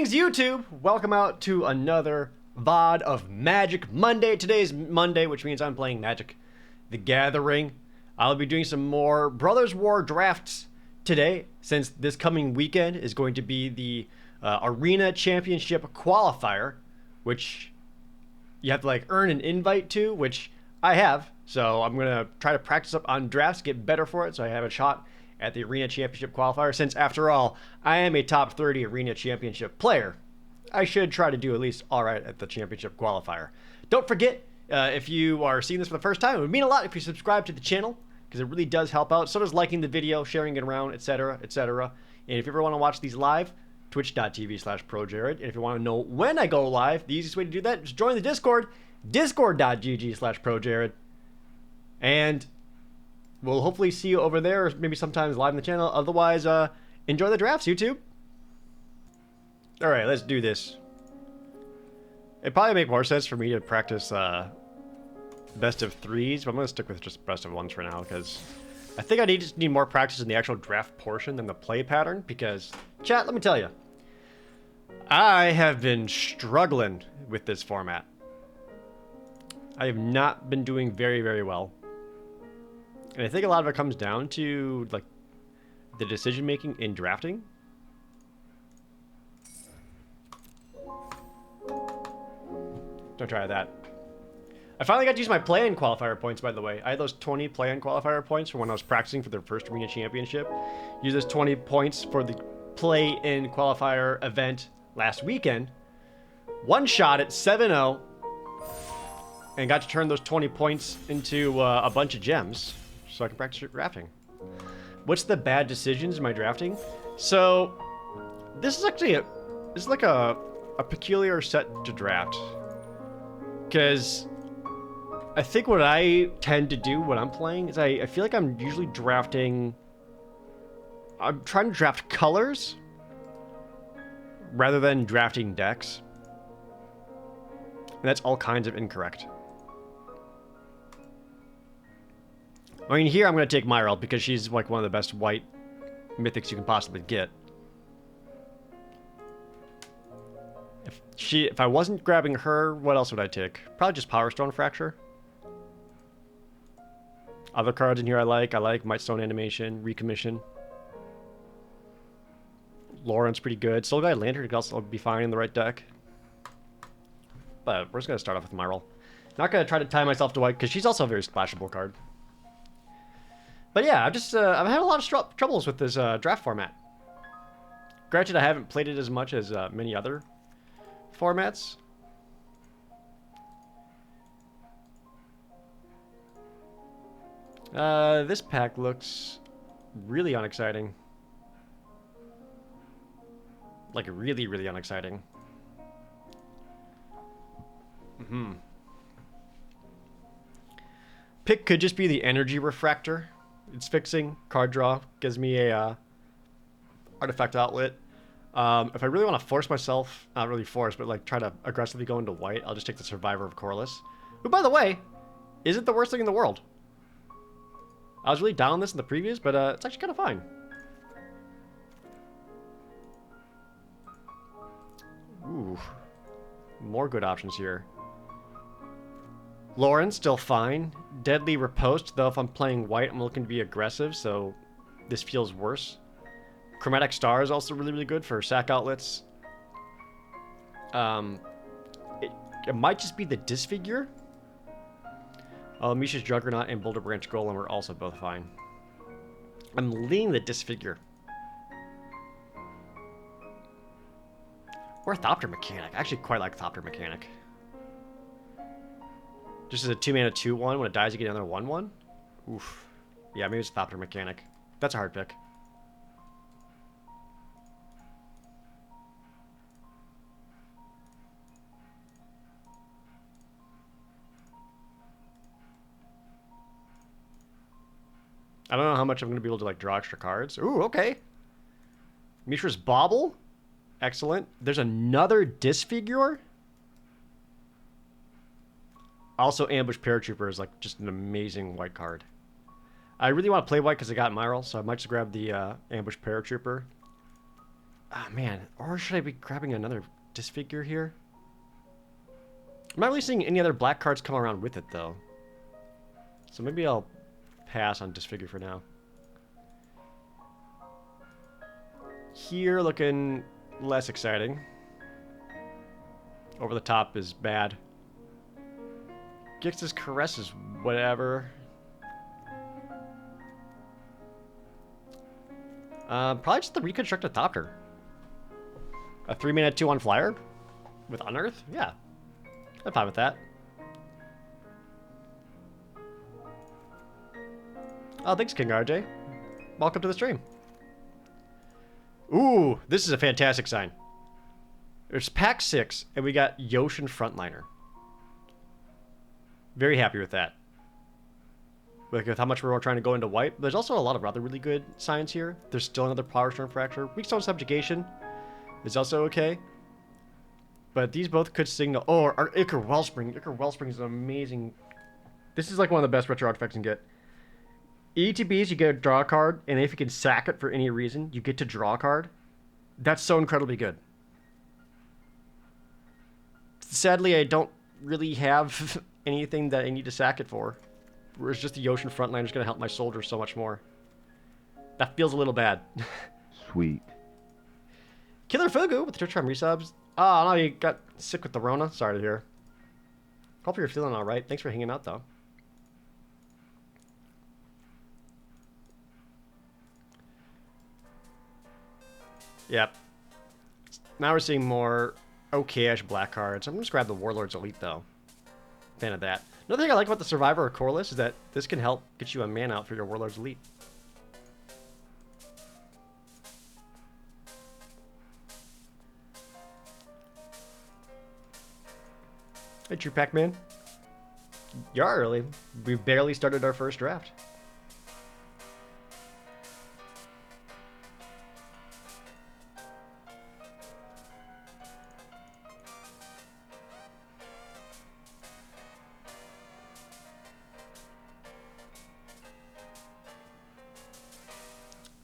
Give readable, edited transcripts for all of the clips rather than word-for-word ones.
Greetings, YouTube! Welcome out to another VOD of Magic Monday. Today's Monday, which means I'm playing Magic the Gathering. I'll be doing some more Brothers War drafts today, since this coming weekend is going to be the Arena Championship qualifier, which you have to like earn an invite to, which I have. So I'm going to try to practice up on drafts, get better for it, so I have a shot at the Arena Championship qualifier, since after all, I am a top 30 Arena Championship player. I should try to do at least alright at the Championship qualifier. Don't forget, if you are seeing this for the first time, it would mean a lot if you subscribe to the channel, because it really does help out. So does liking the video, sharing it around, etc., etc. And if you ever want to watch these live, twitch.tv/ProJared. And if you want to know when I go live, the easiest way to do that is join the Discord, discord.gg/ProJared. And we'll hopefully see you over there, or maybe sometimes live on the channel. Otherwise, enjoy the drafts, YouTube. Alright, let's do this. It'd probably make more sense for me to practice best of threes, but I'm going to stick with just best of ones for now, because I think I just need more practice in the actual draft portion than the play pattern, because, chat, let me tell you, I have been struggling with this format. I have not been doing very, very well. And I think a lot of it comes down to, like, the decision-making in drafting. Don't try that. I finally got to use my play-in qualifier points, by the way. I had those 20 play-in qualifier points from when I was practicing for the first Arena Championship. Used those 20 points for the play-in qualifier event last weekend. One shot at 7-0. And got to turn those 20 points into a bunch of gems, so I can practice drafting. What's the bad decisions in my drafting? So, this is actually like a peculiar set to draft. Because I think what I tend to do when I'm playing is I feel like I'm usually drafting... I'm trying to draft colors rather than drafting decks. And that's all kinds of incorrect. I mean, here I'm going to take Myral because she's like one of the best white mythics you can possibly get. If I wasn't grabbing her, what else would I take? Probably just Power Stone Fracture. Other cards in here I like Mightstone Animation, Recommission. Lauren's pretty good. Soul Guide Lantern could also be fine in the right deck. But we're just going to start off with Myral. Not going to try to tie myself to white because she's also a very splashable card. But yeah, I've had a lot of troubles with this draft format. Granted, I haven't played it as much as many other formats. This pack looks really unexciting. Like, really, really unexciting. Pick could just be the Energy Refractor. It's fixing, card draw, gives me a artifact outlet. If I really want to force myself, not really force, but like try to aggressively go into white, I'll just take the Survivor of Corliss. Who, by the way, isn't the worst thing in the world. I was really down on this in the previews, but it's actually kind of fine. Ooh, more good options here. Lauren, still fine. Deadly Riposte, though if I'm playing white, I'm looking to be aggressive, so this feels worse. Chromatic Star is also really, really good for sack outlets. It might just be the Disfigure. Misha's Juggernaut and Boulder Branch Golem are also both fine. I'm leaning the Disfigure. Or Thopter Mechanic. I actually quite like Thopter Mechanic. Just as a 2-mana 2/1, when it dies you get another 1/1? Oof. Yeah, maybe it's Thopter Mechanic. That's a hard pick. I don't know how much I'm going to be able to like draw extra cards. Ooh, okay. Mishra's Bauble. Excellent. There's another Disfigure. Also, Ambush Paratrooper is like just an amazing white card. I really want to play white because I got Myral, so I might just grab the Ambush Paratrooper. Ah, man. Or should I be grabbing another disfigure here? I'm not really seeing any other black cards come around with it, though. So maybe I'll pass on disfigure for now. Here, looking less exciting. Over the top is bad. Gix's Caress is whatever. Probably just the Reconstructed Thopter. A 3-mana 2/1 flyer? With Unearth? Yeah. I'm fine with that. Oh, thanks, King RJ. Welcome to the stream. Ooh, this is a fantastic sign. There's pack 6, and we got Yoshin Frontliner. Very happy with that. Like, with how much we're trying to go into white. There's also a lot of other really good signs here. There's still another Power Stone Fracture. Weakstone Subjugation is also okay. But these both could signal... Oh, our Ichor Wellspring. Ichor Wellspring is an amazing... This is like one of the best retro artifacts you can get. ETBs, you get a draw a card, and if you can sack it for any reason, you get to draw a card. That's so incredibly good. Sadly, I don't really have anything that I need to sack it for. Whereas just the Ocean Frontliner is going to help my soldiers so much more. That feels a little bad. Sweet. Killer Fugu with the Twitch Prime resubs. Oh, no, you got sick with the Rona. Sorry to hear. Hope you're feeling alright. Thanks for hanging out, though. Yep. Now we're seeing more okay-ish black cards. I'm going to grab the Warlord's Elite, though. Fan of that. Another thing I like about the Survivor or Coreless is that this can help get you a man out for your Warlord's Elite. Hey, True Pac-Man. You are early. We barely started our first draft.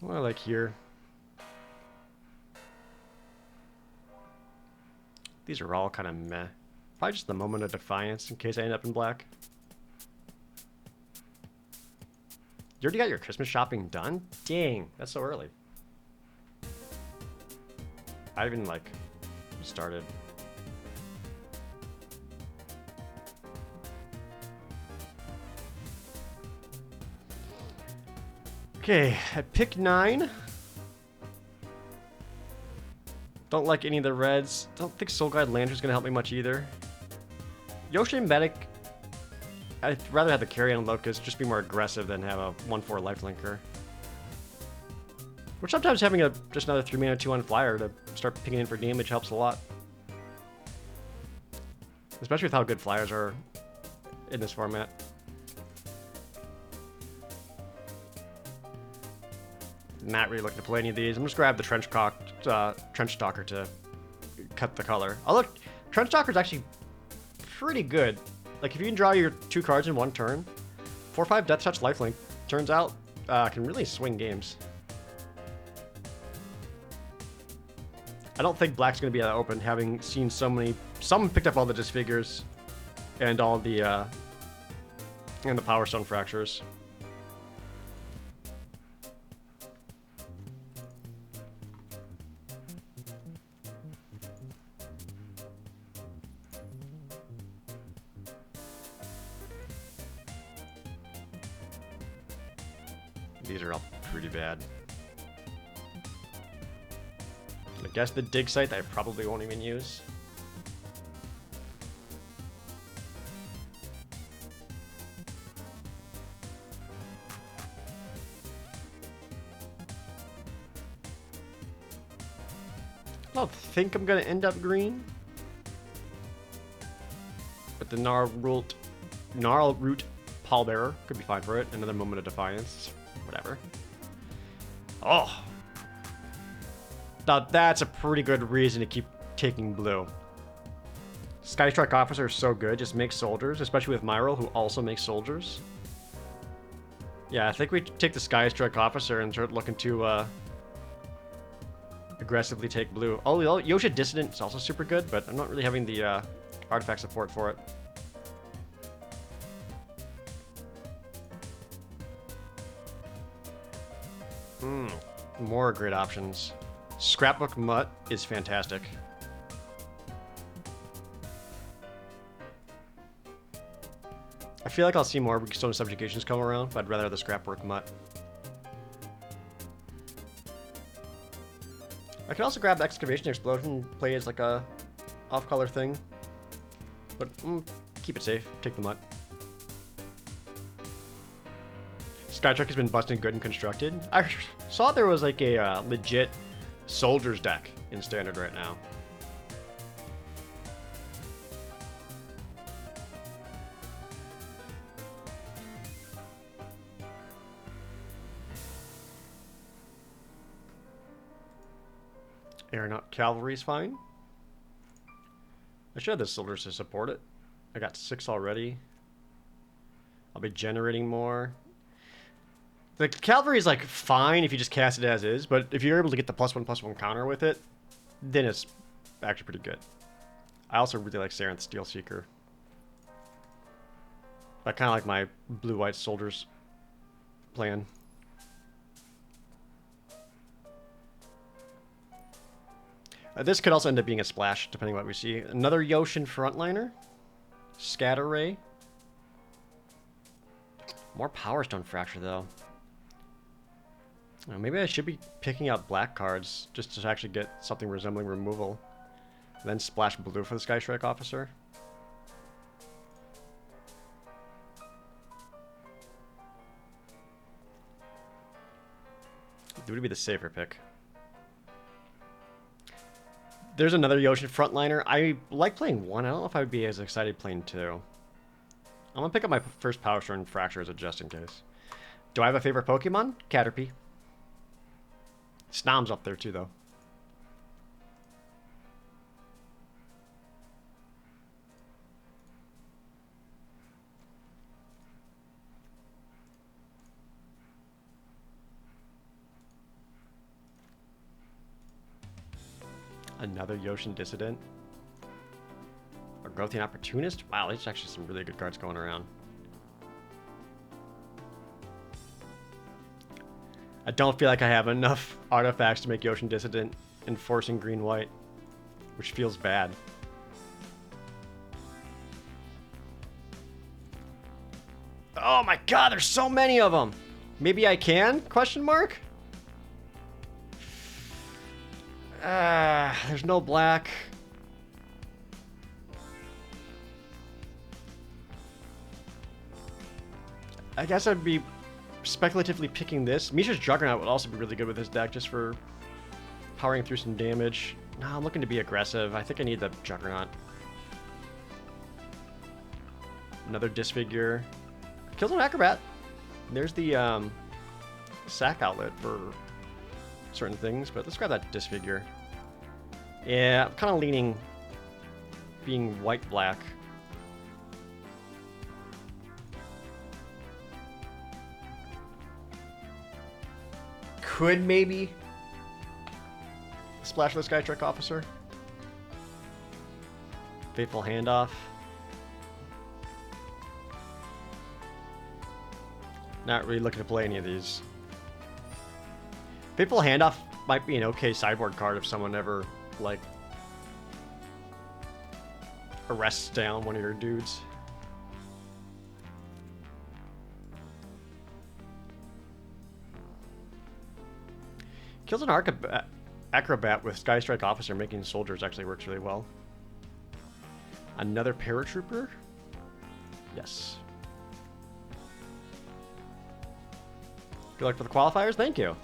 What I like here. These are all kind of meh. Probably just the Moment of Defiance in case I end up in black. You already got your Christmas shopping done? Dang, that's so early. I even like started. Okay, at pick 9. Don't like any of the reds. Don't think Soul Guide Lantern's gonna help me much either. Yoshi Medic, I'd rather have the Carrion Locust, just be more aggressive than have a 1/4 lifelinker. Which sometimes having just another 3-mana 2/1 flyer to start picking in for damage helps a lot. Especially with how good flyers are in this format. Not really looking to play any of these. I'm just grab the Trench Stalker to cut the color. Although Trench Stalker is actually pretty good. Like if you can draw your 2 cards in 1 turn, 4/5 Death Touch Lifelink turns out can really swing games. I don't think black's going to be that open, having seen so many. Some picked up all the disfigures and all the and the Power Stone Fractures. These are all pretty bad. I guess the dig site I probably won't even use. I don't think I'm gonna end up green. But the Gnarlroot Pallbearer could be fine for it. Another Moment of Defiance. Whatever. Oh! Now that's a pretty good reason to keep taking blue. Skystrike Officer is so good, just makes soldiers, especially with Myral, who also makes soldiers. Yeah, I think we take the Skystrike Officer and start looking to aggressively take blue. Oh, Yosha Dissident is also super good, but I'm not really having the artifact support for it. More great options. Scrapbook Mutt is fantastic. I feel like I'll see more Stone Subjugations come around, but I'd rather have the Scrapbook Mutt. I could also grab the Excavation Explosion and play as like a off-color thing. But keep it safe. Take the Mutt. Skytruck has been busting good and constructed. I saw there was like a legit Soldiers deck in Standard right now. Aeronaut Cavalry's fine. I should have the Soldiers to support it. I got 6 already. I'll be generating more. The Cavalry is like fine if you just cast it as is, but if you're able to get the +1/+1 counter with it, then it's actually pretty good. I also really like Sarenth Steelseeker. I kind of like my blue-white Soldiers plan. This could also end up being a splash, depending on what we see. Another Yoshin Frontliner. Scatter Ray. More Power Stone Fracture, though. Maybe I should be picking out black cards just to actually get something resembling removal. And then splash blue for the Sky Strike Officer. It would be the safer pick. There's another Yoshin Frontliner. I like playing 1. I don't know if I would be as excited playing 2. I'm going to pick up my first Power Stone Fracture as a just in case. Do I have a favorite Pokemon? Caterpie. Snom's up there too, though. Another Yoshin Dissident. A Growthian Opportunist? Wow, there's actually some really good cards going around. I don't feel like I have enough artifacts to make Yoshin Dissident enforcing green-white, which feels bad. Oh my god, there's so many of them! Maybe I can? Question mark? There's no black. I guess I'd be speculatively picking this. Misha's Juggernaut would also be really good with this deck, just for powering through some damage. No, I'm looking to be aggressive. I think I need the Juggernaut. Another Disfigure. Killzone Acrobat. There's the sack outlet for certain things, but let's grab that Disfigure. Yeah, I'm kind of leaning being white-black. Could maybe splash the Sky Trek Officer. Fateful Handoff. Not really looking to play any of these. Fateful Handoff might be an okay sideboard card if someone ever, like, arrests down one of your dudes. Kills an Acrobat with Sky Strike Officer making soldiers actually works really well. Another Paratrooper? Yes. Good luck for the qualifiers. Thank you.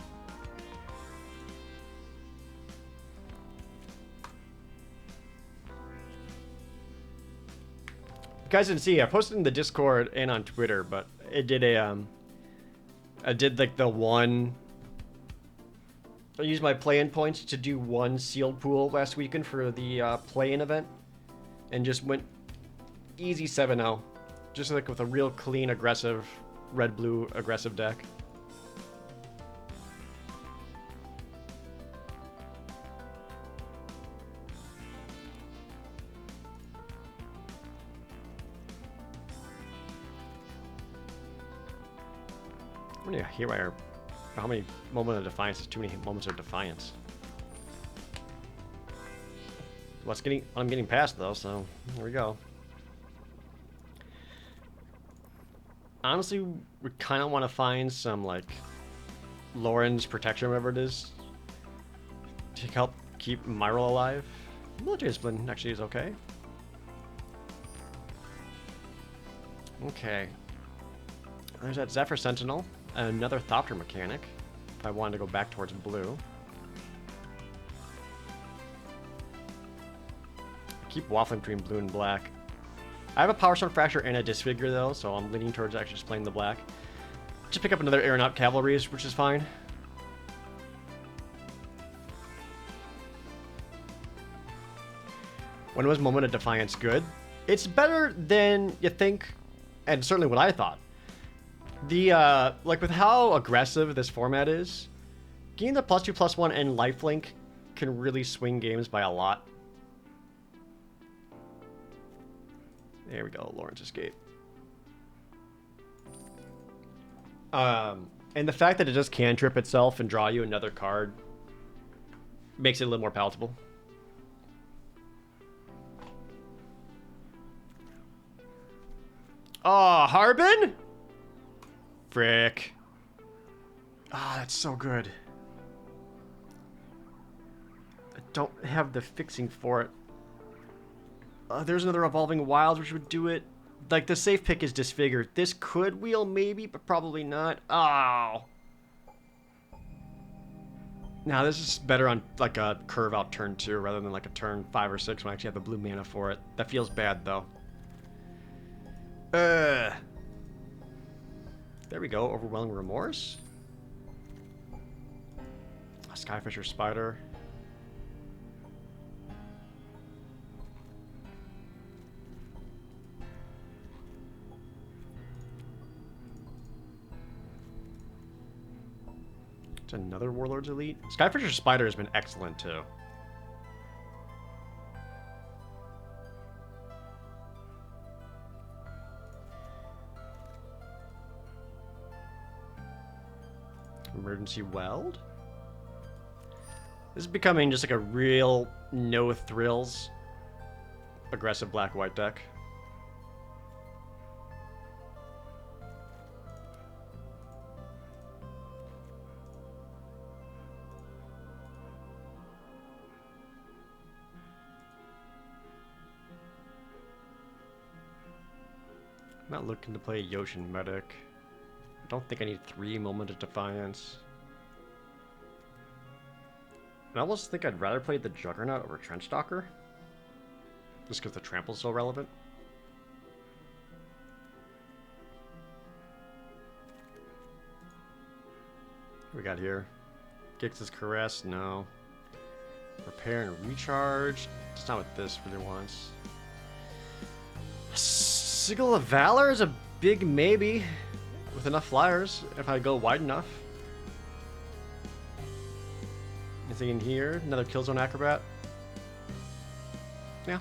You guys didn't see, I posted in the Discord and on Twitter, but it did a I did like the one, I used my play-in points to do one sealed pool last weekend for the play-in event, and just went easy 7-0, just like with a real clean, aggressive, red-blue aggressive deck. How many here are? How many moments of defiance is too many moments of defiance? What's getting? I'm getting past though, so there we go. Honestly, we kind of want to find some like Lauren's protection, whatever it is, to help keep Myral alive. Military discipline actually is okay. Okay. There's that Zephyr Sentinel, another Thopter mechanic. If I wanted to go back towards blue. Keep waffling between blue and black. I have a Power Stone Fracture and a Disfigure though, so I'm leaning towards actually just playing the black. Just pick up another Aeronaut Cavalry, which is fine. When was Moment of Defiance good? It's better than you think, and certainly what I thought. The, like with how aggressive this format is, getting the +2/+1 and lifelink can really swing games by a lot. There we go, Lawrence Escape. And the fact that it just cantrip itself and draw you another card makes it a little more palatable. Oh, Harbin? Frick. Ah, oh, that's so good. I don't have the fixing for it. There's another Evolving Wilds which would do it. Like, the safe pick is Disfigured. This could wheel maybe, but probably not. Oh. Now, this is better on, like, a curve out turn 2 rather than, like, a turn 5 or 6 when I actually have the blue mana for it. That feels bad, though. There we go. Overwhelming Remorse. A Skyfisher Spider. It's another Warlord's Elite. Skyfisher Spider has been excellent, too. Emergency Weld? This is becoming just like a real no thrills aggressive black-white deck. I'm not looking to play Yoshin Medic. I don't think I need 3 Moment of Defiance. And I almost think I'd rather play the Juggernaut over Trenchstalker. Just because the trample's so relevant. What we got here? Gix's Caress, no. Repair and Recharge. That's not what this really wants. Sigil of Valor is a big maybe. With enough flyers, if I go wide enough. Anything in here? Another Killzone Acrobat? Yeah.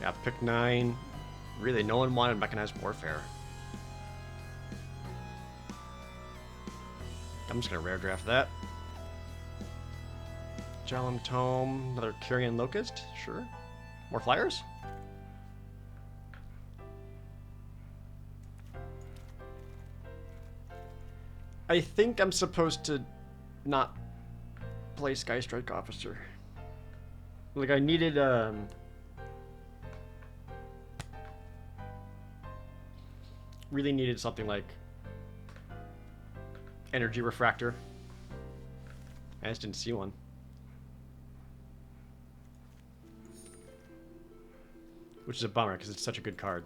Yeah, pick 9. Really, no one wanted Mechanized Warfare. I'm just gonna rare draft that. Jalum Tome, another Carrion Locust, sure. More flyers? I think I'm supposed to not play Sky Strike Officer. Like, I needed, really needed something like Energy Refractor. I just didn't see one. Which is a bummer, because it's such a good card.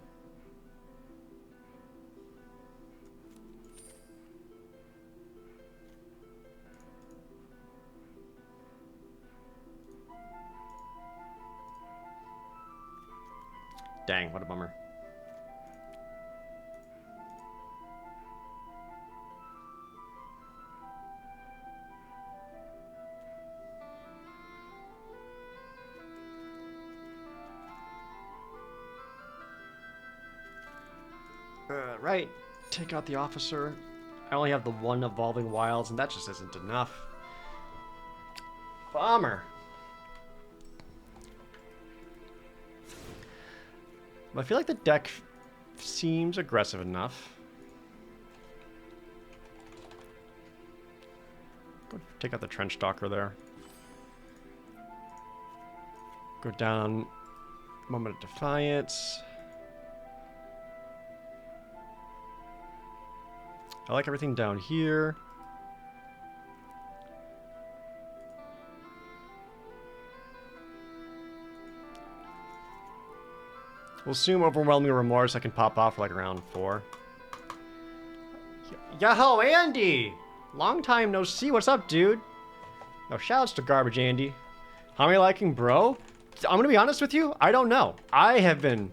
Dang, what a bummer. Right, take out the officer. I only have the one evolving wilds, and that just isn't enough. Bummer. I feel like the deck seems aggressive enough. Go take out the trench stalker there. Go down Moment of Defiance. I like everything down here. We'll assume Overwhelming Remorse I can pop off for like around 4. Yo, Andy! Long time no see. What's up, dude? No, shoutouts to Garbage Andy. How am I liking, bro? I'm gonna be honest with you. I don't know. I have been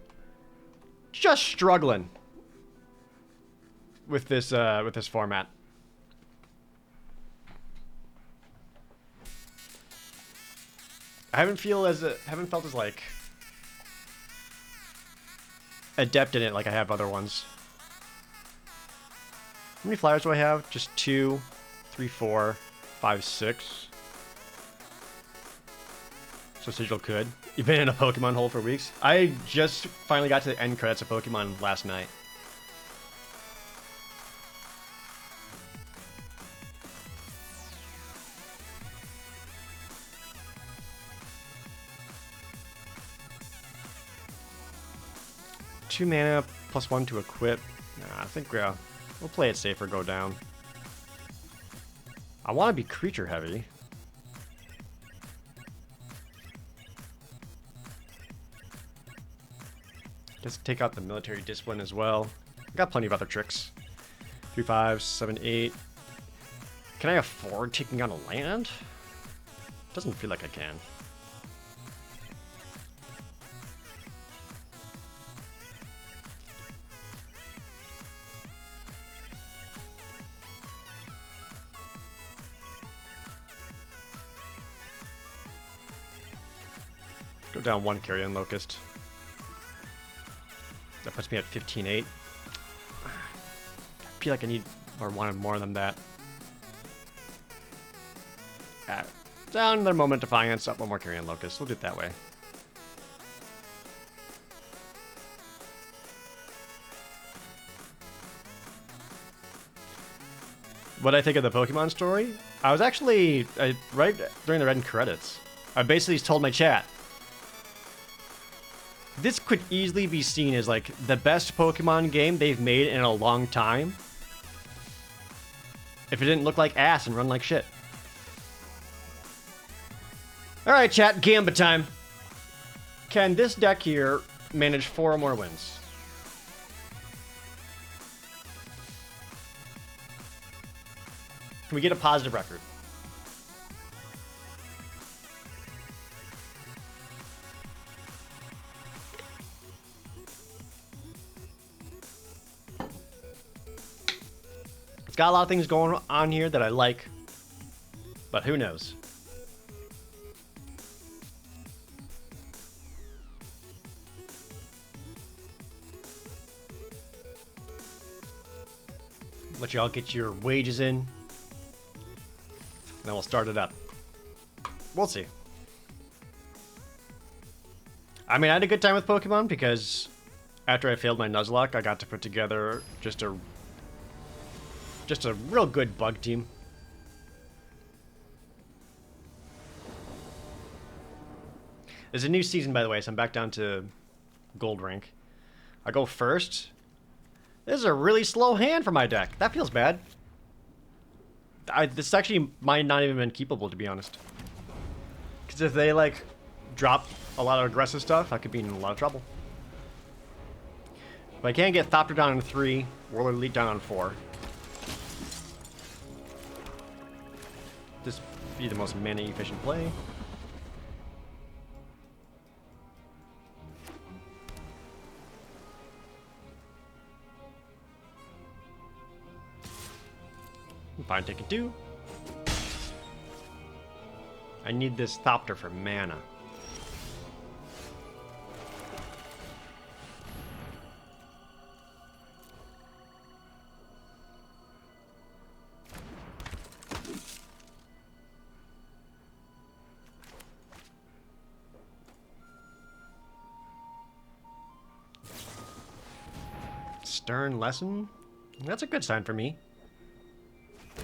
just struggling with this format. I haven't felt as like adept in it like I have other ones. How many flyers do I have? Just 2, 3, 4, 5, 6. So Sigil could. You've been in a Pokemon hole for weeks. I just finally got to the end credits of Pokemon last night. Two mana, +1 to equip. Nah, I think we'll play it safer, go down. I want to be creature heavy. Just take out the military discipline as well. I got plenty of other tricks. 3, 5, 7, 8. Can I afford taking out a land? Doesn't feel like I can. Go down 1 Carrion Locust. That puts me at 15-8. I feel like I need or wanted more than that. Down their Moment of Defiance, up 1 more Carrion Locust. We'll do it that way. What I think of the Pokemon story? I was actually, right during the end credits, I basically told my chat, this could easily be seen as like the best Pokemon game they've made in a long time. If it didn't look like ass and run like shit. Alright chat, Gamba time. Can this deck here manage 4 or more wins? Can we get a positive record? It's got a lot of things going on here that I like, but who knows? Let y'all get your wages in, and then we'll start it up. We'll see. I mean, I had a good time with Pokemon because after I failed my Nuzlocke, I got to put together just a real good bug team. There's a new season, by the way, so I'm back down to gold rank. I go first. This is a really slow hand for my deck. That feels bad. This actually might not even been keepable, to be honest. Because if they, like, drop a lot of aggressive stuff, I could be in a lot of trouble. But I can't get Thopter down on 3, Warlord Elite down on 4. This would be the most mana-efficient play. Fine, take it 2. I need this Thopter for mana. stern lesson. That's a good sign for me. If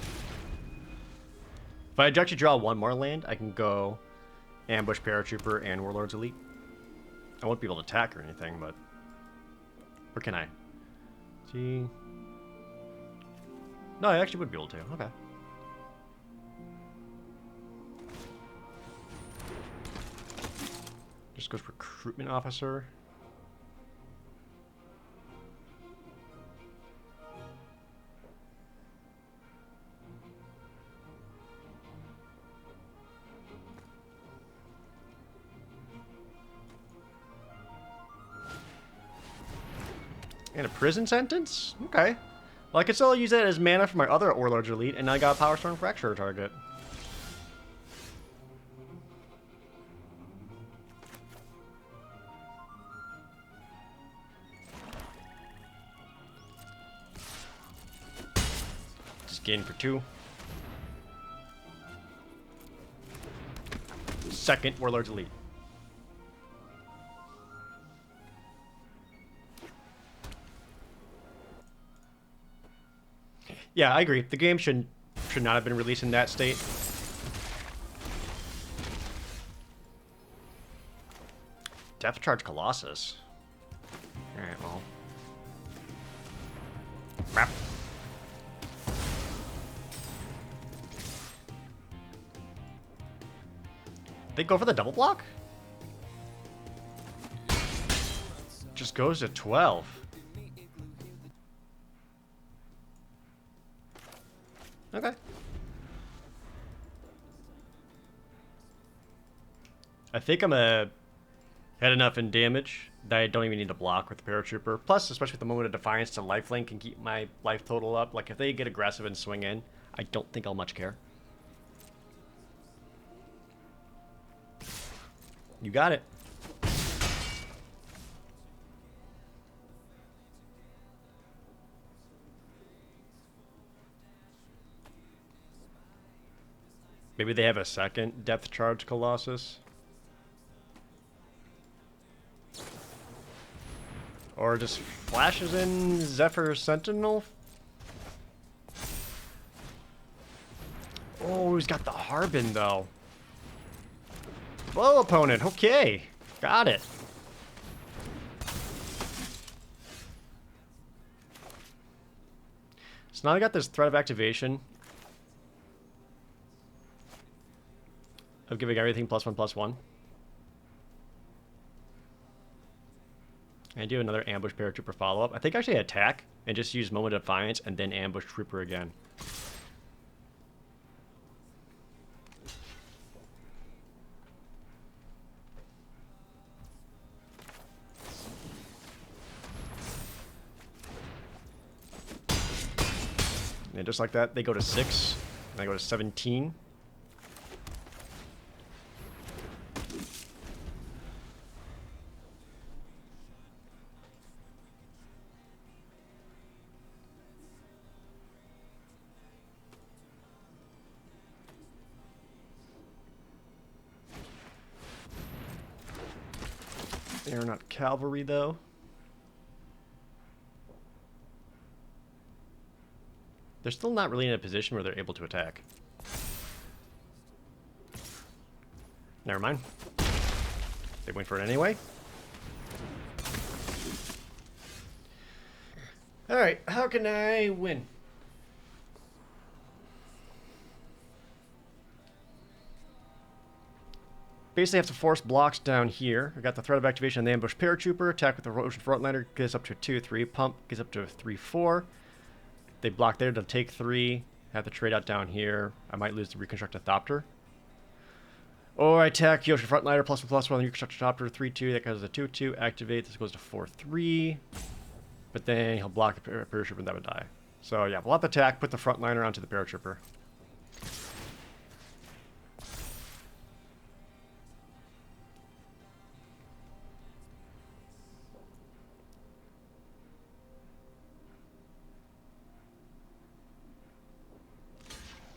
I actually draw one more land, I can go ambush paratrooper and warlord's elite. I won't be able to attack or anything, but or can I? See, no, I actually would be able to. Okay. Just goes recruitment officer. And a prison sentence? Okay. Well, I could still use that as mana for my other Warlord's Elite, and I got Power Storm Fracture target. Just gain for 2. Second Warlord's Elite. Yeah, I agree. The game should not have been released in that state. Depth Charge Colossus. Alright, well. Crap. They go for the double block? Just goes to 12. Okay. I think I'm had enough in damage that I don't even need to block with the paratrooper. Plus, especially with the moment of defiance, to lifelink can keep my life total up. Like if they get aggressive and swing in, I don't think I'll much care. You got it. Maybe they have a second Depth Charge Colossus. Or just flashes in Zephyr Sentinel. Oh, he's got the Harbin though. Blow opponent, okay. Got it. So now I got this threat of activation. Of giving everything +1/+1. And do another ambush paratrooper follow-up. I think actually attack and just use moment of defiance and then ambush trooper again. And just like that, they go to 6, and I go to 17. They're not cavalry, though. They're still not really in a position where they're able to attack. Never mind. They went for it anyway. Alright, how can I win? Basically have to force blocks down here. I got the threat of activation on the ambush paratrooper. Attack with the Ocean Frontliner gets up to 2/3. Pump gets up to 3/4. They block there to take 3. Have to trade out down here. I might lose the Reconstruct a Thopter. Or I attack the Ocean Frontliner +1/+1. Reconstruct a Thopter 3/2. That goes to 2/2. Activate. This goes to 4/3. But then he'll block the paratrooper and that would die. So yeah, we'll have to attack. Put the Frontliner onto the paratrooper.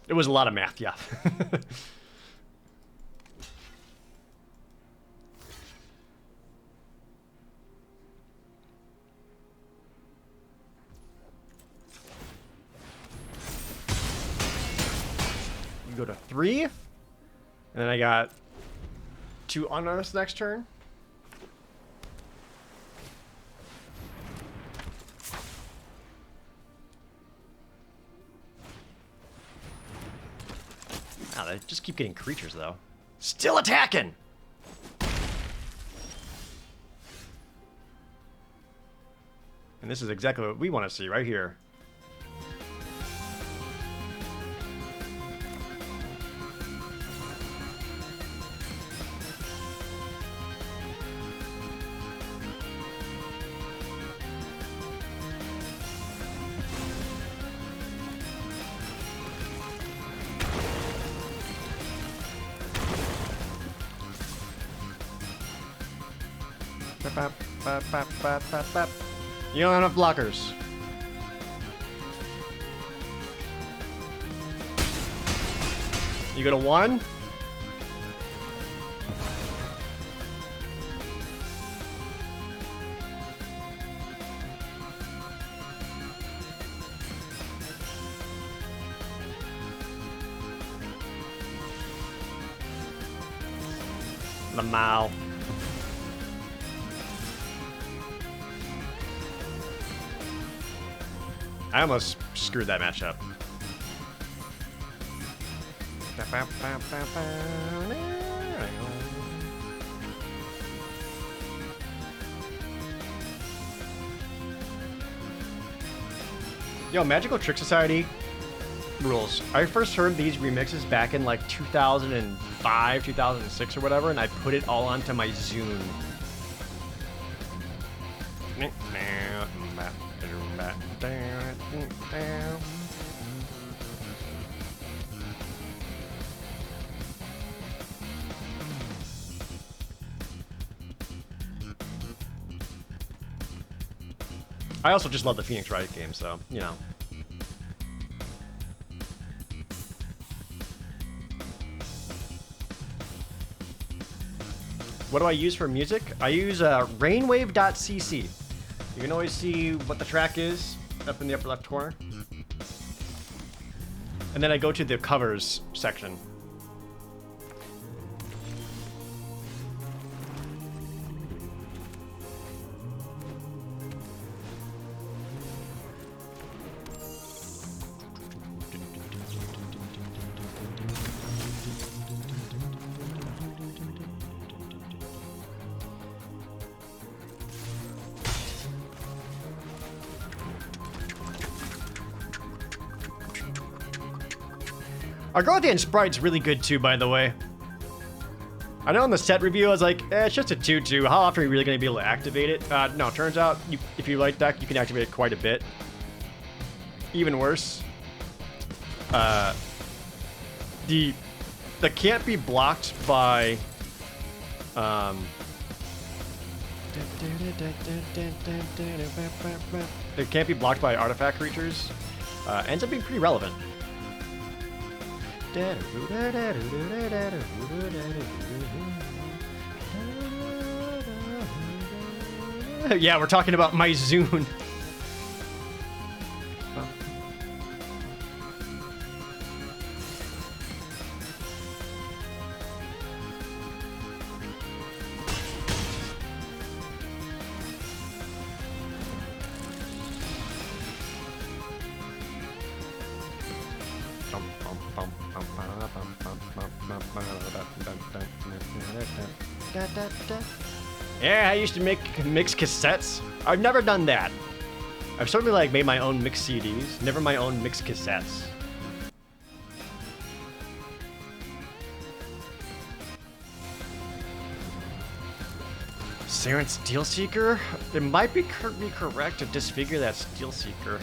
It was a lot of math, yeah. 3. And then I got 2 unearths next turn. Wow, they just keep getting creatures, though. Still attacking! And this is exactly what we want to see right here. You don't have enough blockers. You go to 1. Lamau. I almost screwed that match up. Yo, Magical Trick Society rules. I first heard these remixes back in like 2005, 2006 or whatever, and I put it all onto my Zune. I also just love the Phoenix Wright game, so, you know. What do I use for music? I use rainwave.cc. You can always see what the track is up in the upper left corner. And then I go to the covers section. Our Garthian Sprite's really good too, by the way. I know in the set review I was like, it's just a 2/2. How often are you really going to be able to activate it? No, turns out if you like that, you can activate it quite a bit. Even worse, the can't be blocked by it can't be blocked by artifact creatures. Ends up being pretty relevant. Yeah, we're talking about my Zune. Yeah, I used to mix cassettes. I've never done that. I've certainly like made my own mixed CDs, never my own mixed cassettes. Saren Steelseeker? It might be correct to disfigure that Steelseeker.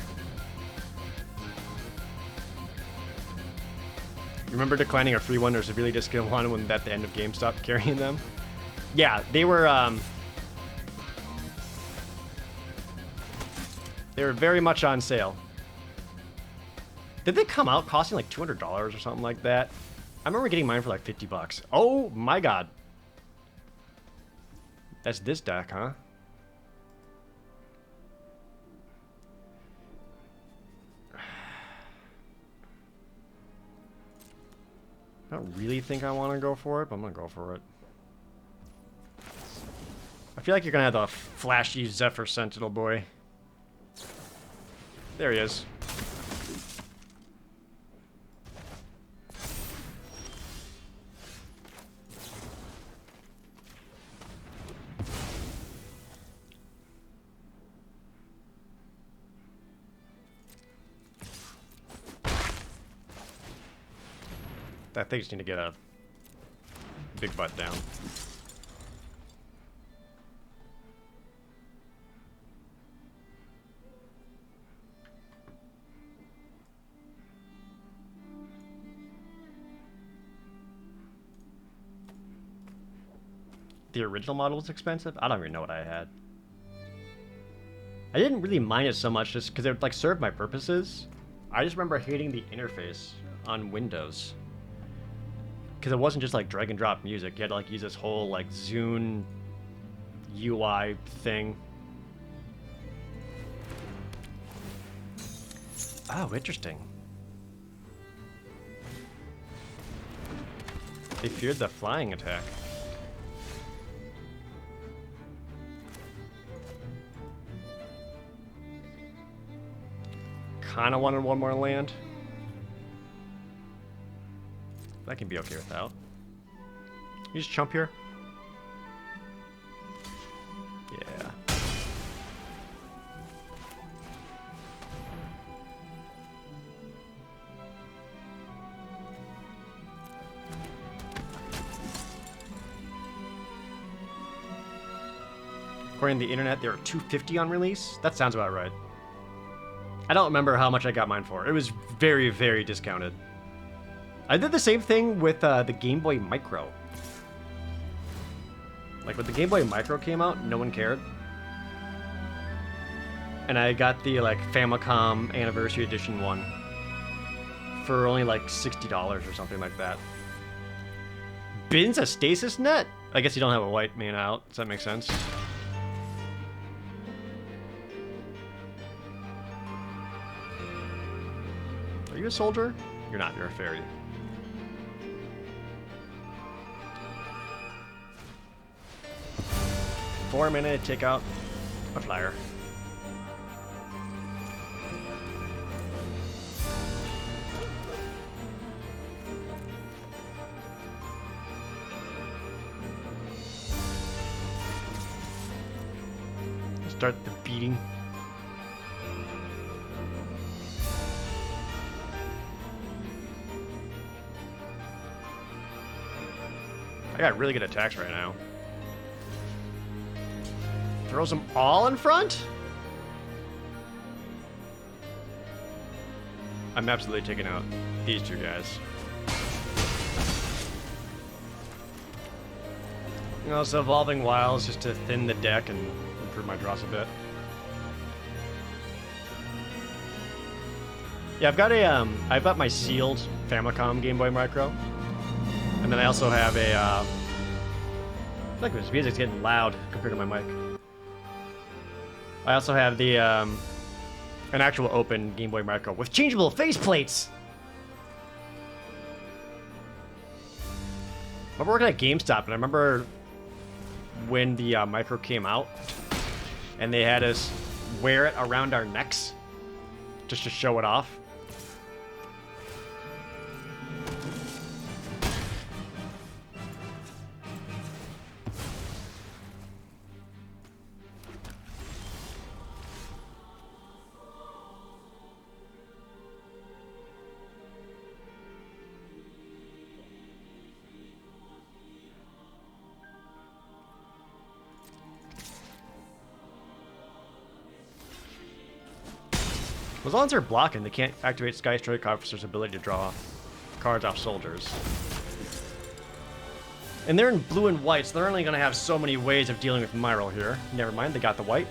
Remember declining a free one or severely discounted one when at the end of game stopped carrying them? Yeah, they were very much on sale. Did they come out costing like $200 or something like that? I remember getting mine for like 50 bucks. Oh my god. That's this deck, huh? I don't really think I want to go for it, but I'm going to go for it. I feel like you're going to have the flashy Zephyr Sentinel boy. There he is. I think just need to get a big butt down. The original model was expensive? I don't even know what I had. I didn't really mind it so much just because it like served my purposes. I just remember hating the interface on Windows. Because it wasn't just like drag and drop music. You had to like use this whole like Zune UI thing. Oh, interesting. They feared the flying attack. Kinda wanted one more land. I can be okay without. You just chump here? Yeah. According to the internet, there are 250 on release. That sounds about right. I don't remember how much I got mine for. It was very, very discounted. I did the same thing with the Game Boy Micro. Like when the Game Boy Micro came out, no one cared. And I got the like Famicom Anniversary Edition one for only like $60 or something like that. Bin's a stasis net? I guess you don't have a white main out. Does that make sense? Are you a soldier? You're not, you're a fairy. For a minute, take out a flyer. Start the beating. I got really good attacks right now. Throws them all in front? I'm absolutely taking out these two guys. You know, so Evolving Wilds just to thin the deck and improve my draws a bit. Yeah, I've got my sealed Famicom Game Boy Micro. And then I also have a, I feel like this music's getting loud compared to my mic. I also have the, an actual open Game Boy Micro with changeable faceplates! I remember working at GameStop, and I remember when the Micro came out, and they had us wear it around our necks just to show it off. As long as they're blocking, they can't activate Sky Strike Officer's ability to draw cards off soldiers. And they're in blue and white, so they're only going to have so many ways of dealing with Myral here. Never mind, they got the white.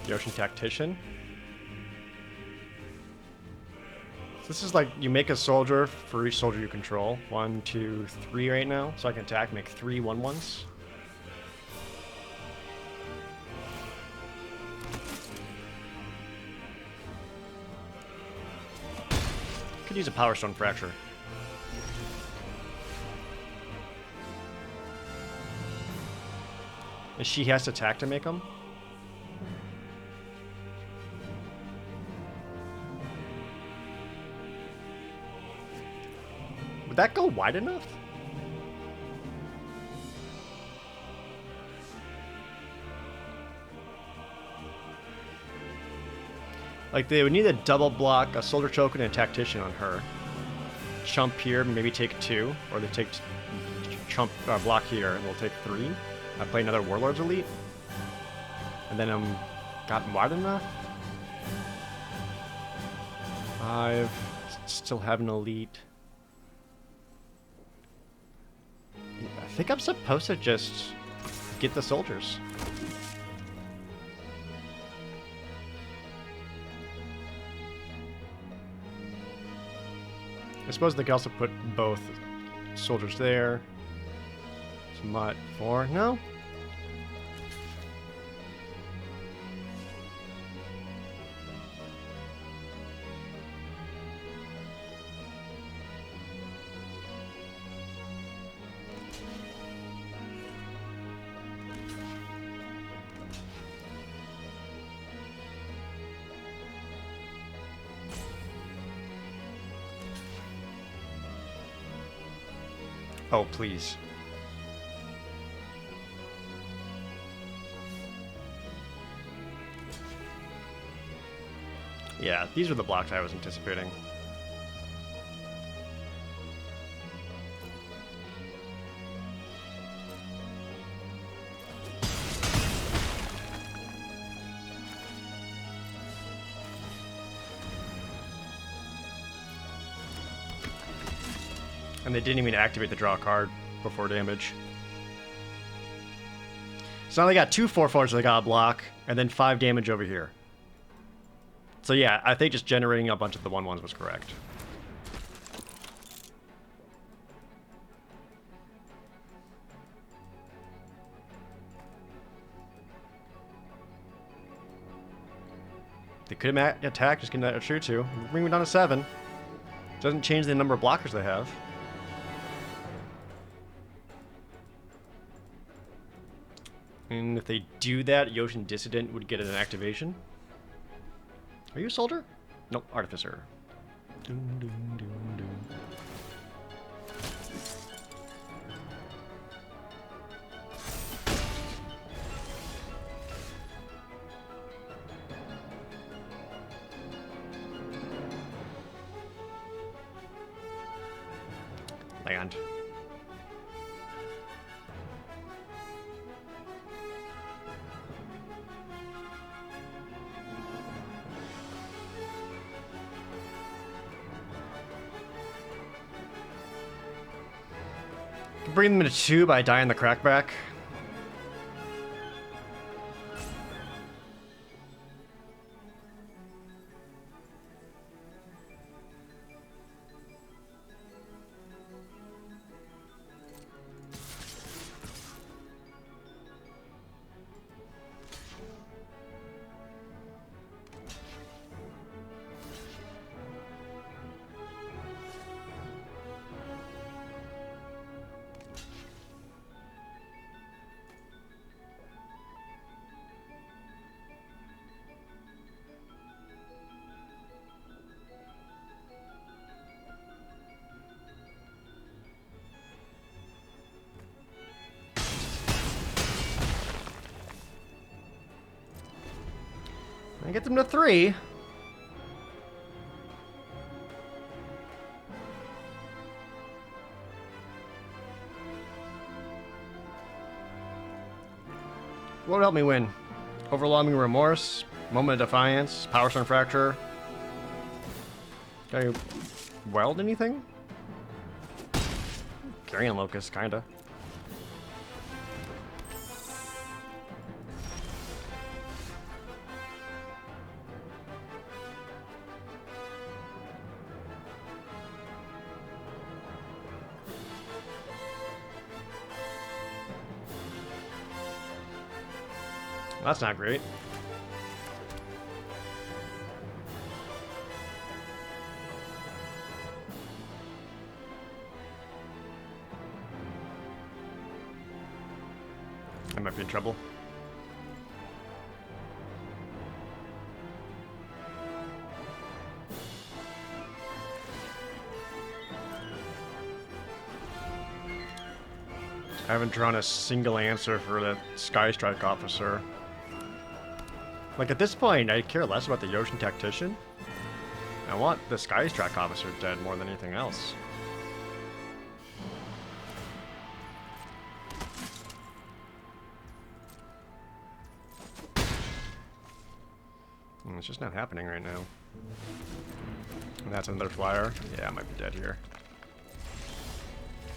The Ocean Tactician. This is like, you make a soldier for each soldier you control. 1, 2, 3 right now. So I can attack, make 3 1/1s. Could use a Power Stone Fracture. And she has to attack to make them? Would that go wide enough? Like, they would need a double block, a Soldier Choke, and a Tactician on her. Chump here, maybe take 2. Or they take chump block here, and they'll take 3. I play another Warlord's Elite. And then I'm gotten wide enough. 5. Still have an Elite. I think I'm supposed to just get the soldiers. I suppose they could also put both soldiers there. Smut 4. No? Oh, please. Yeah, these are the blocks I was anticipating. And they didn't even activate the draw card before damage. So now they got 2 4/4s they got a block, and then 5 damage over here. So yeah, I think just generating a bunch of the 1/1s was correct. They could have attacked, just getting that true 2. Bring me down to 7. Doesn't change the number of blockers they have. And if they do that, Yoshin Dissident would get an activation. Are you a soldier? Nope, artificer. Doom, doom, doom, doom. Land. Bring them to 2 by dying the crackback. I get them to 3. What would help me win? Overwhelming Remorse, Moment of Defiance, Power Stone Fracture. Can I weld anything? Carrion Locust, kinda. That's not great. Might be in trouble. I haven't drawn a single answer for the Sky Strike officer. Like, at this point, I care less about the Ocean Tactician. I want the Sky Strike officer dead more than anything else. It's just not happening right now. And that's another flyer. Yeah, I might be dead here.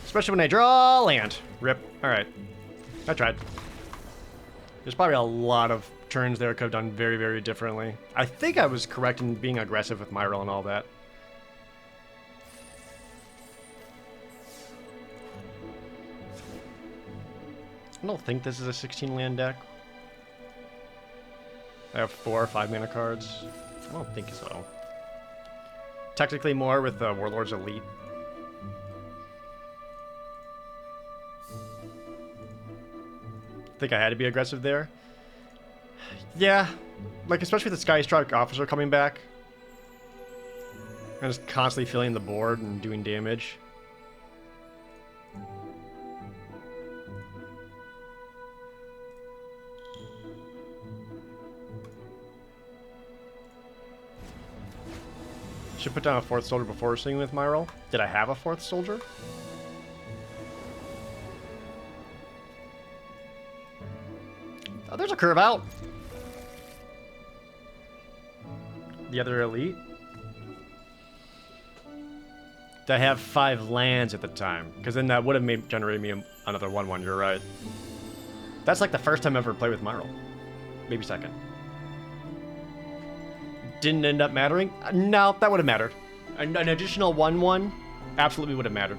Especially when I draw land. Rip. Alright. I tried. There's probably a lot of turns there I could have done very, very differently. I think I was correct in being aggressive with Myral and all that. I don't think this is a 16 land deck. I have 4 or 5 mana cards. I don't think so. Technically more with the Warlord's Elite. I think I had to be aggressive there. Yeah, like especially with the Sky Strike officer coming back. I'm just constantly filling the board and doing damage. Should put down a 4th soldier before swinging with Myral. Did I have a 4th soldier? Oh, there's a curve out. The other elite. Did I have 5 lands at the time? Because then that would have generated me another 1/1. You're right. That's like the first time I ever played with Myral. Maybe second. Didn't end up mattering? No, that would have mattered. An additional 1/1 absolutely would have mattered.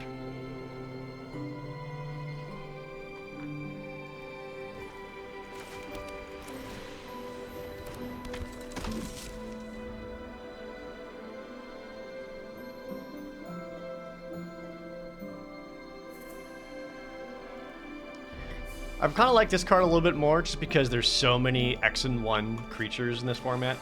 I've kind of liked this card a little bit more just because there's so many X and 1 creatures in this format.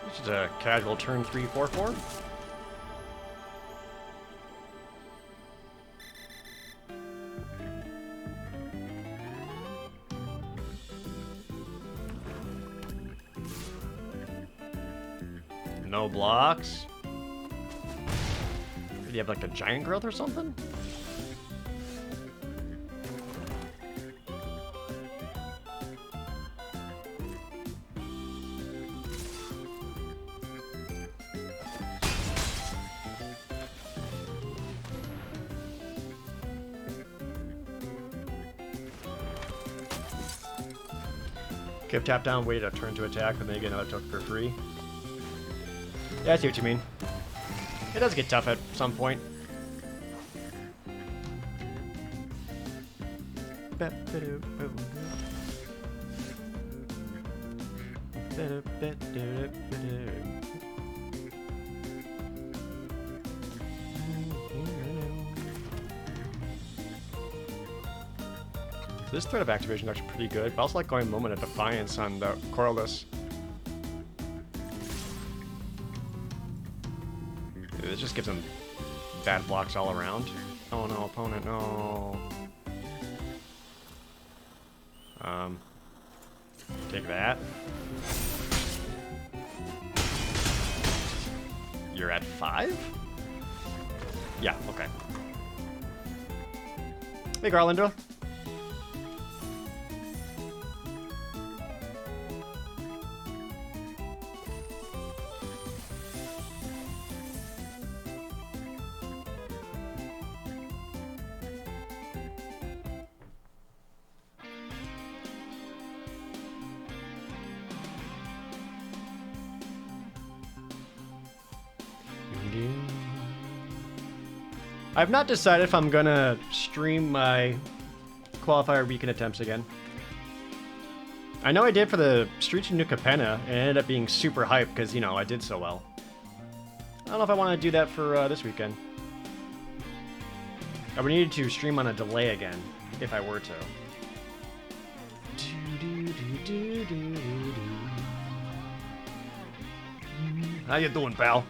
This is a casual turn 3/4/4. No blocks. Do you have like a giant growth or something? Give tap down, wait a turn to attack, and then you get another token for free. Yeah, I see what you mean. It does get tough at some point. This threat of activation is actually pretty good, but I also like going Moment of Defiance on the Corliss. This just gives them bad blocks all around. Oh no, opponent, no. Take that. You're at 5? Yeah, okay. Hey, Garlandra. I've not decided if I'm gonna stream my qualifier weekend attempts again. I know I did for the Streets of New Capenna, and it ended up being super hyped because, you know, I did so well. I don't know if I want to do that for this weekend. I would need to stream on a delay again, if I were to. How you doing, pal?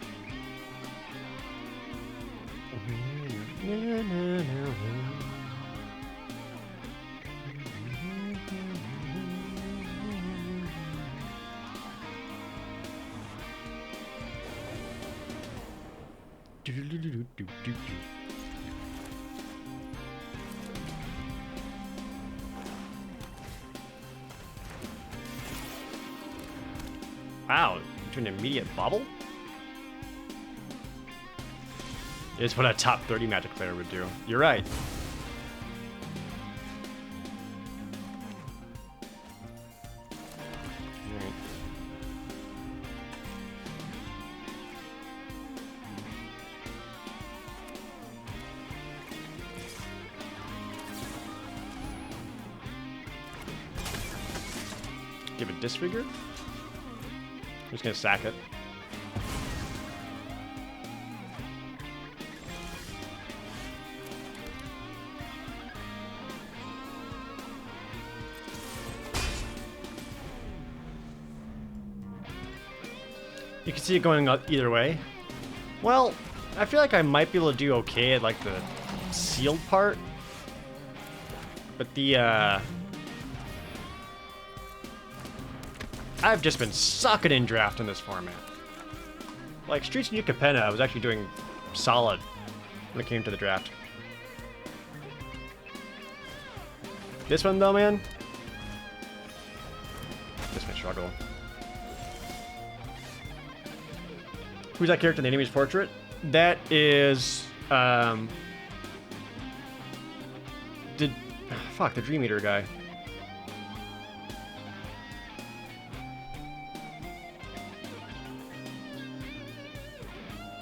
Wow, into an immediate bubble? It's what a top 30 Magic player would do. You're right. Right. Give it disfigure? I'm just gonna sack it. You can see it going either way. Well, I feel like I might be able to do okay at like the sealed part. But the I've just been sucking in draft in this format. Like Streets of New Capenna, I was actually doing solid when it came to the draft. This one though, man, this may struggle. Who's that character in the enemy's portrait? That is the Dream Eater guy.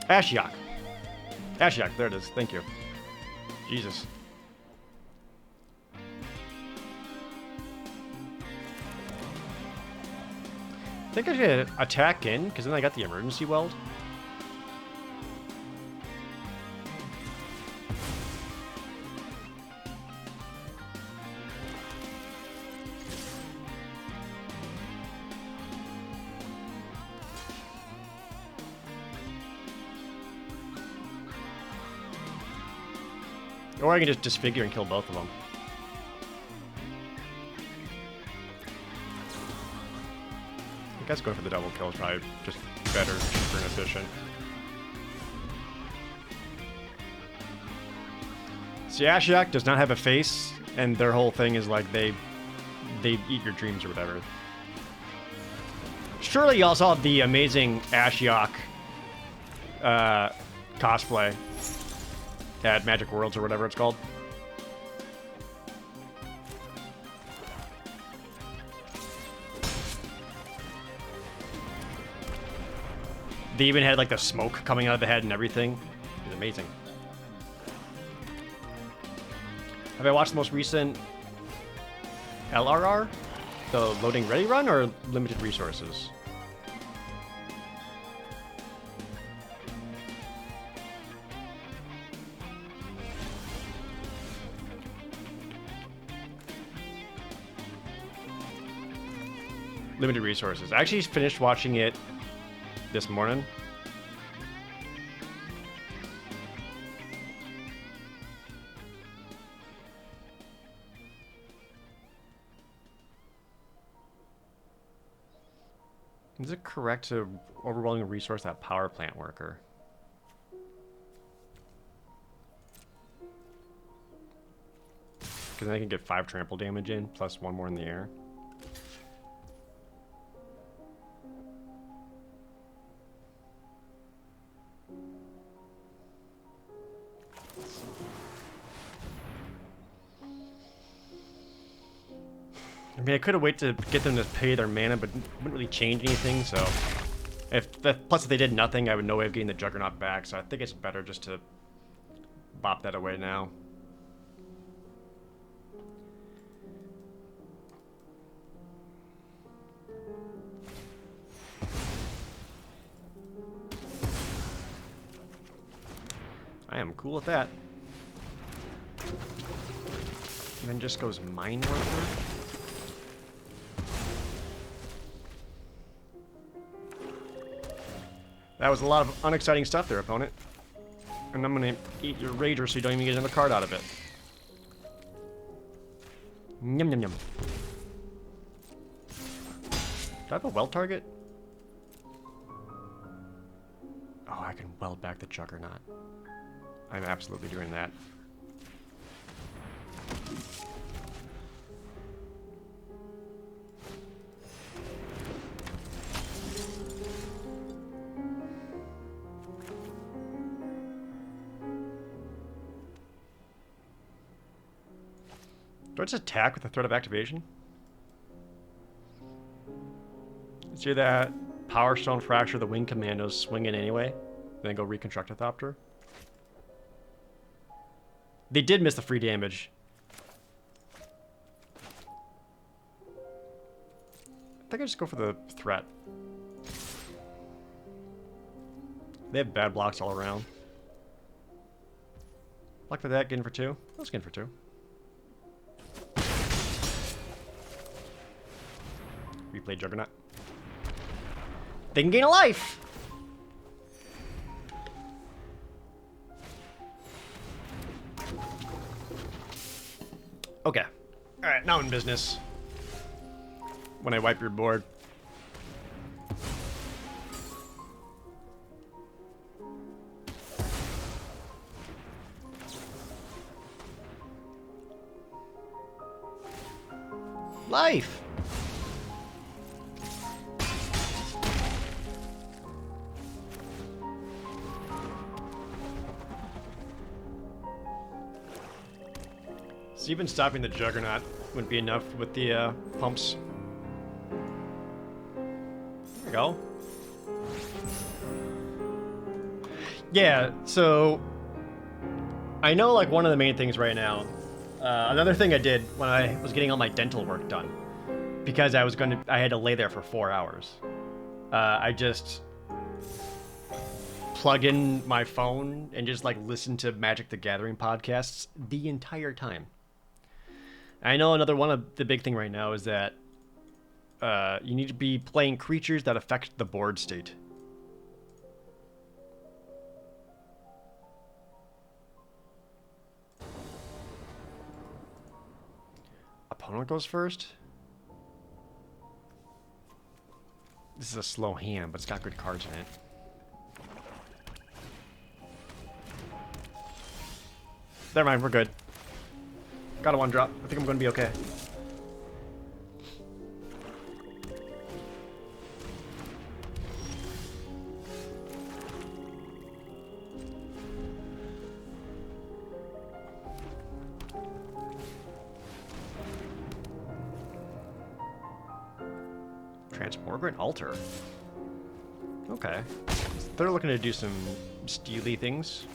Ashiok. Ashiok, there it is. Thank you. Jesus. I think I should attack in, because then I got the emergency weld. Or I can just disfigure and kill both of them. I guess going for the double kill is probably just better, cheaper, and efficient. See, Ashiok does not have a face, and their whole thing is like they eat your dreams or whatever. Surely you also have the amazing Ashiok cosplay at Magic Worlds or whatever it's called. They even had like the smoke coming out of the head and everything. It was amazing. Have I watched the most recent LRR? The Loading Ready run or Limited Resources? Limited Resources. I actually finished watching it this morning. Is it correct to overwhelming resource that power plant worker? Because then I can get 5 trample damage in, plus 1 more in the air. I mean, I could have waited to get them to pay their mana, but it wouldn't really change anything, so... Plus, if they did nothing, I would no way of getting the Juggernaut back, so I think it's better just to bop that away now. I am cool with that. And then just goes Mine Worker. That was a lot of unexciting stuff there, opponent. And I'm gonna eat your Rager so you don't even get another card out of it. Yum yum yum. Do I have a weld target? Oh, I can weld back the Juggernaut. I'm absolutely doing that. Do I just attack with the threat of activation? See that Power Stone Fracture the Wing Commandos swing in anyway, then go Reconstruct a Thopter? They did miss the free damage. I think I just go for the threat. They have bad blocks all around. Block for that, get in for 2. Let's get in for 2. Replay Juggernaut. They can gain a life! Okay. Alright, now in business. When I wipe your board. Life! So even stopping the Juggernaut wouldn't be enough with the pumps. There we go. Yeah, so I know like one of the main things right now. Another thing I did when I was getting all my dental work done, because I had to lay there for 4 hours. I just plug in my phone and just like listen to Magic the Gathering podcasts the entire time. I know another one of the big thing right now is that you need to be playing creatures that affect the board state. Opponent goes first. This is a slow hand, but it's got good cards in it. Never mind, we're good. Got a 1-drop. I think I'm going to be okay. Transmogrant Altar. Okay. They're looking to do some steely things.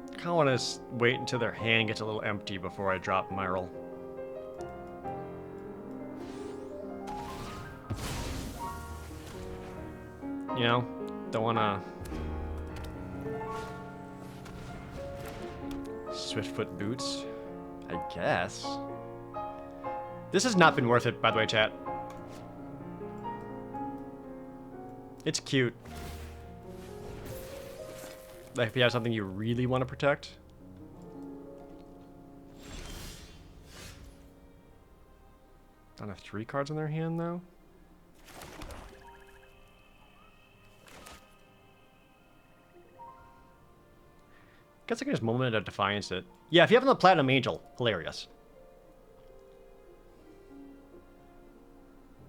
I kind of want to wait until their hand gets a little empty before I drop Myral. You know, don't want to Swiftfoot Boots, I guess. This has not been worth it, by the way, chat. It's cute. Like if you have something you really want to protect. Don't have 3 cards in their hand, though. Guess I can just Moment of Defiance it. Yeah, if you have the Platinum Angel, hilarious.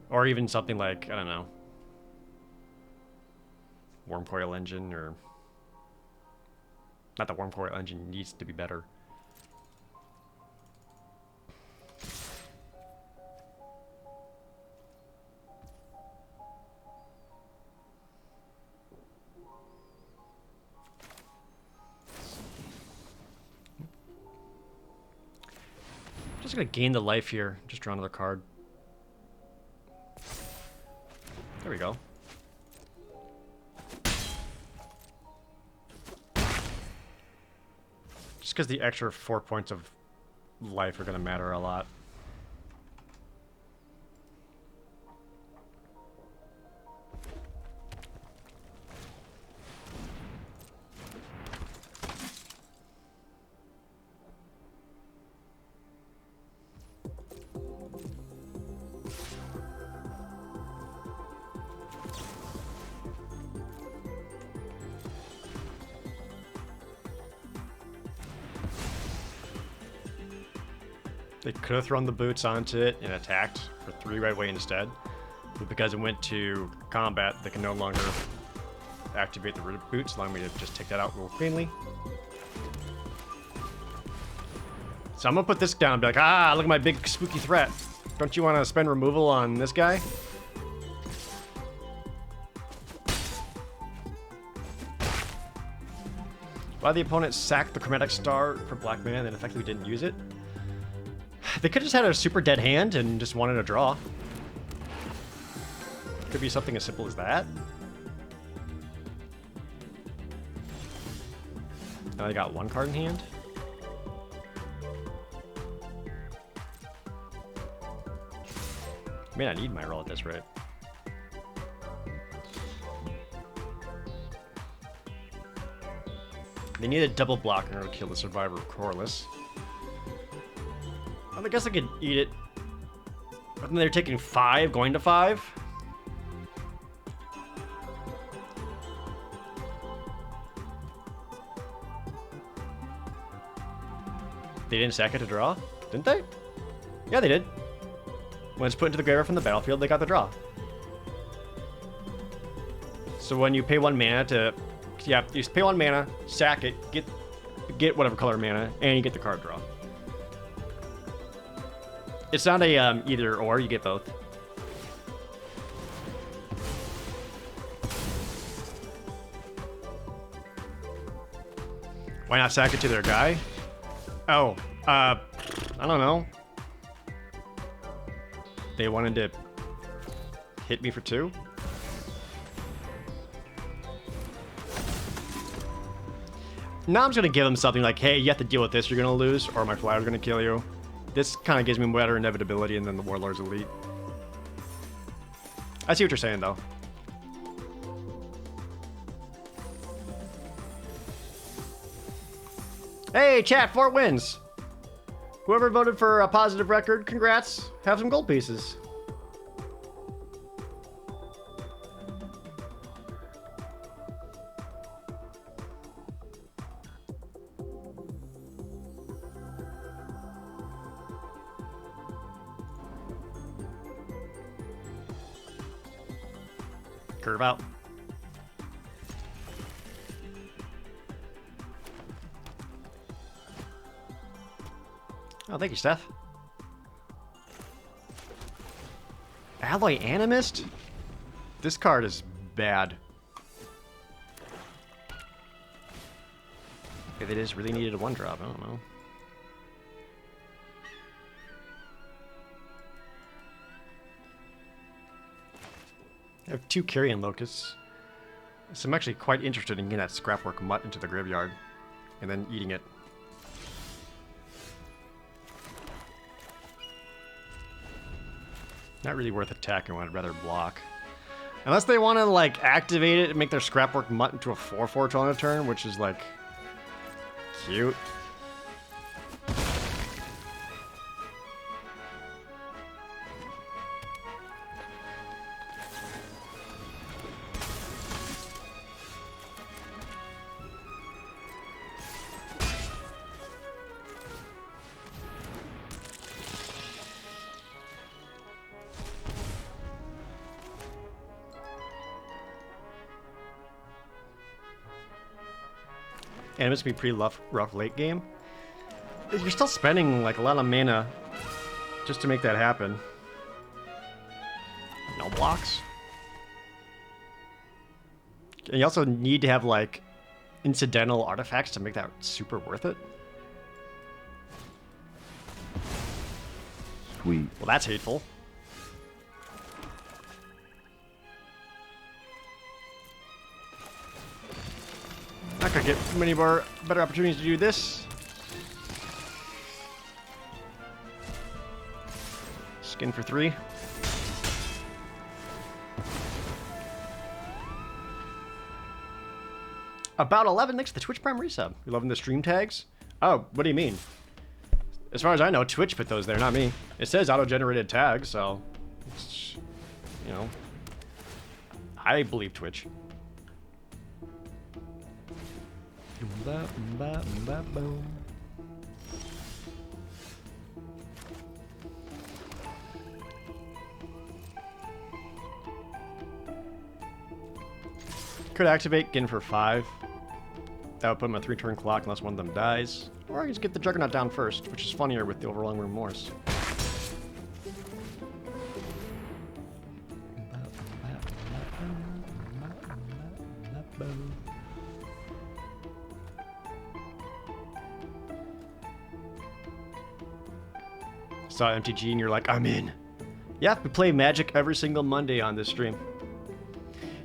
Or even something like, I don't know, Worm Coil Engine, or... Not that Worm Coil Engine needs to be better. Just gonna gain the life here. Just draw another card. There we go. Just because the extra 4 points of life are gonna matter a lot. They could have thrown the boots onto it and attacked for 3 right away instead. But because it went to combat, they can no longer activate the boots, allowing me to just take that out real cleanly. So I'm gonna put this down and be like, ah, look at my big spooky threat. Don't you want to spend removal on this guy? Why the opponent sacked the Chromatic Star for black mana and then effectively didn't use it? They could have just had a super dead hand and just wanted a draw. Could be something as simple as that. Now I got 1 card in hand. May not need my roll at this rate. They need a double block in order to kill the Survivor of Corliss. I guess I could eat it. But then they're taking 5, going to 5. They didn't sack it to draw? Didn't they? Yeah, they did. When it's put into the graveyard from the battlefield, they got the draw. So when you pay 1 mana to... Yeah, you pay 1 mana, sack it, get whatever color mana, and you get the card draw. It's not a either or, you get both. Why not sack it to their guy? Oh, I don't know. They wanted to hit me for 2? Now I'm just gonna give them something like, hey, you have to deal with this, you're gonna lose, or my flyer's gonna kill you. This kind of gives me better inevitability than the Warlord's Elite. I see what you're saying, though. Hey, chat, 4 wins. Whoever voted for a positive record, congrats. Have some gold pieces. Curve out. Oh, thank you, Steph. Alloy Animist? This card is bad. If it is really needed a 1-drop, I don't know. I have 2 Carrion Locusts. So I'm actually quite interested in getting that Scrapwork Mutt into the graveyard and then eating it. Not really worth attacking, I'd rather block. Unless they want to, like, activate it and make their Scrapwork Mutt into a 4/4 on a turn, which is, like, cute. And it must be pretty rough late game. You're still spending like a lot of mana just to make that happen. No blocks. And you also need to have like incidental artifacts to make that super worth it. Sweet. Well, that's hateful. Not gonna get many more better opportunities to do this. Skin for 3. About 11 next to the Twitch Prime resub. You loving the stream tags? Oh, what do you mean? As far as I know, Twitch put those there, not me. It says auto-generated tags, so it's, you know, I believe Twitch. Could activate Gin for 5. That would put him on a 3-turn clock unless one of them dies. Or I can just get the Juggernaut down first, which is funnier with the overwhelming remorse. Saw MTG and you're like, I'm in. Yeah, we play Magic every single Monday on this stream.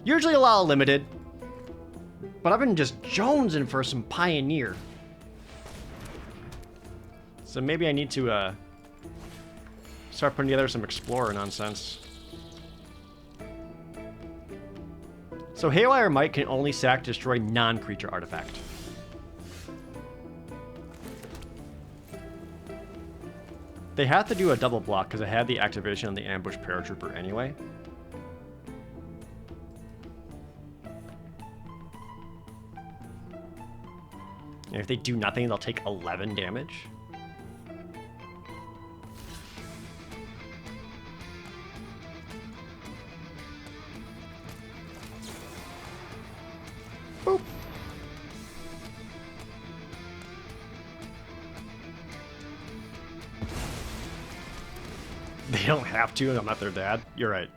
Usually a lot of limited, but I've been just jonesing for some Pioneer. So maybe I need to start putting together some Explorer nonsense. So Haywire Might can only sack to destroy non-creature artifact. They have to do a double block because I had the activation on the Ambush Paratrooper anyway. And if they do nothing, they'll take 11 damage. Boop. They don't have to, and I'm not their dad. You're right.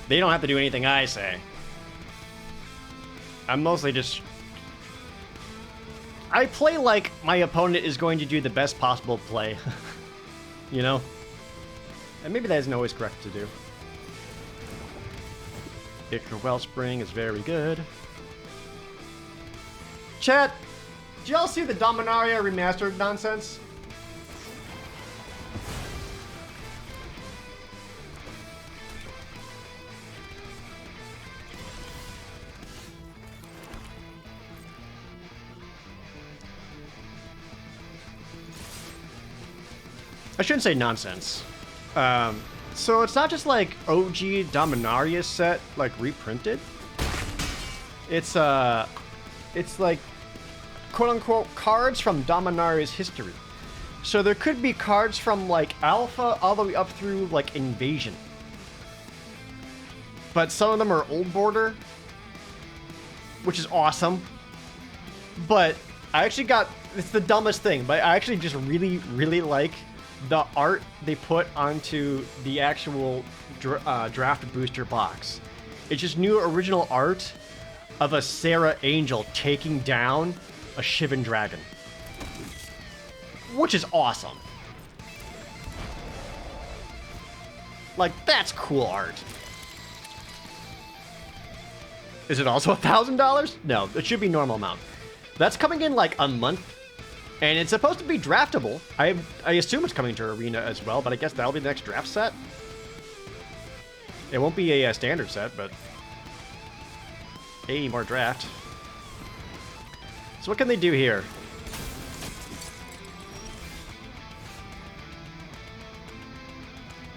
They don't have to do anything I say. I'm mostly just... I play like my opponent is going to do the best possible play. You know? And maybe that isn't always correct to do. Issaquah Wellspring is very good. Chat, did y'all see the Dominaria remastered nonsense? I shouldn't say nonsense. So it's not just like OG Dominaria set, like reprinted. It's like quote unquote cards from Dominaria's history. So there could be cards from like Alpha all the way up through like Invasion. But some of them are old border, which is awesome. But I actually got, it's the dumbest thing, but I actually just really, really like the art they put onto the actual draft booster box. It's just new original art of a Sarah Angel taking down a Shivan Dragon, which is awesome. Like, that's cool art. Is it also $1,000? No, it should be normal amount. That's coming in like a month. And it's supposed to be draftable. I assume it's coming to Arena as well, but I guess that'll be the next draft set. It won't be a standard set, but... Hey, more draft. So what can they do here?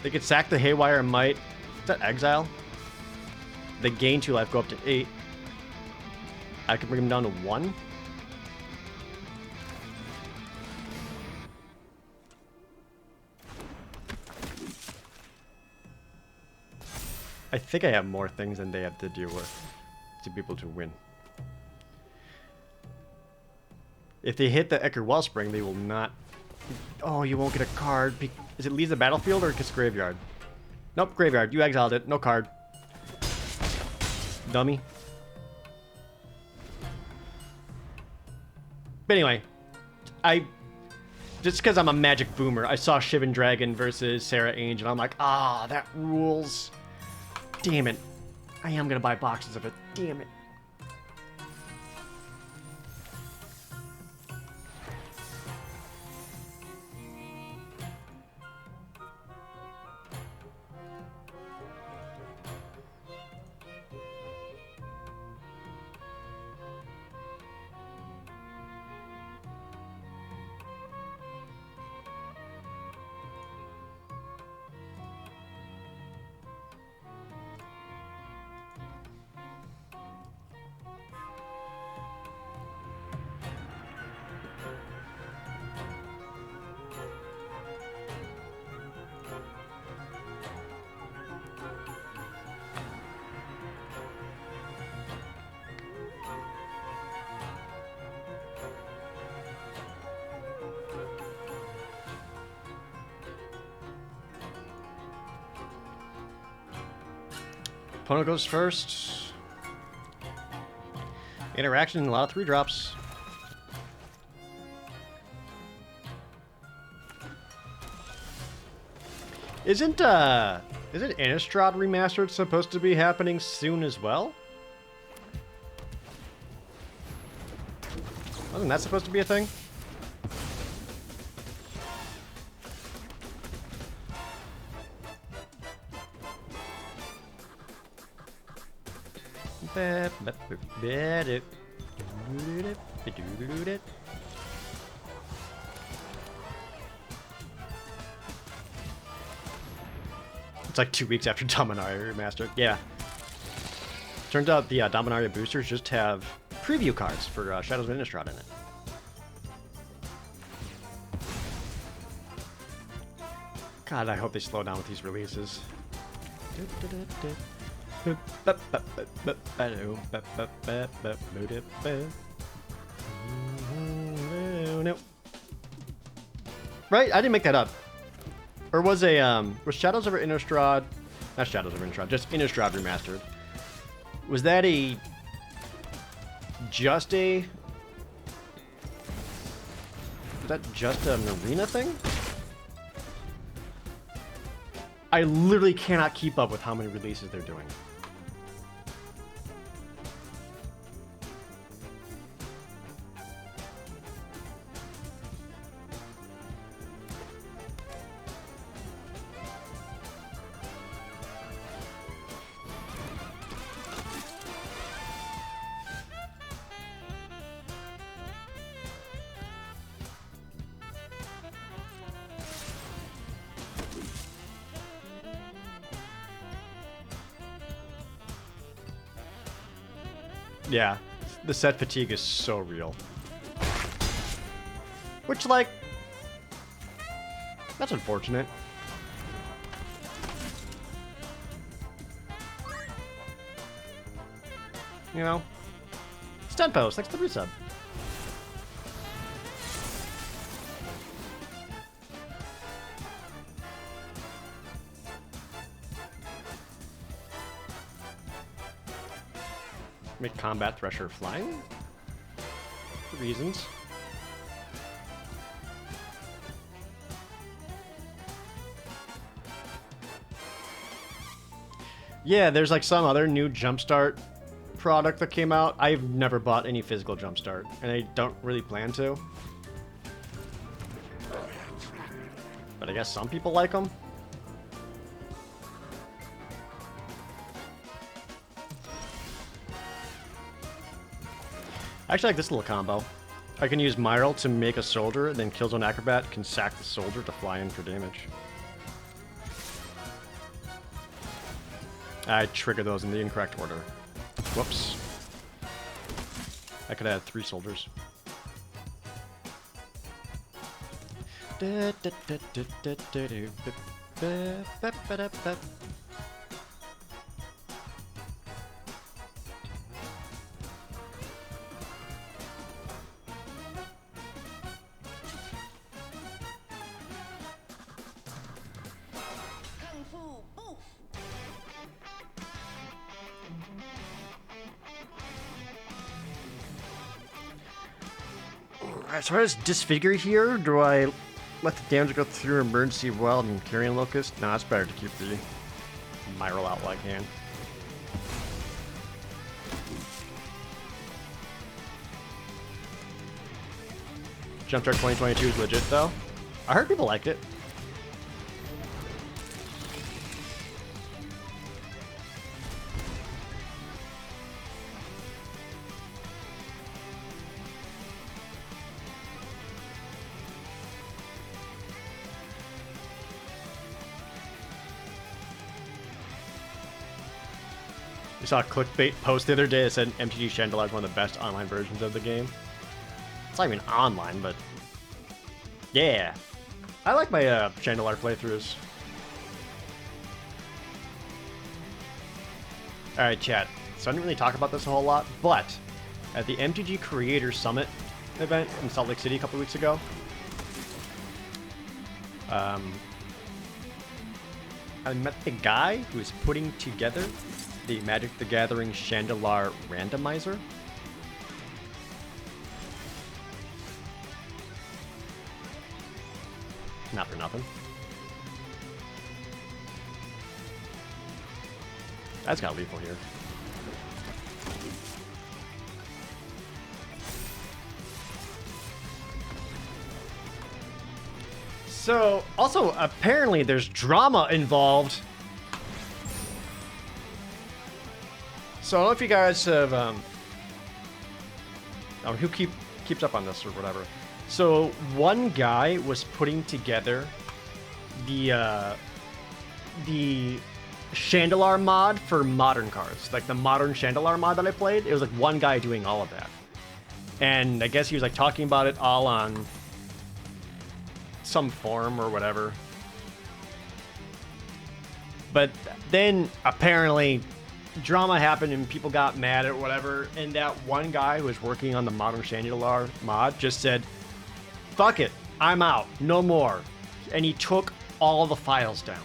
They could sack the Haywire Might. Is that Exile? They gain 2 life, go up to 8. I could bring them down to 1. I think I have more things than they have to deal with to be able to win. If they hit the Issaquah Wellspring, they will not... Oh, you won't get a card. Is it leave the battlefield or gets graveyard? Nope, graveyard. You exiled it. No card. dummy. But anyway, just because I'm a magic boomer, I saw Shivan Dragon versus Sarah Ainge, and I'm like, ah, that rules. Damn it. I am going to buy boxes of it. Damn it. Opponent goes first. Interaction, a lot of 3-drops. Isn't Innistrad Remastered supposed to be happening soon as well? Wasn't that supposed to be a thing? It's like 2 weeks after Dominaria Remastered. Yeah. Turns out the Dominaria boosters just have preview cards for Shadows of Innistrad in it. God, I hope they slow down with these releases. Right? I didn't make that up. Or was was Shadows over Innistrad, not Shadows over Innistrad, just Innistrad Remastered. Was that just an arena thing? I literally cannot keep up with how many releases they're doing. Yeah, the set fatigue is so real. Which, like, that's unfortunate. You know? Stunt post, thanks to the resub. Make Combat Thresher flying? For reasons. Yeah, there's like some other new Jumpstart product that came out. I've never bought any physical Jumpstart, and I don't really plan to. But I guess some people like them. I actually like this little combo. I can use Myral to make a soldier, and then Killzone Acrobat can sack the soldier to fly in for damage. I trigger those in the incorrect order. Whoops. I could add 3 soldiers. Alright, so I just disfigure here. Do I let the damage go through emergency weld and carrion locust? No, it's better to keep the Myral out while I can. Jump Start 2022 is legit though. I heard people liked it. I saw a clickbait post the other day that said MTG Chandelar is one of the best online versions of the game. It's not even online, but yeah. I like my Chandelar playthroughs. Alright, chat. So I didn't really talk about this a whole lot, but at the MTG Creator Summit event in Salt Lake City a couple weeks ago, I met the guy who's putting together the Magic the Gathering Chandelar randomizer. Not for nothing. That's got lethal here. So, also, apparently there's drama involved. So I don't know if you guys have, who keeps up on this or whatever. So one guy was putting together the Chandelar mod for modern cards, like the modern Chandelar mod that I played. It was like one guy doing all of that, and I guess he was like talking about it all on some forum or whatever. But then apparently drama happened and people got mad or whatever, and that one guy who was working on the modern Chandelar mod just said, fuck it, I'm out, no more. And he took all the files down.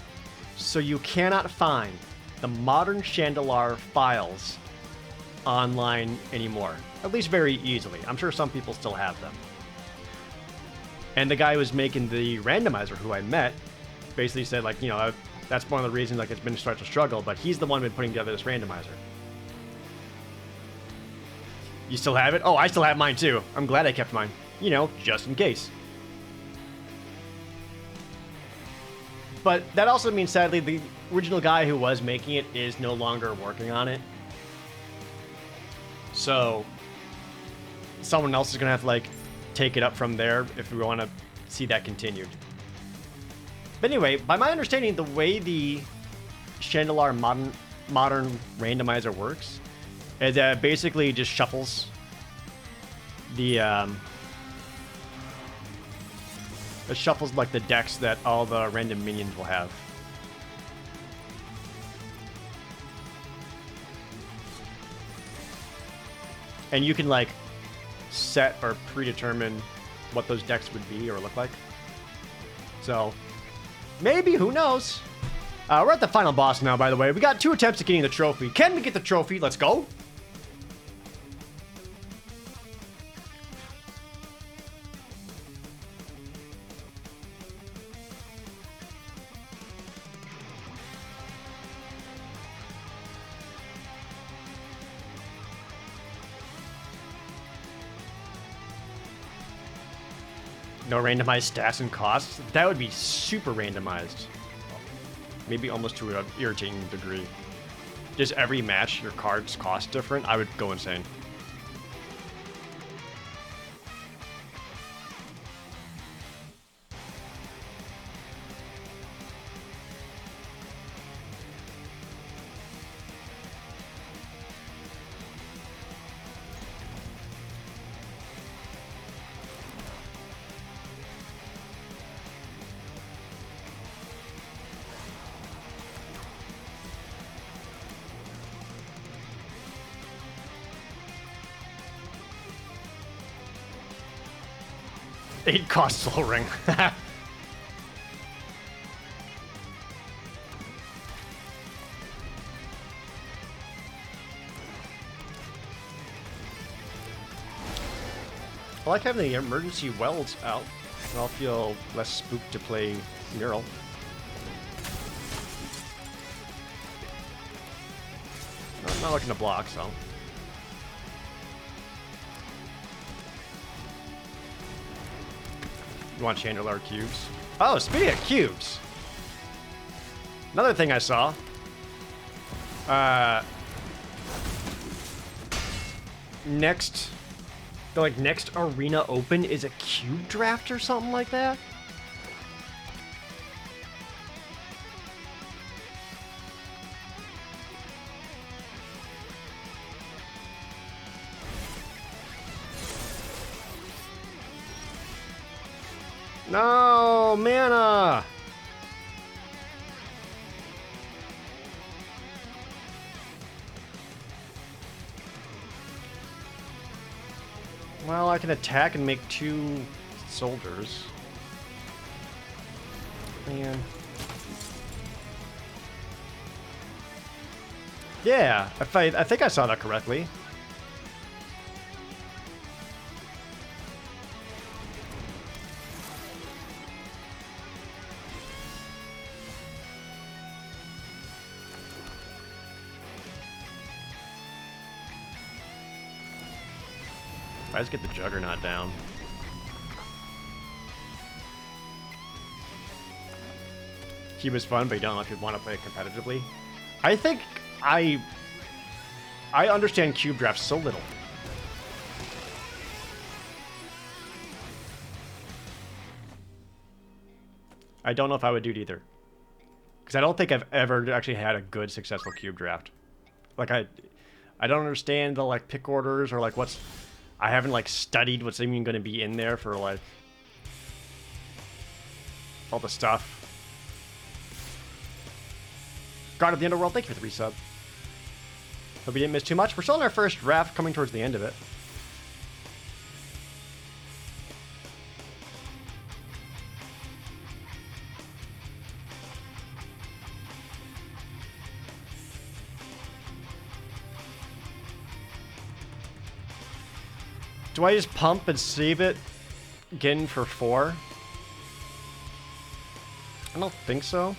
So you cannot find the modern Chandelar files online anymore, at least very easily. I'm sure some people still have them. And the guy who was making the randomizer, who I met, basically said, like, you know, that's one of the reasons like it's been such a struggle, but he's the one who's been putting together this randomizer. You still have it? Oh, I still have mine too. I'm glad I kept mine. You know, just in case. But that also means, sadly, the original guy who was making it is no longer working on it. So someone else is going to have to, like, take it up from there if we want to see that continued. But anyway, by my understanding, the way the Chandelar modern randomizer works is that it basically just shuffles the it shuffles like the decks that all the random minions will have. And you can like set or predetermine what those decks would be or look like. So maybe, who knows? We're at the final boss now, by the way. We got 2 attempts at getting the trophy. Can we get the trophy? Let's go. No randomized stats and costs? That would be super randomized. Maybe almost to an irritating degree. Just every match, your cards cost different. I would go insane. It costs Soul Ring. I like having the emergency welds out. I'll feel less spooked to play Mural. I'm not looking to block, so. You want Chandelier cubes? Oh, speaking of cubes! Another thing I saw. Next arena open is a cube draft or something like that. No, mana. Well, I can attack and make 2 soldiers. Man. Yeah, I think I saw that correctly. I just get the Juggernaut down. Cube is fun, but you don't know if you want to play it competitively. I think I understand cube drafts so little. I don't know if I would do it either. Because I don't think I've ever actually had a good, successful cube draft. Like, I don't understand the, like, pick orders or, like, what's... I haven't, like, studied what's even going to be in there for, like, all the stuff. God of the Underworld, thank you for the resub. Hope we didn't miss too much. We're still in our first draft, coming towards the end of it. Do I just pump and save it again for 4? I don't think so.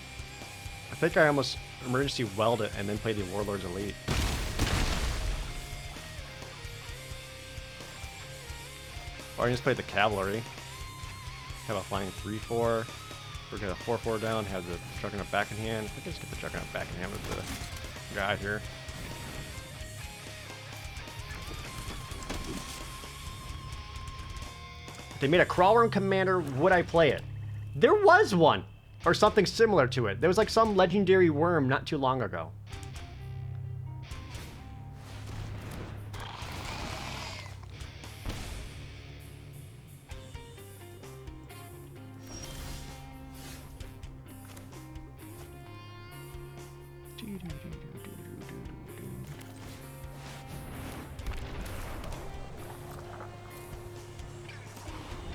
I think I almost emergency weld it and then play the Warlord's Elite. Or I can just play the Cavalry. Have a flying 3-4. We're gonna 4-4 down, have the Juggernaut back in hand. I think I just get the Juggernaut back in hand with the guy here. If they made a Crawl Worm Commander, would I play it? There was one! Or something similar to it. There was like some legendary worm not too long ago.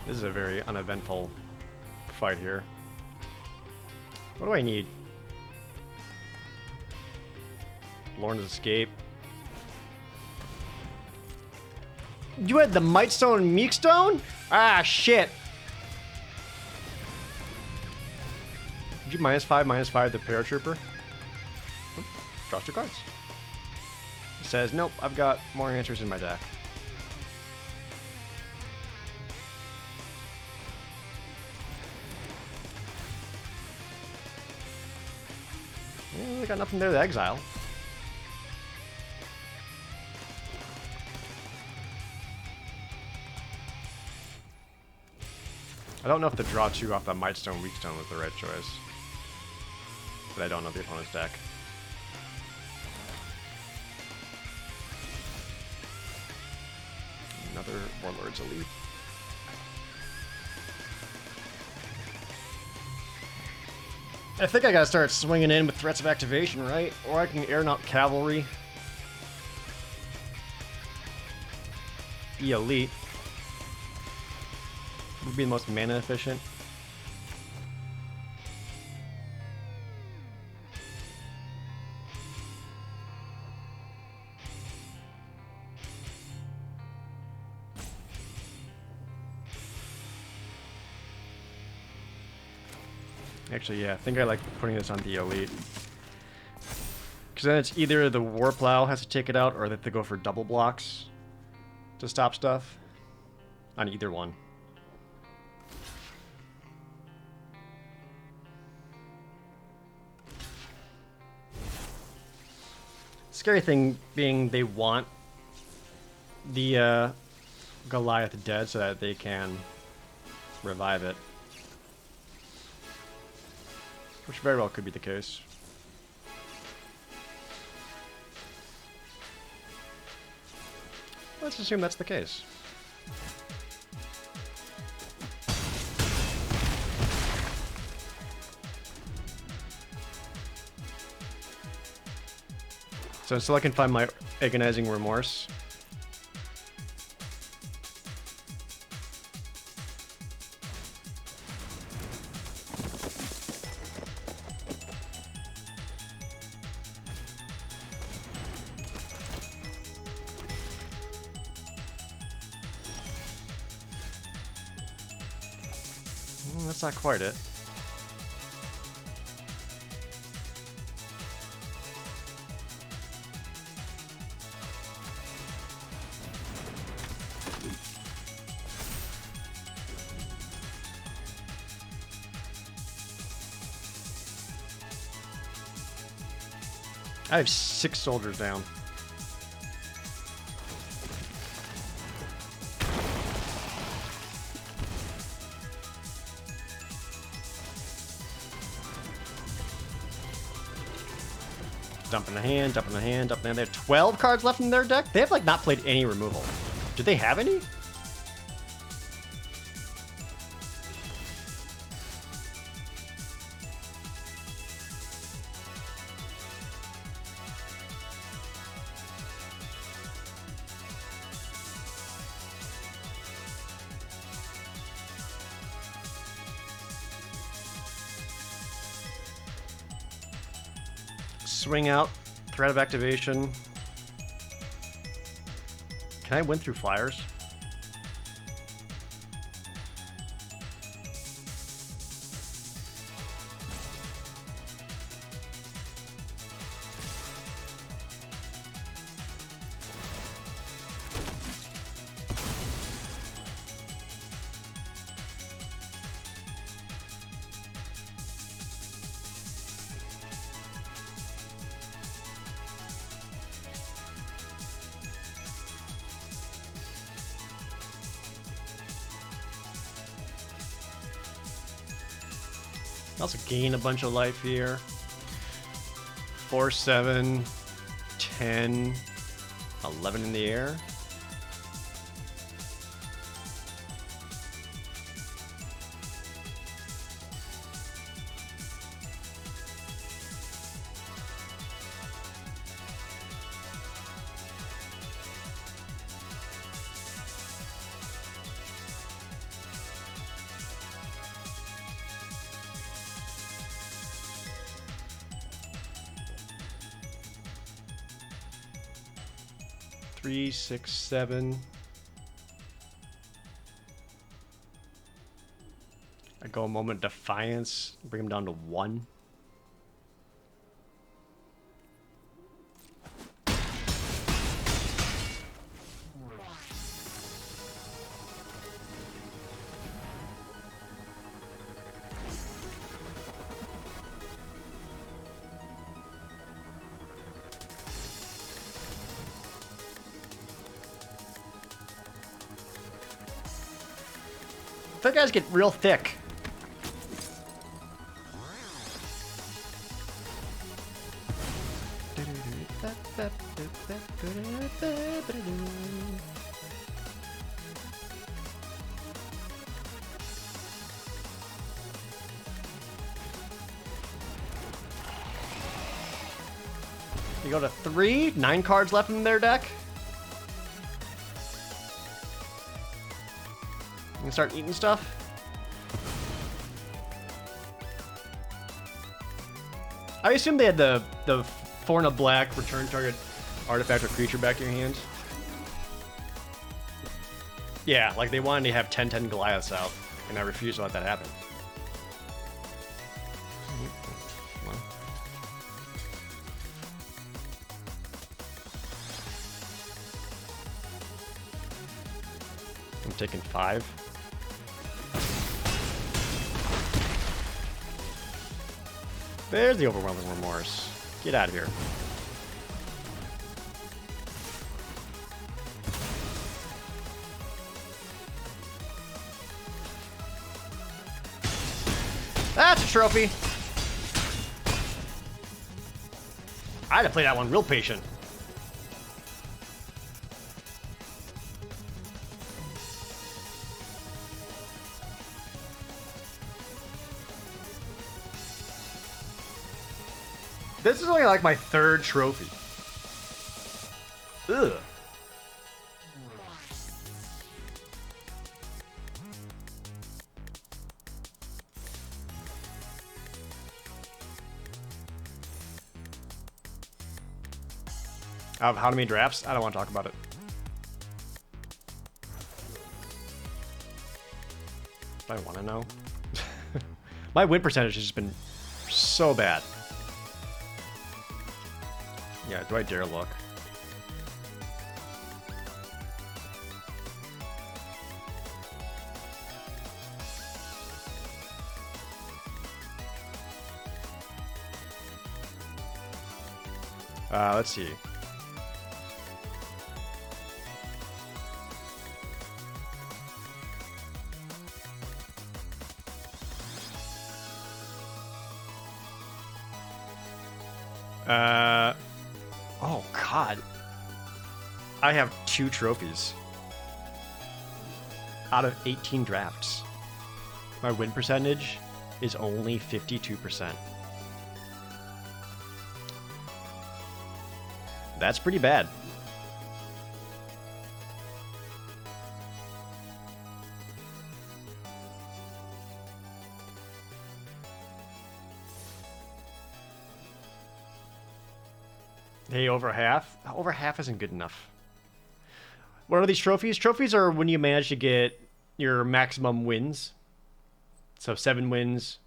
This is a very uneventful fight here. What do I need? Lorne's Escape. You had the Mightstone and Meekstone? Ah, shit. Did you -5/-5 the Paratrooper? Oh, draws 2 cards. It says, nope, I've got more answers in my deck. Got nothing there to exile. I don't know if the draw 2 off that Mightstone Weakstone was the right choice. But I don't know the opponent's deck. Another Warlord's Elite. I think I gotta start swinging in with threats of activation, right? Or I can Aeronaut Cavalry. Be Elite. Would be the most mana efficient. Actually, yeah, I think I like putting this on the elite. Because then it's either the war plow has to take it out, or that they go for double blocks to stop stuff. On either one. Scary thing being they want the Goliath dead so that they can revive it. Which very well could be the case. Let's assume that's the case. So until I can find my agonizing remorse. That's not quite it. I have 6 soldiers down. Dumping a hand, dumping a hand, dumping a hand. They have 12 cards left in their deck? They have, like, not played any removal. Do they have any? Swing out, threat of activation. Can I win through flyers? I also gain a bunch of life here. 4, 7, 10, 11 in the air. Three, 6, 7. I go a moment of defiance, bring him down to 1. Thick guys get real thick. You go to 3, 9 cards left in their deck. And start eating stuff. I assume they had the 4 and a black return target artifact or creature back in your hands. Yeah, like they wanted to have 10/10 Goliaths out, and I refused to let that happen. I'm taking 5. There's the overwhelming remorse. Get out of here. That's a trophy. I had to play that one real patient. This is only like my 3rd trophy. Ugh. Of how many drafts? I don't want to talk about it. I want to know. My win percentage has just been so bad. Yeah, do I dare look? Let's see. Oh God. I have 2 trophies out of 18 drafts. My win percentage is only 52%. That's pretty bad. Hey, over half? Over half isn't good enough. What are these trophies? Trophies are when you manage to get your maximum wins. So 7 wins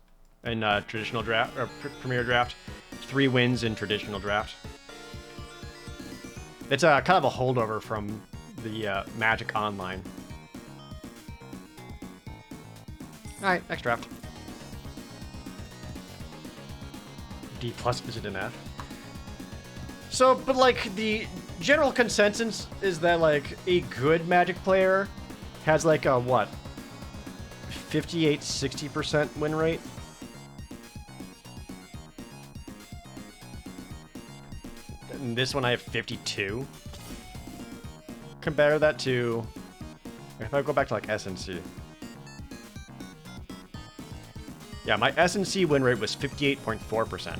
in traditional draft or premier draft, 3 wins in traditional draft. It's kind of a holdover from the Magic Online. All right, next draft. D plus is it an F? So, but like the general consensus is that like a good Magic player has like a what? 58-60% win rate. And this one I have 52. Compare that to if I go back to like SNC. Yeah, my SNC win rate was 58.4%.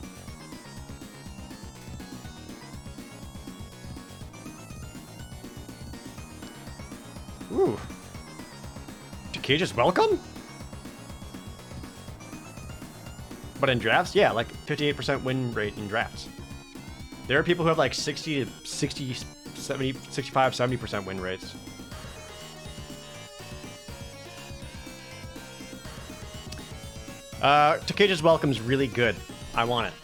Ooh. Cage's welcome? But in drafts, yeah, like 58% win rate in drafts. There are people who have like 60 to 60, 70, 65, 70% win rates. Takeja's welcome is really good. I want it.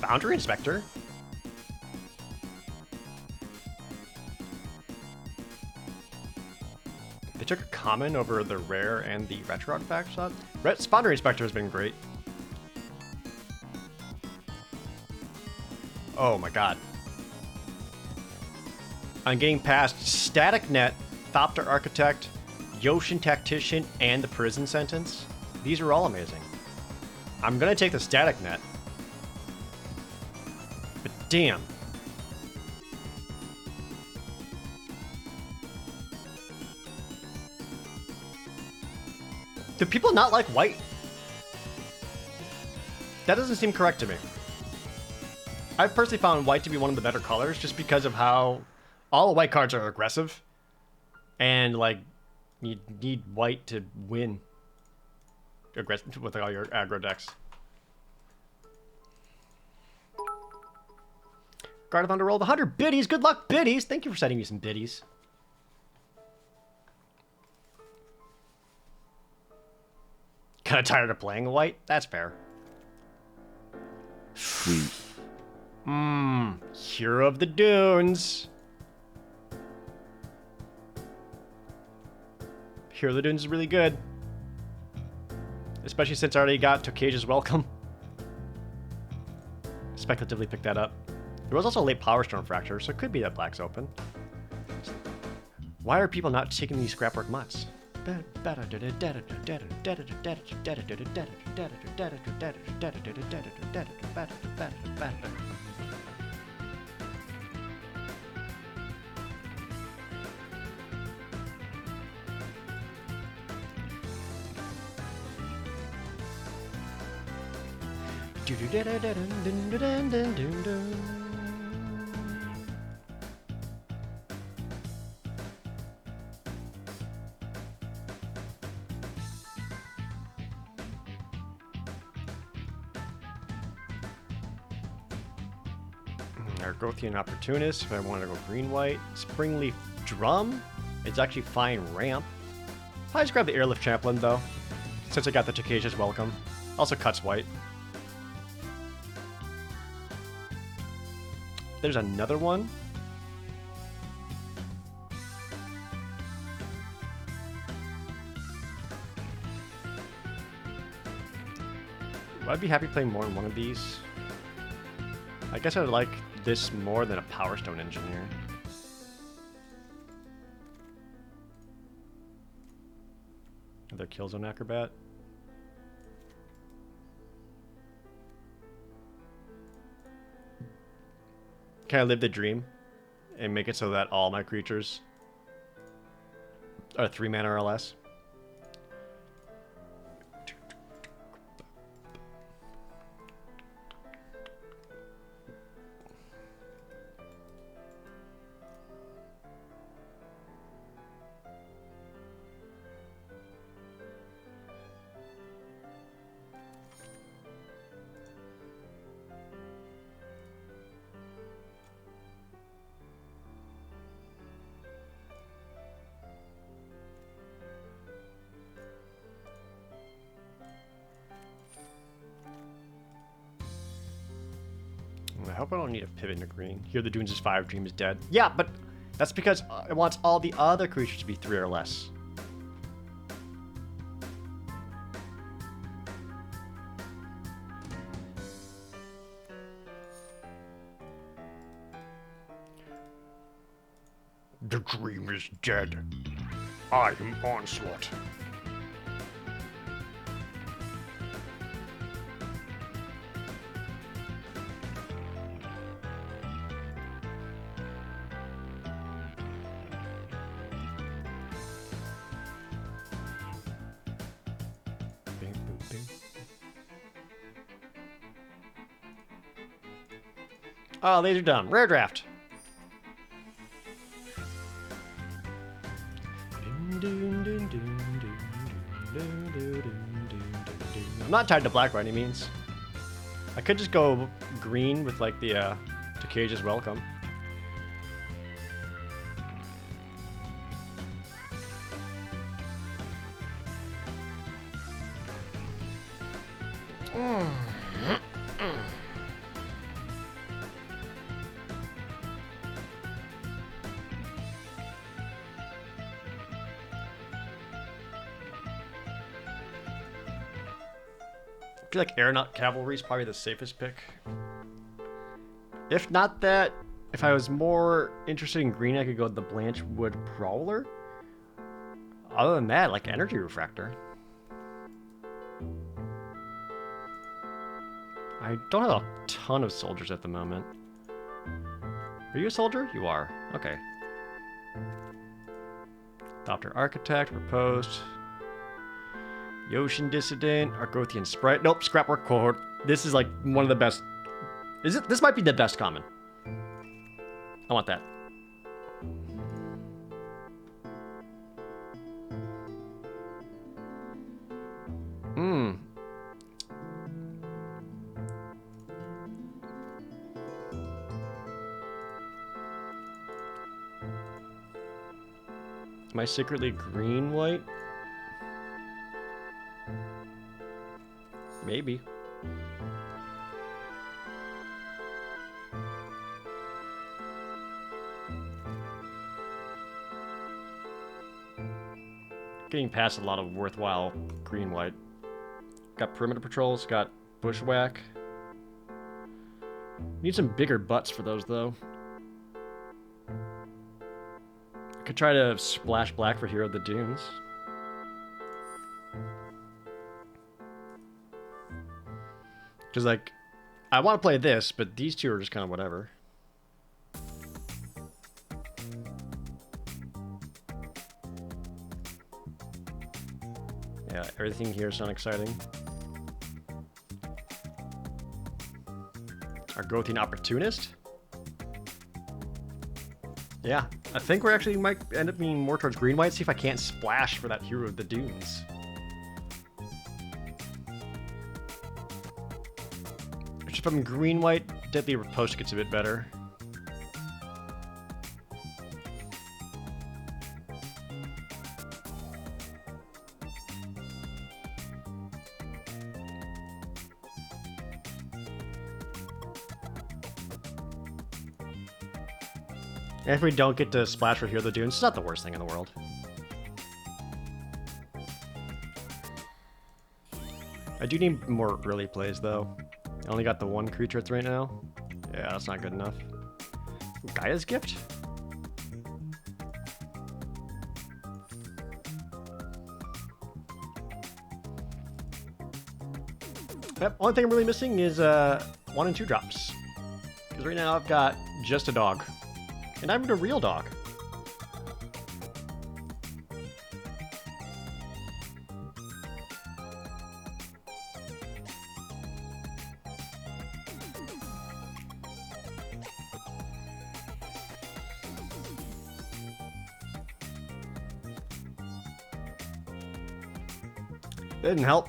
Boundary Inspector. They took a common over the rare and the retro artifact shot. Boundary Inspector has been great. Oh my god. I'm getting past Static Net, Thopter Architect, Yoshin Tactician, and the Prison Sentence. These are all amazing. I'm gonna take the Static Net. But damn. Do people not like white? That doesn't seem correct to me. I've personally found white to be one of the better colors just because of how all the white cards are aggressive. And, like, you need white to win aggressive with all your aggro decks. Guard of Thunder rolled 100 biddies. Good luck, biddies. Thank you for sending me some biddies. Kinda tired of playing white. That's fair. Sweet. Hero of the Dunes. Hero of the Dunes is really good. Especially since I already got Tokaja's Welcome. Speculatively picked that up. There was also a late Power Stone Fracture, so it could be that black's open. Why are people not taking these scrapwork mutts? Argothian Opportunist, if I want to go green-white. Springleaf Drum. It's actually fine ramp. I just grab the Airlift Chaplain, though, since I got the Tokaja's Welcome. Also cuts white. There's another one. I'd be happy playing more than one of these. I guess I would like this more than a Power Stone Engineer. Another Killzone Acrobat. Can I live the dream and make it so that all my creatures are 3 mana or less? I hope I don't need a pivot into green. Here the Dunes is 5, Dream is dead. Yeah, but that's because it wants all the other creatures to be 3 or less. The dream is dead. I am Onslaught. Oh, these are done. Rare draft. I'm not tied to black by any means. I could just go green with like the Tokaja's Welcome. I feel like Aeronaut Cavalry is probably the safest pick. If not that, if I was more interested in green, I could go with the Blanchwood Prowler. Other than that, like Energy Refractor. I don't have a ton of soldiers at the moment. Are you a soldier? You are. Okay. Thopter Architect, Proposed. Yoshin Dissident, Argothian Sprite. Nope, Scrapwork Cohort. This is like one of the best. Is it? This might be the best common. I want that. Am I secretly green-white? Maybe. Getting past a lot of worthwhile green-white. Got perimeter patrols, got bushwhack. Need some bigger butts for those, though. I could try to splash black for Hero of the Dunes. Because, like, I want to play this, but these two are just kind of whatever. Yeah, everything here is unexciting. Argothian Opportunist? Yeah, I think we're actually might end up being more towards green-white. See if I can't splash for that Hero of the Dunes. If I'm green-white, Deadly Riposte gets a bit better. And if we don't get to splash for Hero of the Dunes, it's not the worst thing in the world. I do need more early plays, though. I only got the one creature right now. Yeah, that's not good enough. Gaia's Gift? Yep, only thing I'm really missing is 1 and 2 drops. Because right now I've got just a dog. And I'm a real dog. Didn't help.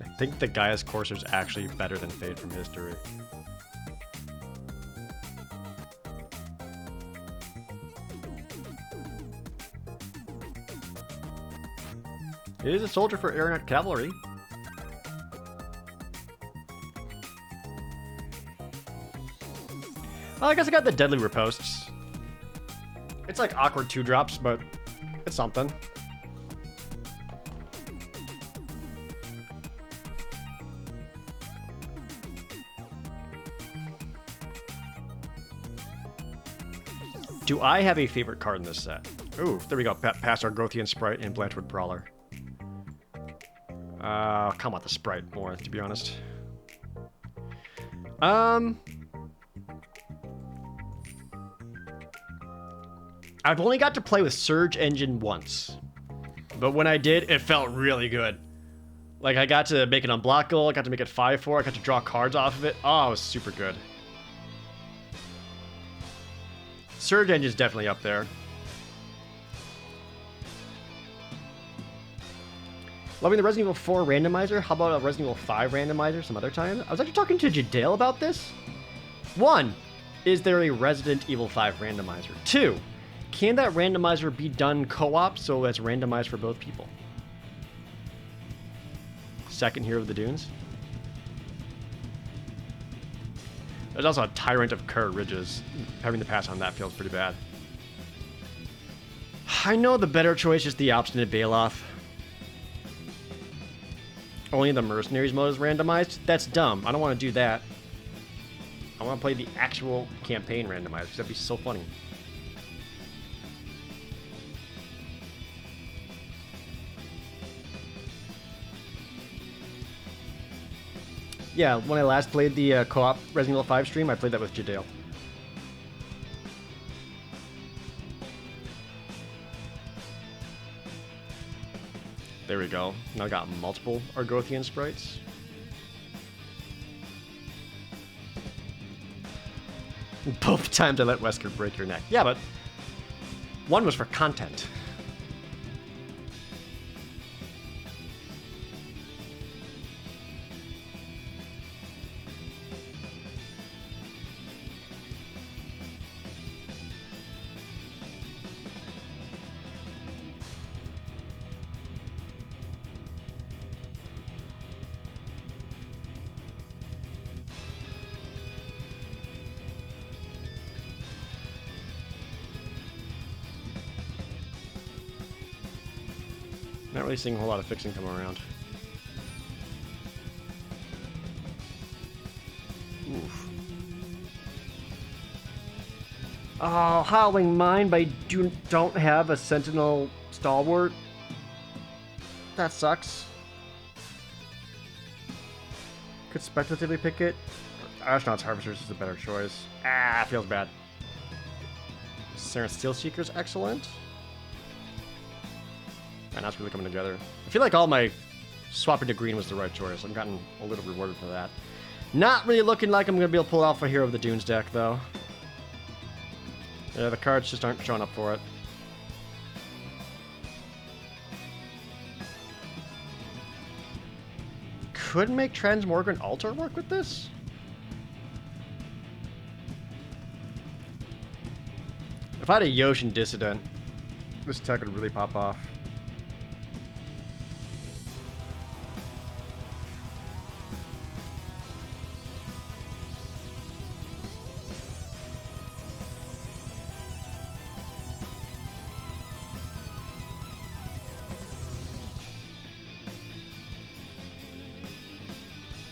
I think the Gaia's Courser is actually better than Fade from History. It is a soldier for Aeronaut Cavalry. Well, I guess I got the Deadly Ripostes. It's like awkward 2 drops, but it's something. Do I have a favorite card in this set? Ooh, there we go. Past Argothian Sprite and Blanchwood Brawler. Come on, the Sprite more, to be honest. I've only got to play with Surge Engine once. But when I did, it felt really good. Like, I got to make it unblockable, I got to make it 5/4, I got to draw cards off of it. Oh, it was super good. Surge Engine's definitely up there. Loving the Resident Evil 4 randomizer. How about a Resident Evil 5 randomizer some other time? I was actually talking to Jadale about this. 1, is there a Resident Evil 5 randomizer? 2, can that randomizer be done co-op so it's randomized for both people? Second Hero of the Dunes. There's also a Tyrant of Kerr Ridges. Having to pass on that feels pretty bad. I know the better choice is the Obstinate Bailoff. Only the Mercenaries mode is randomized? That's dumb. I don't want to do that. I want to play the actual campaign randomized, because that'd be so funny. Yeah, when I last played the co-op Resident Evil 5 stream, I played that with Jadale. There we go. Now I got multiple Argothian sprites. Both times I let Wesker break your neck. Yeah, but one was for content. Not really seeing a whole lot of fixing come around. Oof. Oh, Howling Mine, but I don't have a Sentinel Stalwart. That sucks. Could speculatively pick it. Astronaut's Harvesters is a better choice. Ah, feels bad. Saren's Steel Seeker's excellent. And that's really coming together. I feel like all my swapping to green was the right choice. I've gotten a little rewarded for that. Not really looking like I'm going to be able to pull off a Hero of the Dunes deck, though. Yeah, the cards just aren't showing up for it. Could make Transmorgan Altar work with this? If I had a Yoshin Dissident, this tech would really pop off.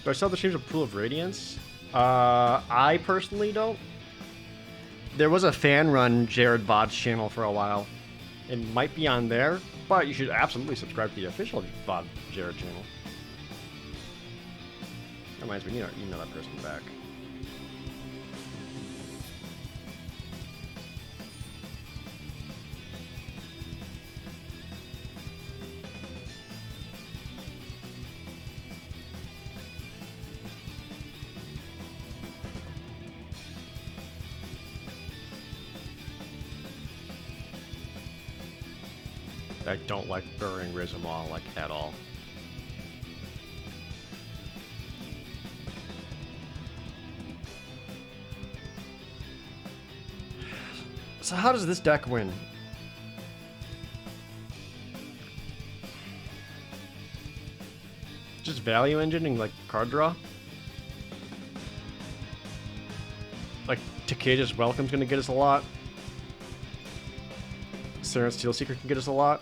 Do I sell the Streams of Pool of Radiance? I personally don't. There was a fan-run Jared VOD's channel for a while. It might be on there, but you should absolutely subscribe to the official VOD Jared channel. That reminds me, you need to email that person back. I don't like Burrowing Rizamol, like, at all. So how does this deck win? Just value engineering, like, card draw? Like, Takeda's Welcome's gonna get us a lot. Saren's Steel Seeker can get us a lot.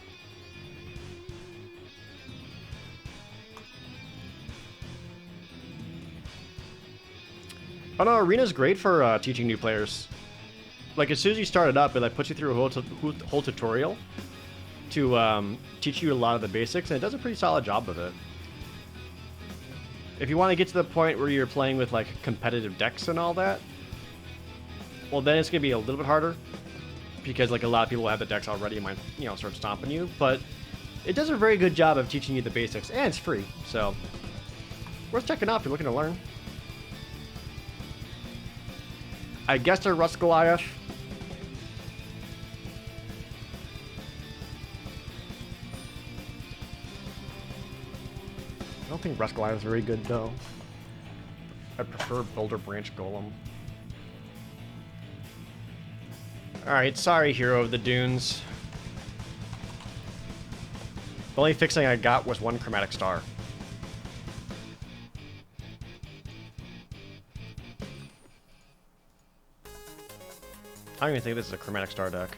Oh no, Arena's great for teaching new players. Like, as soon as you start it up, it like puts you through a whole tutorial to teach you a lot of the basics, and it does a pretty solid job of it. If you want to get to the point where you're playing with like competitive decks and all that, well, then it's gonna be a little bit harder because like a lot of people have the decks already and might, you know, start stomping you. But it does a very good job of teaching you the basics, and it's free, so worth checking out if you're looking to learn. I guess they're Rust Goliath. I don't think Rust Goliath is very good, though. I prefer Boulder Branch Golem. Alright, sorry, Hero of the Dunes. The only fixing I got was one Chromatic Star. I don't even think this is a Chromatic Star deck.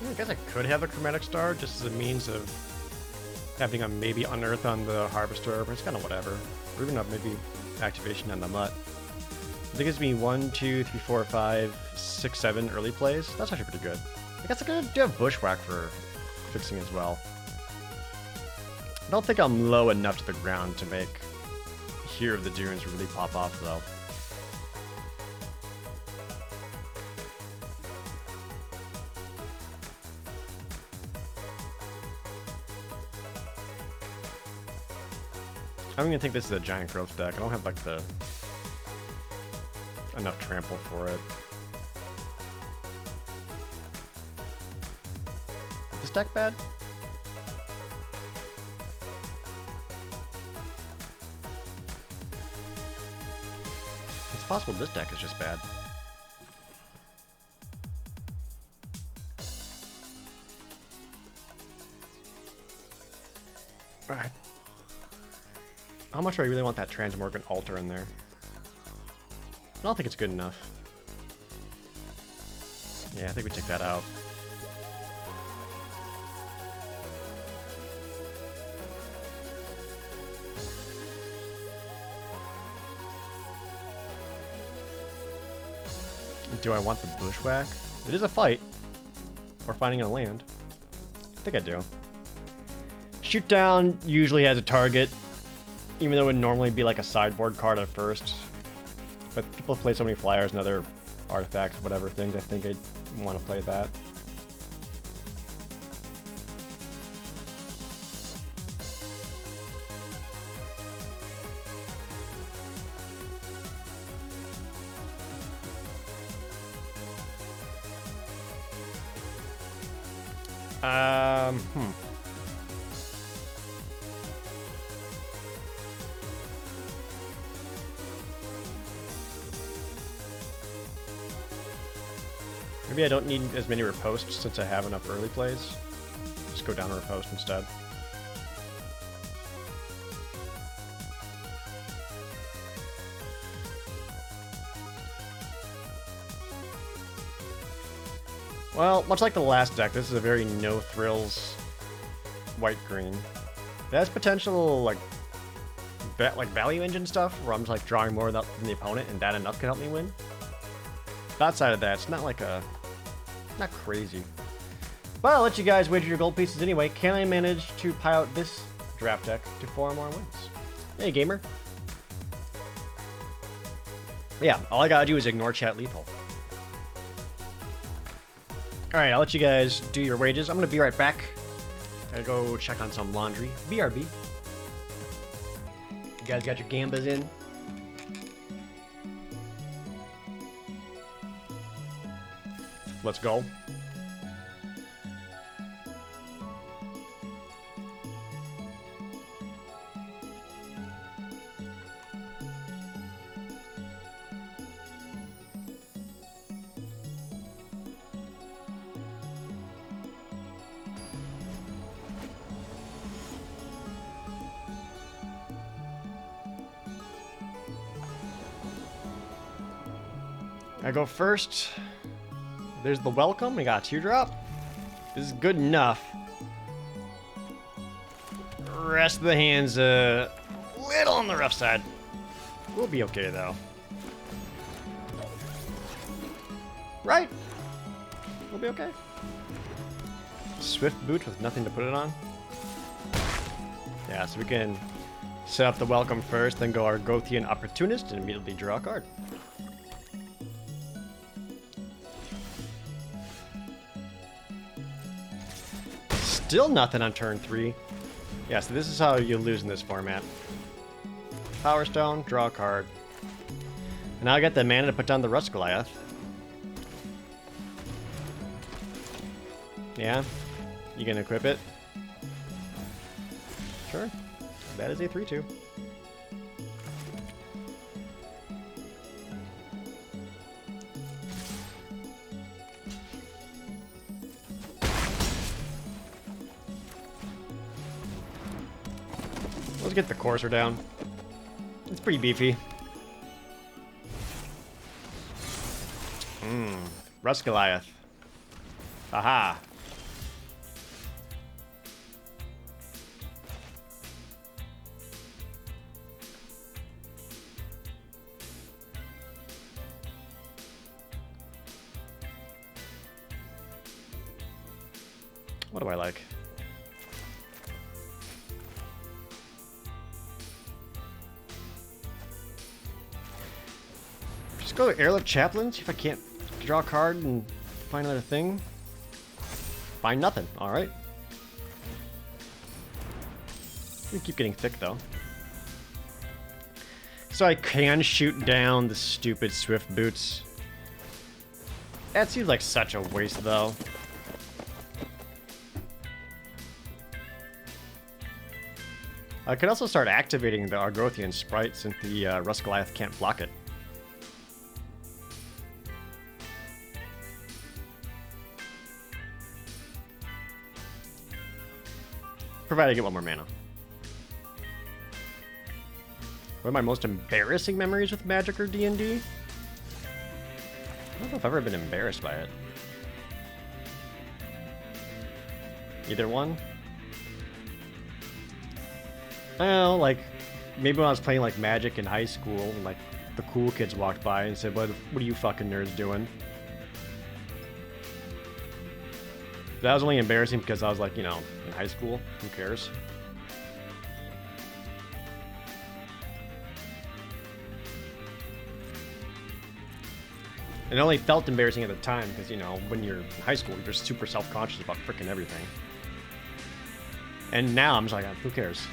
I guess I could have a Chromatic Star just as a means of having a maybe Unearth on the Harvester, but it's kind of whatever. Or even maybe activation on the Mutt. I think it's me 1, 2, 3, 4, 5, 6, 7 early plays. That's actually pretty good. I guess I could do have Bushwhack for fixing as well. I don't think I'm low enough to the ground to make Hero of the Dunes really pop off, though. don't even think this is a giant growth deck. I don't have like the enough trample for it. Is this deck bad? It's possible this deck is just bad. Alright. How much do I really want that Transmorgan Altar in there? I don't think it's good enough. Yeah, I think we take that out. Do I want the Bushwhack? It is a fight. Or finding a land. I think I do. Shoot down usually has a target, even though it would normally be like a sideboard card at first. But people play so many flyers and other artifacts, whatever things, I think I'd want to play that. Maybe I don't need as many riposts since I have enough early plays. Just go down a ripost instead. Well, much like the last deck, this is a very no-thrills white-green. It has potential, like value engine stuff, where I'm just like drawing more than the opponent, and that enough can help me win. Outside of that, it's not like a... not crazy. But I'll let you guys wager your gold pieces anyway. Can I manage to pie out this draft deck to 4 more wins? Hey, gamer. Yeah, all I gotta do is ignore chat lethal. Alright, I'll let you guys do your wages. I'm gonna be right back. Gotta go check on some laundry. BRB. You guys got your gambas in? Let's go. I go first. There's the welcome. We got a teardrop. This is good enough. Rest of the hand's a little on the rough side. We'll be okay though. Right? We'll be okay. Swift boot with nothing to put it on. Yeah, so we can set up the welcome first, then go our Gothian Opportunist and immediately draw a card. Still nothing on turn 3. Yeah, so this is how you lose in this format. Power Stone, draw a card. And now I got the mana to put down the Rust Goliath. Yeah? You gonna equip it? Sure. That is a 3-2. Let's get the courser down. It's pretty beefy. Rust Goliath. Aha. What do I like? Just go to Airlift Chaplain, see if I can't draw a card and find another thing. Find nothing. Alright. We keep getting thick though. So I can shoot down the stupid swift boots. That seems like such a waste, though. I could also start activating the Argothian sprite since the Rust Goliath can't block it. Provided I get one more mana. What are my most embarrassing memories with Magic or D&D? I don't know if I've ever been embarrassed by it. Either one? I don't know, like, maybe when I was playing, like, Magic in high school, and, like, the cool kids walked by and said, what are you fucking nerds doing? That was only embarrassing because I was, like, you know, in high school. Who cares? It only felt embarrassing at the time because, you know, when you're in high school, you're just super self-conscious about freaking everything. And now I'm just like, who cares?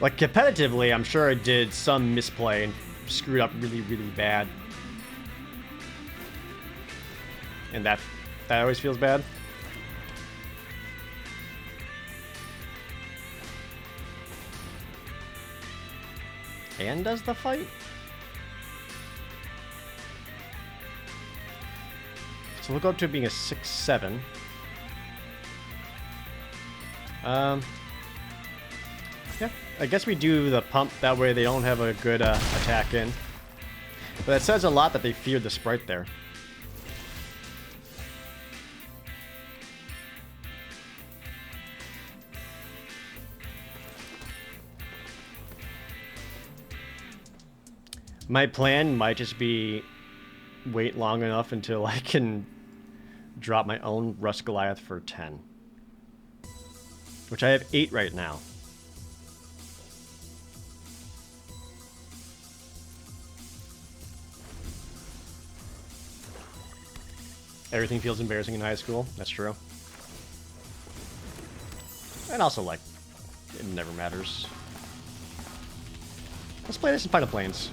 Like, competitively, I'm sure I did some misplay and screwed up really, really bad. And that always feels bad. And does the fight? So we'll go to it being a 6/7. Yeah, I guess we do the pump, that way they don't have a good attack in. But it says a lot that they feared the sprite there. My plan might just be wait long enough until I can drop my own Rust Goliath for 10. Which I have 8 right now. Everything feels embarrassing in high school. That's true. And also, like, it never matters. Let's play this in Final Plains.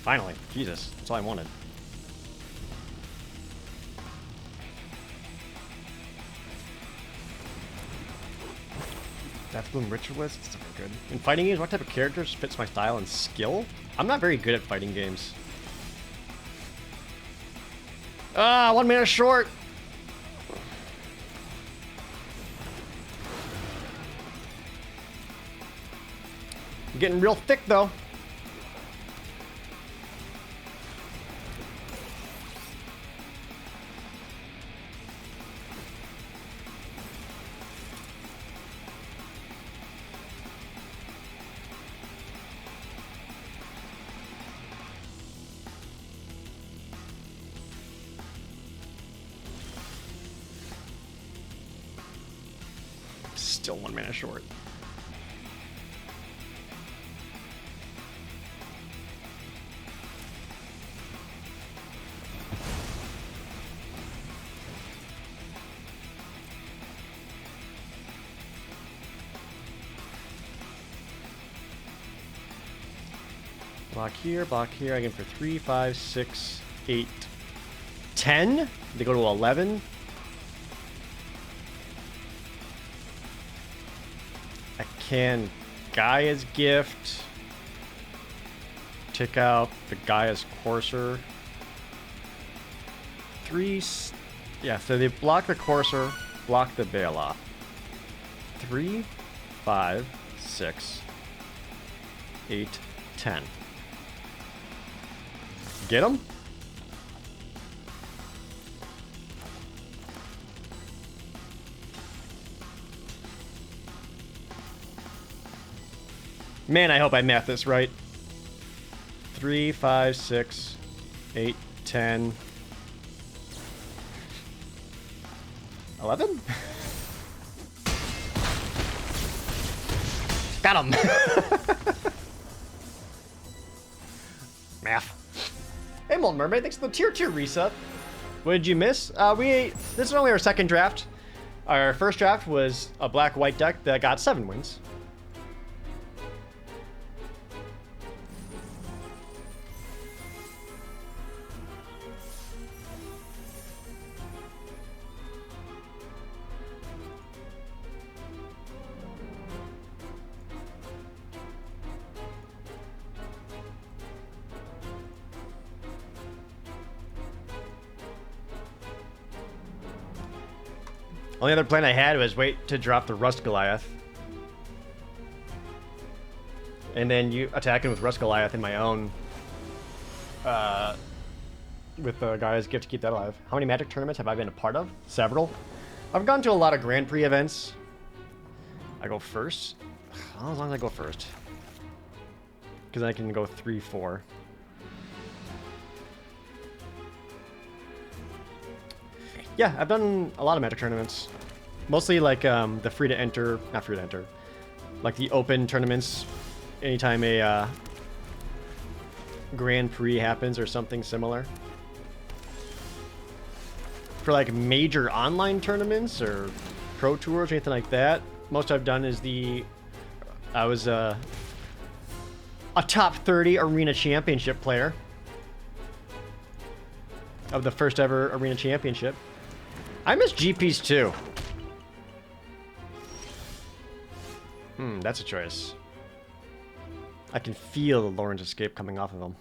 Finally. Jesus. That's all I wanted. Deathbloom Ritualist? It's never good. In fighting games, what type of characters fits my style and skill? I'm not very good at fighting games. Ah, 1 mana short! I'm getting real thick, though. Still 1 mana short. Block here, I get for 3, 5, 6, 8, 10. They go to 11. I can Gaia's Gift. Take out the Gaia's Courser. 3. Yeah, so they block the Courser, block the Bailoff. 3, 5, 6, 8, 10. Get him? Man, I hope I math this right. 3, 5, 6, 8, 10, 11? Got him! Math. Hey, Molten Mermaid, thanks for the tier 2 resub. What did you miss? This is only our second draft. Our first draft was a black-white deck that got 7 wins. Only other plan I had was wait to drop the Rust Goliath. And then you attack him with Rust Goliath in my own. With the guys, get to keep that alive. How many Magic tournaments have I been a part of? Several. I've gone to a lot of Grand Prix events. I go first. How long as I go first? Because I can go 3, 4. Yeah, I've done a lot of Magic tournaments. Mostly like the free to enter, not free to enter, like the open tournaments. Anytime a Grand Prix happens or something similar. For like major online tournaments or pro tours or anything like that, most I've done is I was a top 30 arena championship player of the first ever arena championship. I miss GPs too. That's a choice. I can feel the Lawrence escape coming off of him.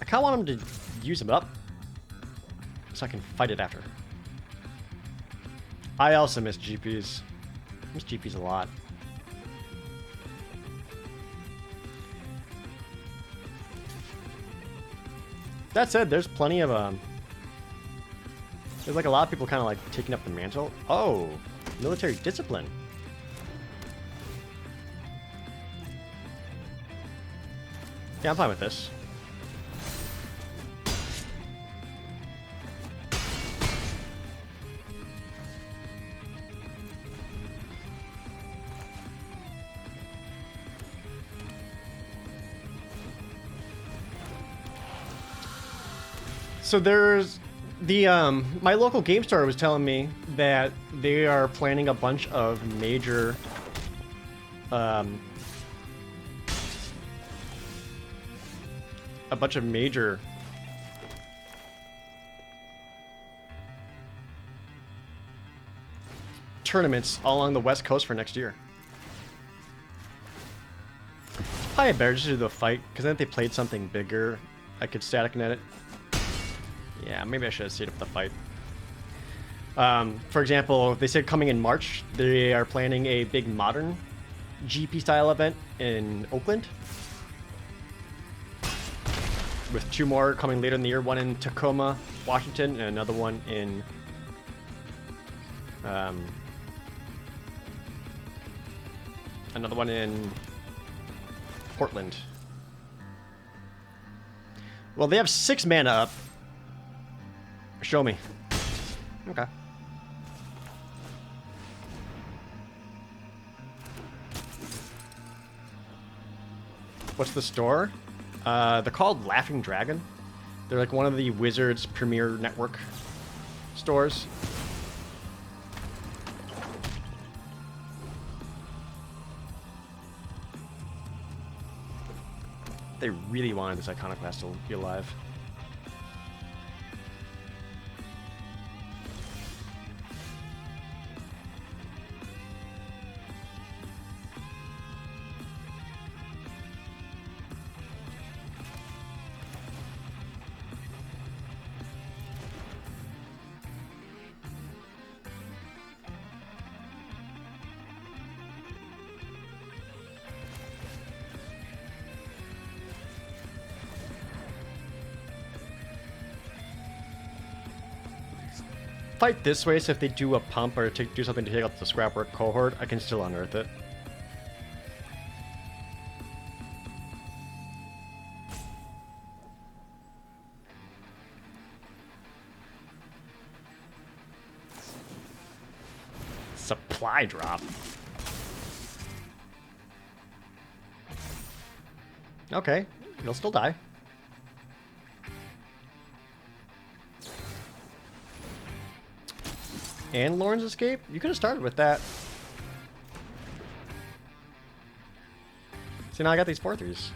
I kind of want him to use him up so I can fight it after. I also miss GPs. I miss GPs a lot. That said, there's plenty of there's like a lot of people kind of like taking up the mantle. Oh, military discipline. Yeah, I'm fine with this. So there's the my local game store was telling me that they are planning a bunch of major tournaments all along the West Coast for next year. Probably better just to do the fight, because then if they played something bigger, I could static net it. Yeah, maybe I should have stayed up the fight. For example, they said coming in March, they are planning a big modern GP style event in Oakland. With 2 more coming later in the year, one in Tacoma, Washington, and another one in Portland. Well, they have 6 mana up. Show me. Okay. What's the store? They're called Laughing Dragon. They're like one of the Wizards premier network stores. They really wanted this Iconoclast to be alive. Fight this way, so if they do a pump or do something to take out the scrapwork cohort, I can still unearth it. Supply drop. Okay, he'll still die. And Lauren's escape? You could have started with that. See, now I got these 4-3s.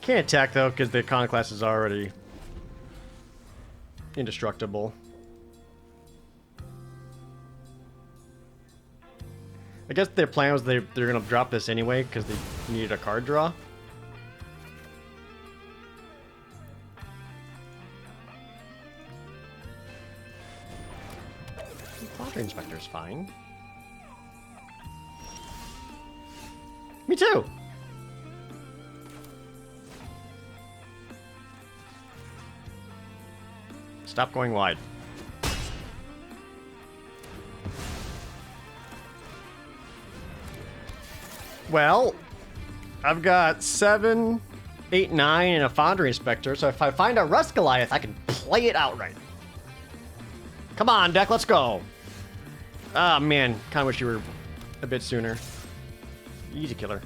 Can't attack though, because the iconoclast is already indestructible. I guess their plan was they're gonna drop this anyway because they needed a card draw. Foundry Inspector's fine. Me too! Stop going wide. Well, I've got 7, 8, 9, and a Foundry Inspector, so if I find a Rust Goliath, I can play it outright. Come on, deck, let's go. Ah, man, kinda wish you were a bit sooner. Easy killer.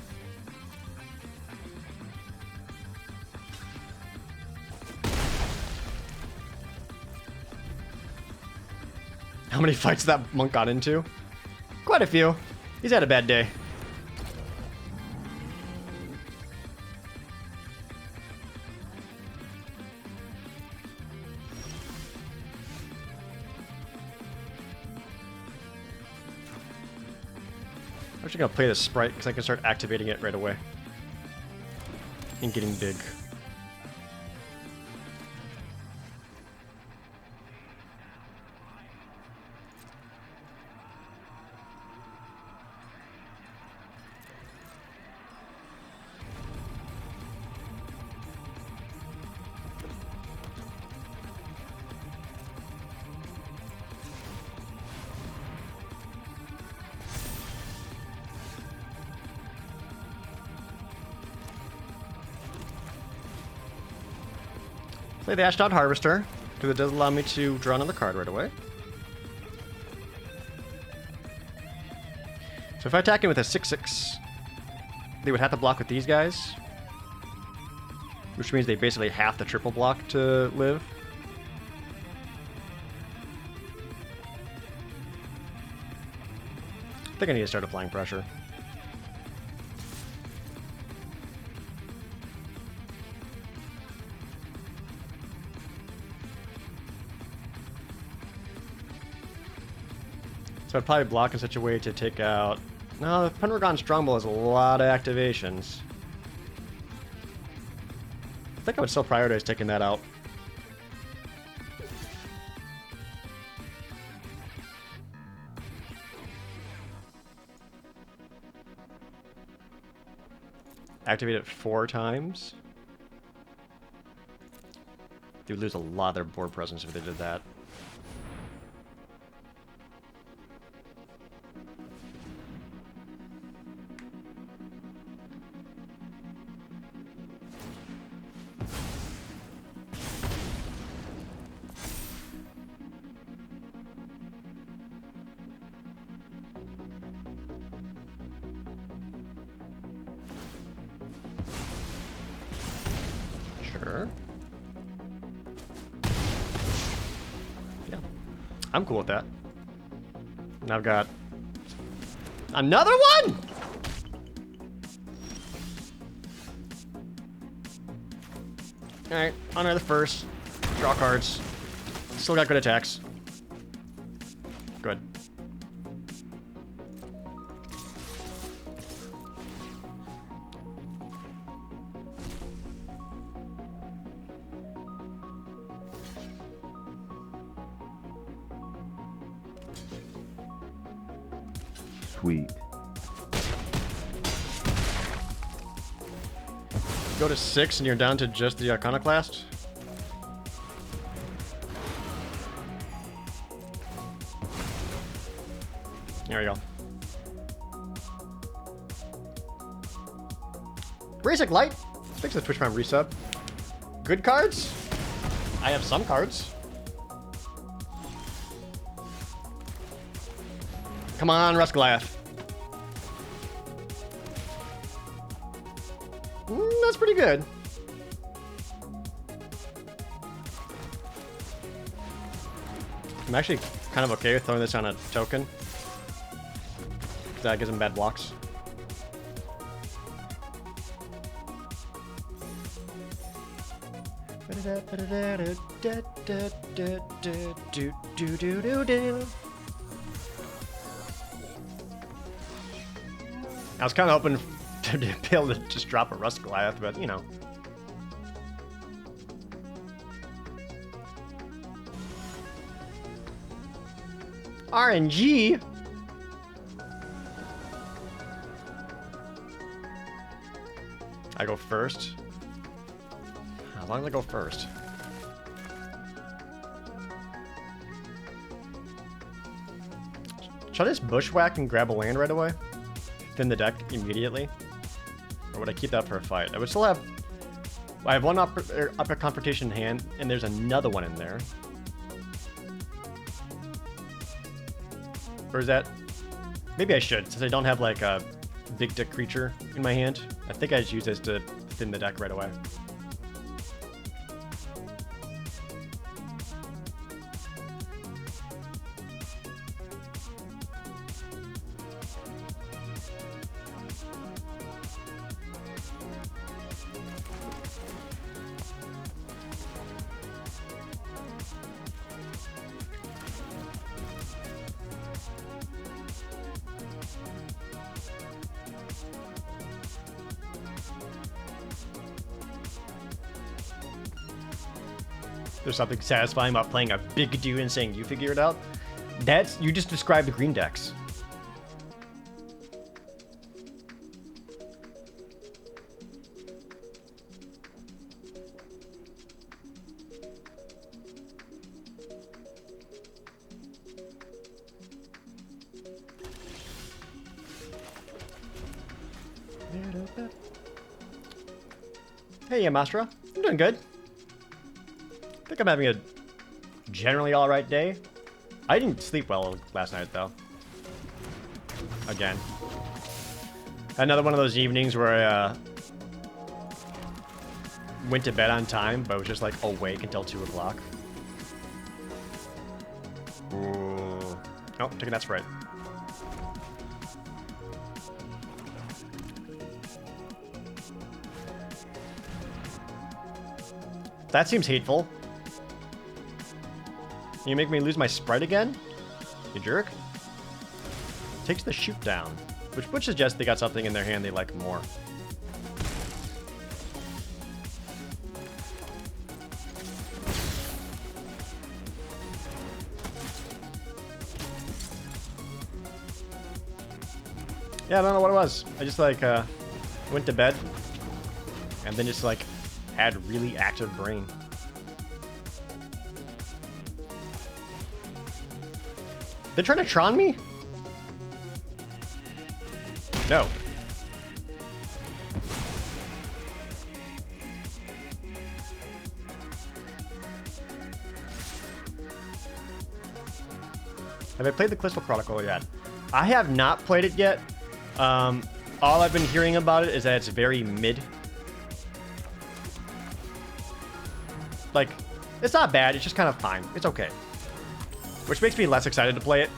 How many fights that monk got into? Quite a few. He's had a bad day. I'm actually gonna play this sprite because I can start activating it right away. And getting big. Play the Ashdod Harvester, because it does allow me to draw another card right away. So if I attack him with a 6/6, they would have to block with these guys. Which means they basically have to triple block to live. I think I need to start applying pressure. So I'd probably block in such a way to take out... No, the Pendragon Strongbow has a lot of activations. I think I would still prioritize taking that out. Activate it 4 times. They would lose a lot of their board presence if they did that. Sure. Yeah. I'm cool with that. And I've got another one! Alright, honor the first. Draw cards. Still got good attacks. Good. Sweet. Go to 6 and you're down to just the Iconoclast. There we go. Basic Light. Thanks for the Twitch Prime resub. Good cards. I have some cards. Come on, Rusglath. That's pretty good. I'm actually kind of okay with throwing this on a token. That gives him bad blocks. I was kind of hoping to be able to just drop a Rust Goliath, but you know. RNG? I go first. How long do I go first? Should I just bushwhack and grab a land right away? Thin the deck immediately? Or would I keep that for a fight? I would still have... I have one upper confrontation in hand, and there's another one in there. Or is that... Maybe I should, since I don't have like a big dick creature in my hand. I think I just use this to thin the deck right away. There's something satisfying about playing a big dude and saying you figure it out. That's, you just described the green decks. Hey, Yamastra. I'm doing good. I think I'm having a generally alright day. I didn't sleep well last night, though. Again. Another one of those evenings where I went to bed on time, but was just like awake until 2 o'clock. Ooh. Nope, taking that Sprite. That seems hateful. You make me lose my Sprite again? You jerk. Takes the shoot down, which would suggest they got something in their hand they like more. Yeah, I don't know what it was. I just like went to bed and then just like had really active brain. They're trying to Tron me? No. Have I played the Crystal Chronicle yet? I have not played it yet. All I've been hearing about it is that it's very mid. Like, it's not bad, it's just kind of fine. It's okay. Which makes me less excited to play it.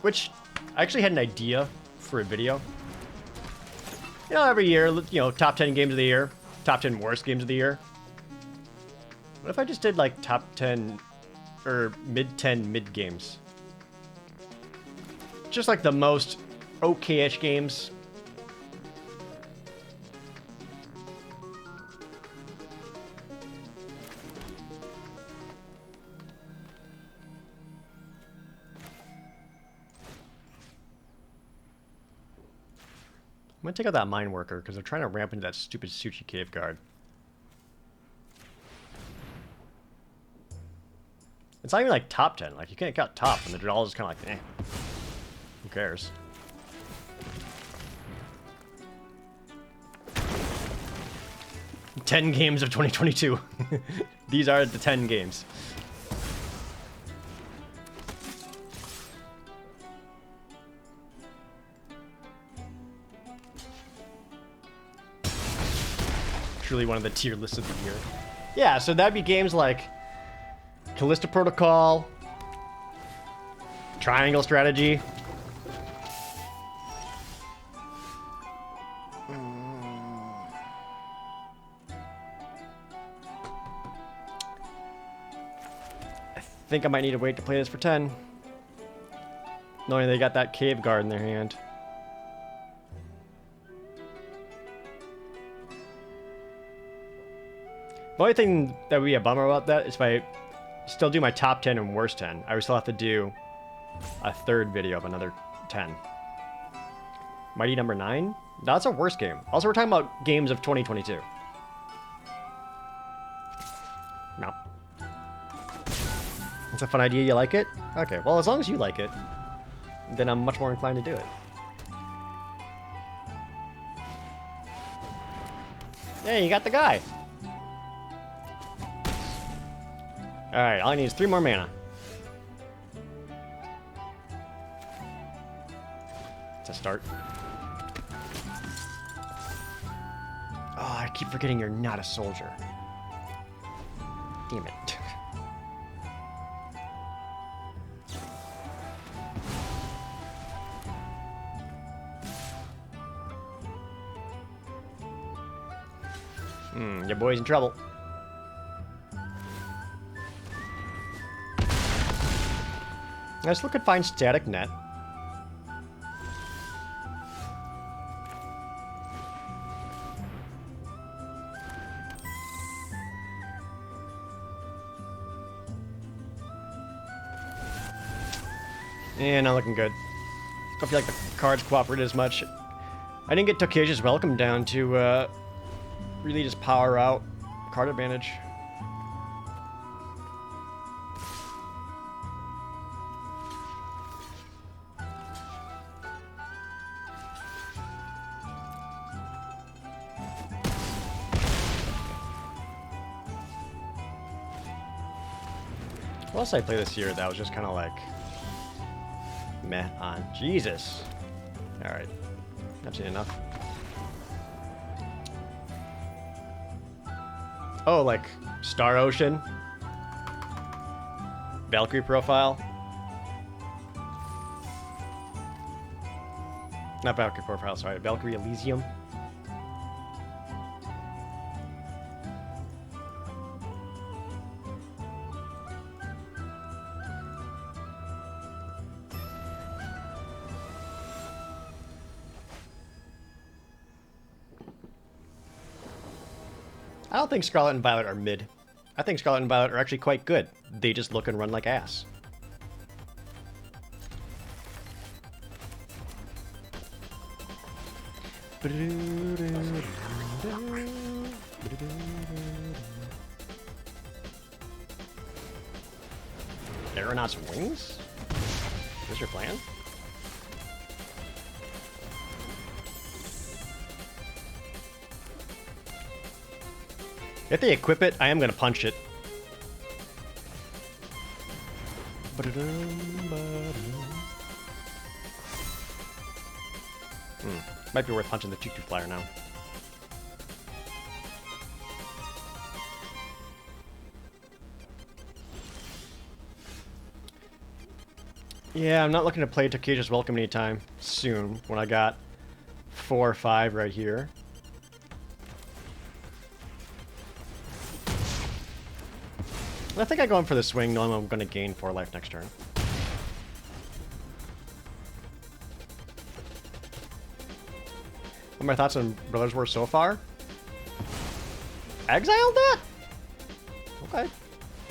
Which, I actually had an idea for a video. You know, every year, you know, top 10 games of the year, top 10 worst games of the year. What if I just did like top 10 or mid 10 mid games? Just like the most okay-ish games. I'm gonna take out that mine worker because they're trying to ramp into that stupid Suchi cave guard. It's not even like top 10. Like, you can't count top, and they're all just kind of like, eh. Who cares? 10 games of 2022. These are the 10 games. Truly one of the tier lists of the year. Yeah, so that'd be games like Callisto Protocol, Triangle Strategy. I think I might need to wait to play this for 10. Knowing they got that cave guard in their hand. The only thing that would be a bummer about that is if I still do my top 10 and worst 10, I would still have to do a third video of another 10. Mighty number 9? That's a worst game. Also, we're talking about games of 2022. No. It's a fun idea. You like it? Okay, well, as long as you like it, then I'm much more inclined to do it. Hey, you got the guy. Alright, all I need is 3 more mana. To start. Oh, I keep forgetting you're not a soldier. Damn it. Your boy's in trouble. I just look at find static net. Yeah, not looking good. Don't feel like the cards cooperated as much. I didn't get Tokasia's Welcome down to really just power out card advantage. What else did I play this year that was just kind of like meh on? Jesus. Alright. I've seen enough. Oh, like Star Ocean? Valkyrie Profile? Not Valkyrie Profile, sorry. Valkyrie Elysium? I don't think Scarlet and Violet are mid. I think Scarlet and Violet are actually quite good. They just look and run like ass. Aeronaut's Wings? Is this your plan? If they equip it, I am going to punch it. Might be worth punching the 2/2 flyer now. Yeah, I'm not looking to play Tokasia's Welcome anytime soon when I got 4 or 5 right here. I think I go in for the swing, knowing I'm going to gain 4 life next turn. What are my thoughts on Brothers War so far? Exiled that? Okay.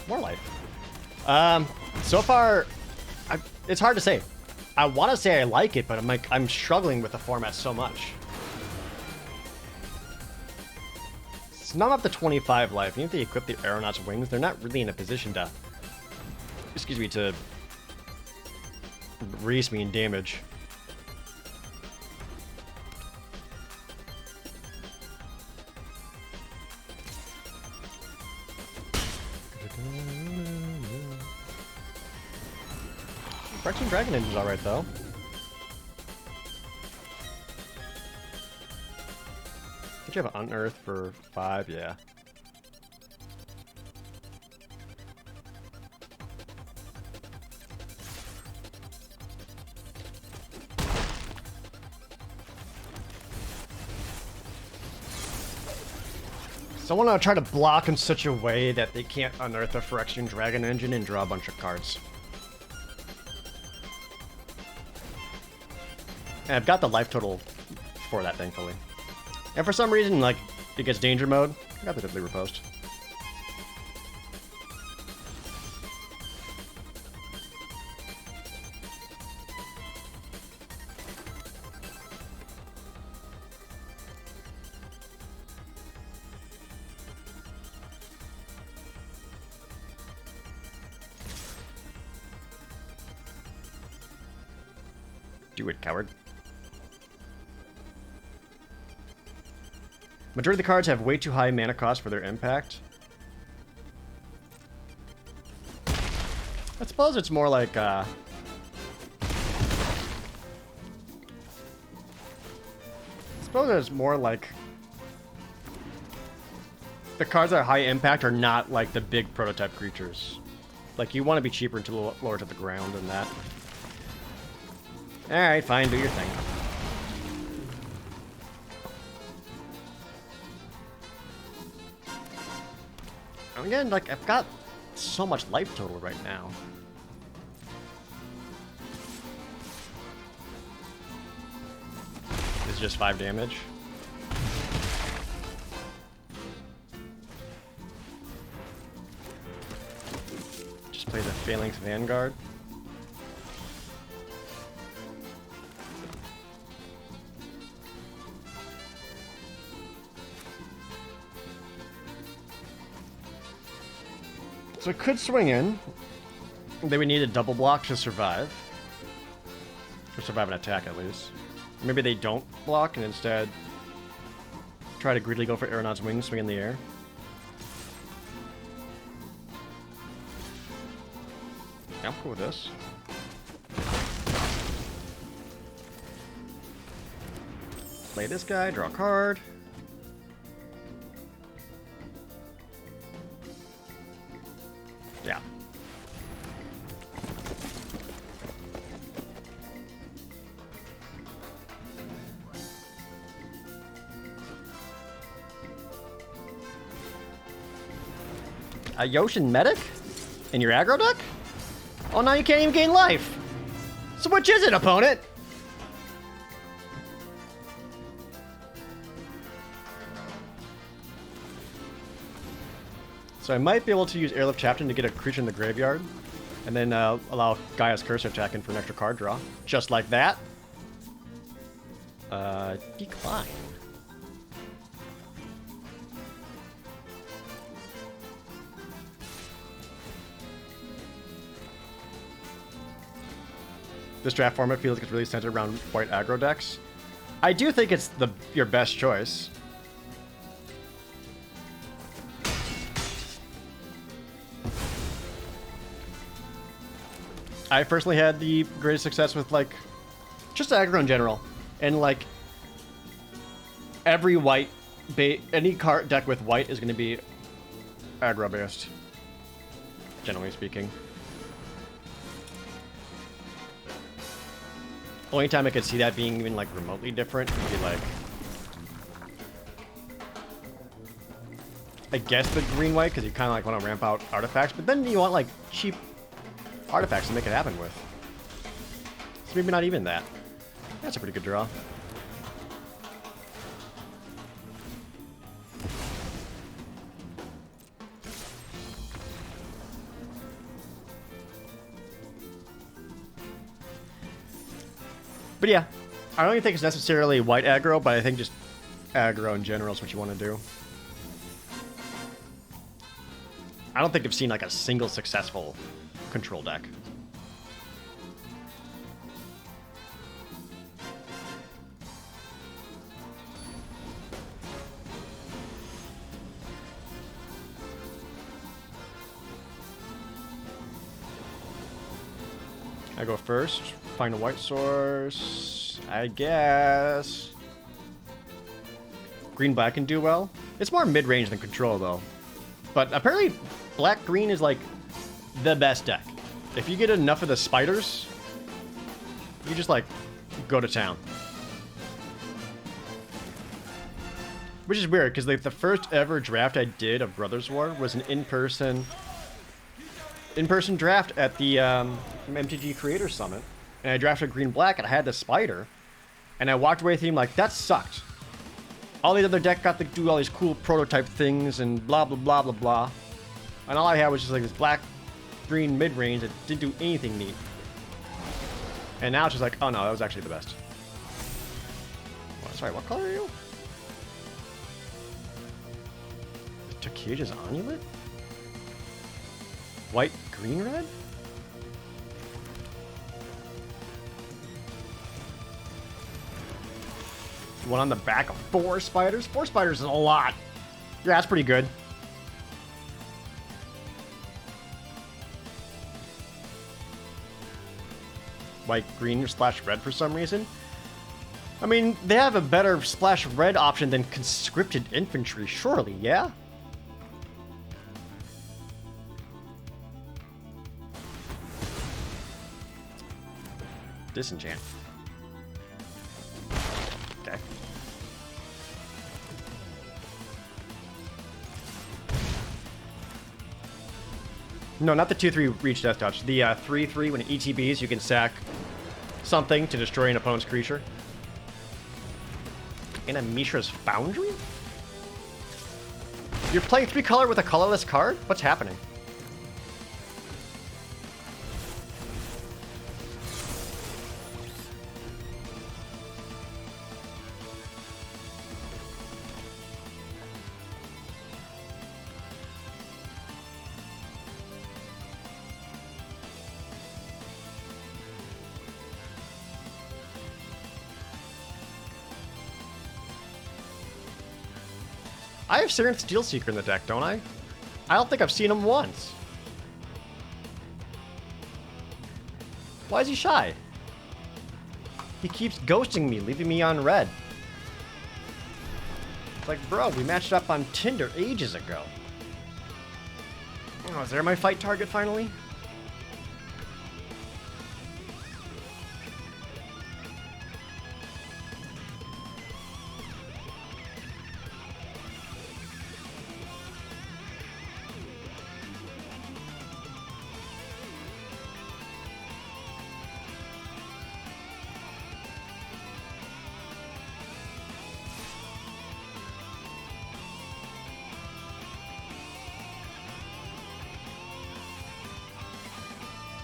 More life. So far, it's hard to say. I want to say I like it, but I'm struggling with the format so much. Now I'm up to 25 life. Even if they equip the Aeronaut's Wings, they're not really in a position to, excuse me, to raise me in damage. Phyrexian Dragon Engine's alright though. Did you have an Unearth for 5? Yeah. So I want to try to block in such a way that they can't unearth a Phyrexian Dragon Engine and draw a bunch of cards. And I've got the life total for that, thankfully. And for some reason, like, it gets danger mode, I got the Deadly Riposte. Do it, coward. Majority of the cards have way too high mana cost for their impact. I suppose it's more like, I suppose it's more like the cards that are high impact are not like the big prototype creatures. Like, you want to be cheaper and lower to the ground than that. Alright, fine, do your thing. And again, like, I've got so much life total right now. It's just 5 damage. Just play the Phalanx Vanguard. So it could swing in. They would need a double block to survive. Or survive an attack, at least. Maybe they don't block and instead try to greedily go for Aeronaut's Wings, swing in the air. Yeah, I'm cool with this. Play this guy, draw a card. Yeah. A Yoshin Medic? In your aggro deck? Oh, now you can't even gain life! So which is it, opponent? So I might be able to use Airlift Captain to get a creature in the graveyard, and then allow Gaia's Curse to attack in for an extra card draw. Just like that. Decline. This draft format feels like it's really centered around white aggro decks. I do think it's your best choice. I personally had the greatest success with, like, just aggro in general. And, like, every white, any card deck with white is going to be aggro based, generally speaking. Only time I could see that being even, like, remotely different would be, like, I guess the green-white, because you kind of, like, want to ramp out artifacts, but then you want, like, cheap artifacts to make it happen with. So maybe not even that. That's a pretty good draw. But yeah, I don't even think it's necessarily white aggro, but I think just aggro in general is what you want to do. I don't think I've seen like a single successful control deck. I go first. Find a white source. I guess. Green-black can do well. It's more mid-range than control, though. But apparently, black-green is, like, the best deck. If you get enough of the spiders, you just, like, go to town. Which is weird, because like, the first ever draft I did of Brothers War was an in-person draft at the MTG Creator Summit. And I drafted green-black, and I had the spider. And I walked away thinking, like, that sucked. All these other decks got to do all these cool prototype things and blah, blah, blah, blah, blah. And all I had was just, like, this black-green mid-range that didn't do anything neat. And now it's just like, oh no, that was actually the best. Sorry, what color are you? Takeja's Amulet? White, green, red? One on the back of 4 spiders? 4 spiders is a lot. Yeah, that's pretty good. White, green, splash red for some reason. I mean, they have a better splash red option than conscripted infantry, surely, yeah? Disenchant. Okay. No, not the 2/3 reach death touch. The 3/3 when it ETBs, you can sack something to destroy an opponent's creature. In a Mishra's Foundry? You're playing 3 color with a colorless card? What's happening? I have Siren Steelseeker in the deck, don't I? I don't think I've seen him once. Why is he shy? He keeps ghosting me, leaving me on red. It's like, bro, we matched up on Tinder ages ago. Oh, is there my fight target finally?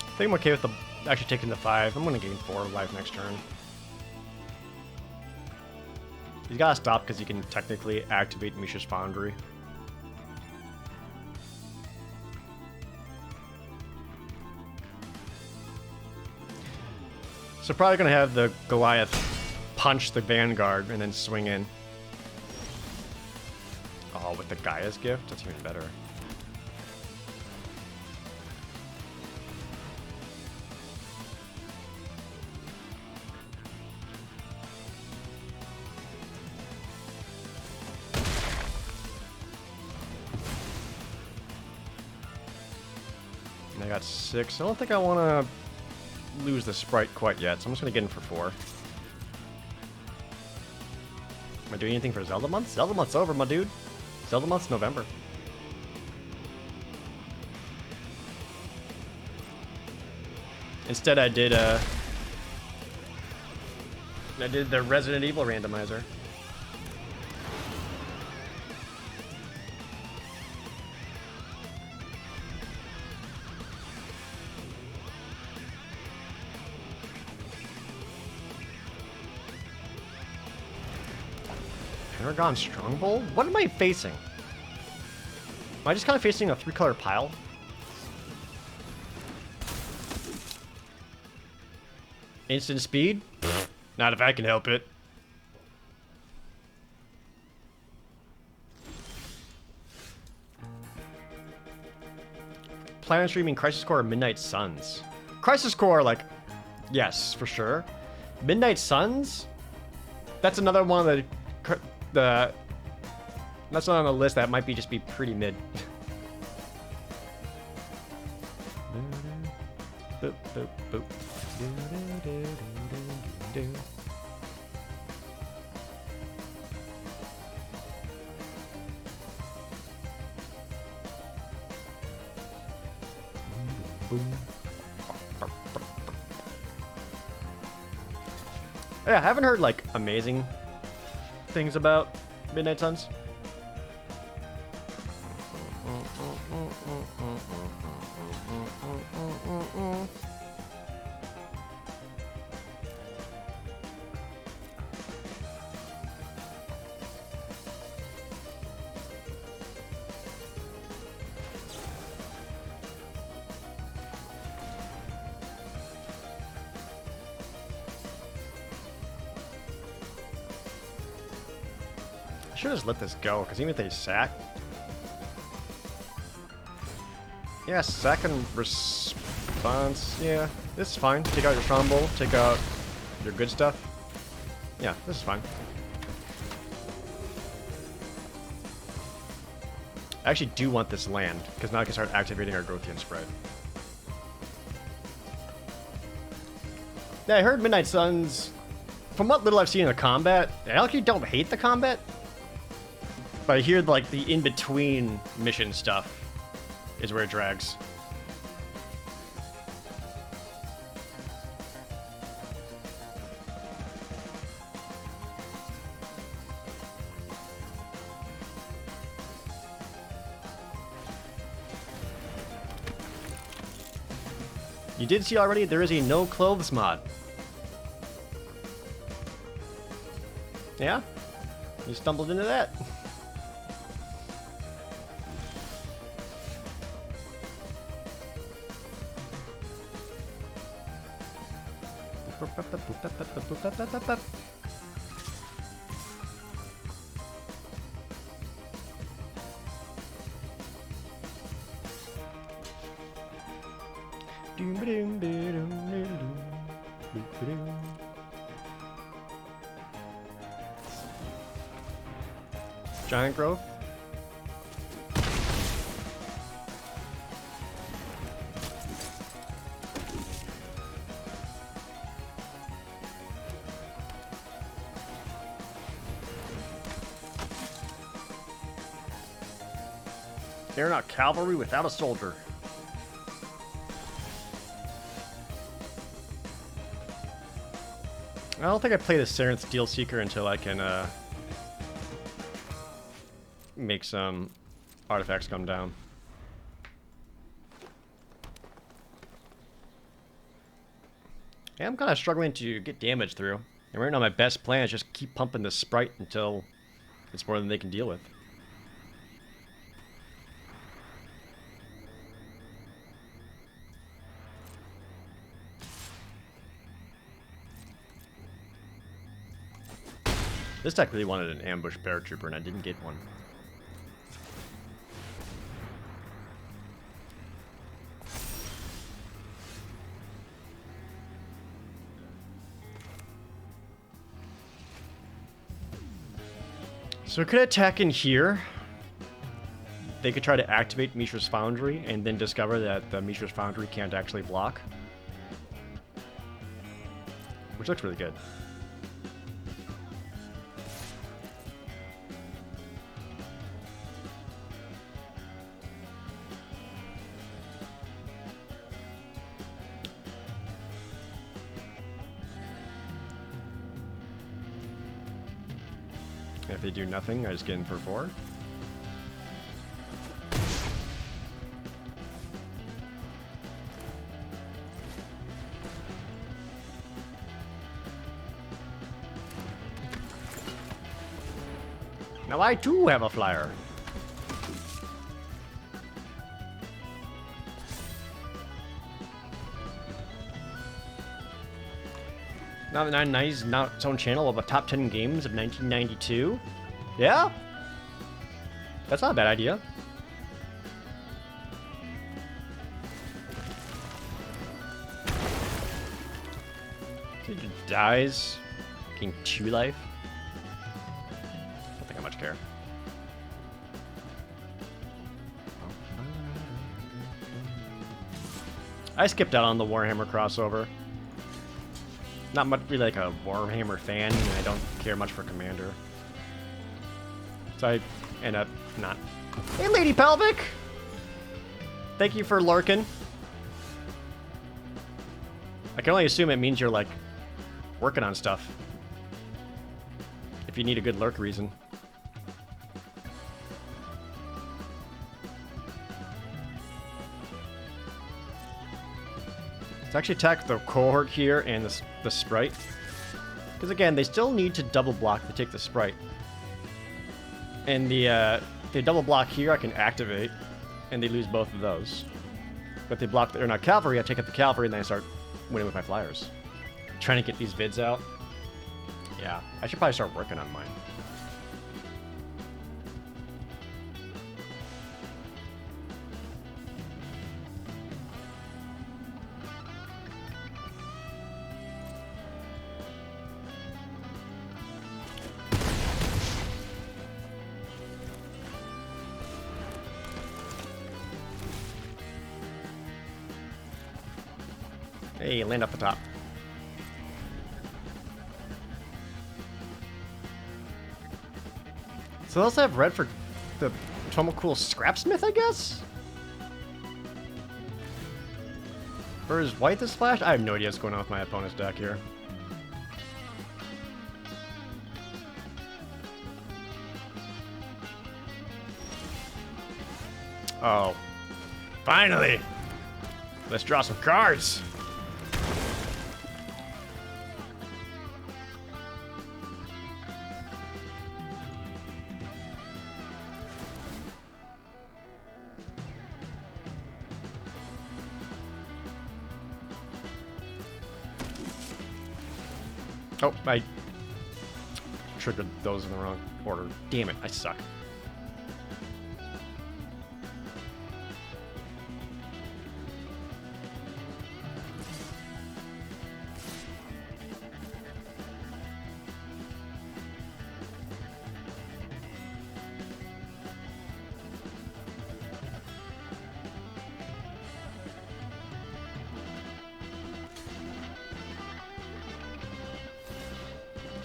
I think I'm okay with actually taking the 5. I'm going to gain 4 life next turn. He's got to stop because he can technically activate Mishra's Foundry. So probably going to have the Goliath punch the Vanguard and then swing in. Oh, with the Gaia's Gift? That's even better. I got 6. I don't think I want to lose the Sprite quite yet, so I'm just going to get in for 4. Am I doing anything for Zelda Month? Zelda Month's over, my dude. Zelda Month's November. Instead, I did the Resident Evil randomizer. Paragon Strongbow? What am I facing? Am I just kind of facing a 3-color pile? Instant speed? Not if I can help it. Planet Streaming Crisis Core or Midnight Suns? Crisis Core, like, Yes, for sure. Midnight Suns? That's another one of the that's not on the list that might just be pretty mid. Boop, boop, boop. Yeah, I haven't heard like amazing things about Midnight Suns. I should just let this go, because even if they sack... Yeah, second response, yeah, this is fine. Take out your Strongbow, take out your good stuff. Yeah, this is fine. I actually do want this land, because now I can start activating our Growthian spread. Yeah, I heard Midnight Suns, from what little I've seen in the combat, I actually don't hate the combat. But I hear like the in-between mission stuff is where it drags. You did see already, there is a no clothes mod. Yeah? You stumbled into that. Giant growth. They're not cavalry without a soldier. I don't think I play the Saren Steel Seeker until I can make some artifacts come down. Yeah, I'm kind of struggling to get damage through. And right now my best plan is just keep pumping this Sprite until it's more than they can deal with. This deck really wanted an ambush paratrooper, and I didn't get one. So we could attack in here. They could try to activate Mishra's Foundry, and then discover that the Mishra's Foundry can't actually block. Which looks really good. If they do nothing, I just get in for 4. Now I too have a flyer. Now the 990 is now its own channel of a top 10 games of 1992. Yeah? That's not a bad idea. He just dies. Getting 2 life. Don't think I much care. I skipped out on the Warhammer crossover. Not much really like a Warhammer fan, and I don't care much for Commander. So I end up not. Hey, Lady Pelvic! Thank you for lurking. I can only assume it means you're, like, working on stuff. If you need a good lurk reason. Let's actually attack the cohort here and the sprite. Because again, they still need to double block to take the sprite. And if they double block here, I can activate. And they lose both of those. But they block they're not cavalry, I take out the cavalry and then I start winning with my flyers. Trying to get these vids out. Yeah, I should probably start working on mine. Hey, land up the top. So they also have red for the Tomocool Scrapsmith, I guess? Or is white this flash? I have no idea what's going on with my opponent's deck here. Oh. Finally! Let's draw some cards! Oh, I triggered those in the wrong order. Damn it, I suck.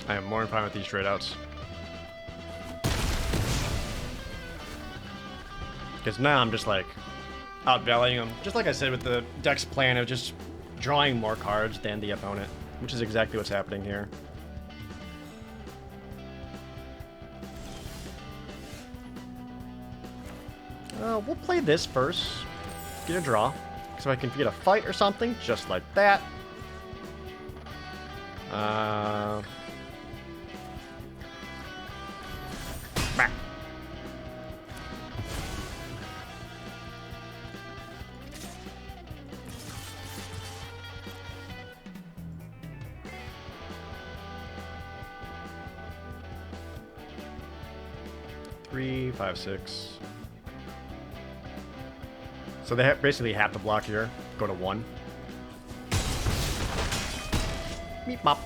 I am more than fine with these trade outs. Because now I'm just like outvaluing them. Just like I said with the deck's plan of just drawing more cards than the opponent, which is exactly what's happening here. We'll play this first. Get a draw. So I can get a fight or something, just like that. Bah. Three, 5, 6. So they basically have to block here. Go to 1. Meep mop.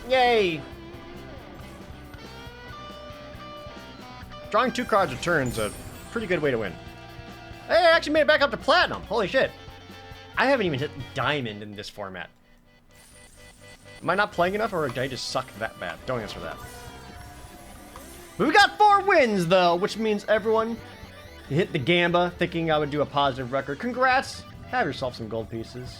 Yay! Drawing 2 cards a turn is a pretty good way to win. Hey, I actually made it back up to platinum. Holy shit. I haven't even hit diamond in this format. Am I not playing enough, or did I just suck that bad? Don't answer that. But we got 4 wins, though, which means everyone hit the gamba thinking I would do a positive record. Congrats! Have yourself some gold pieces.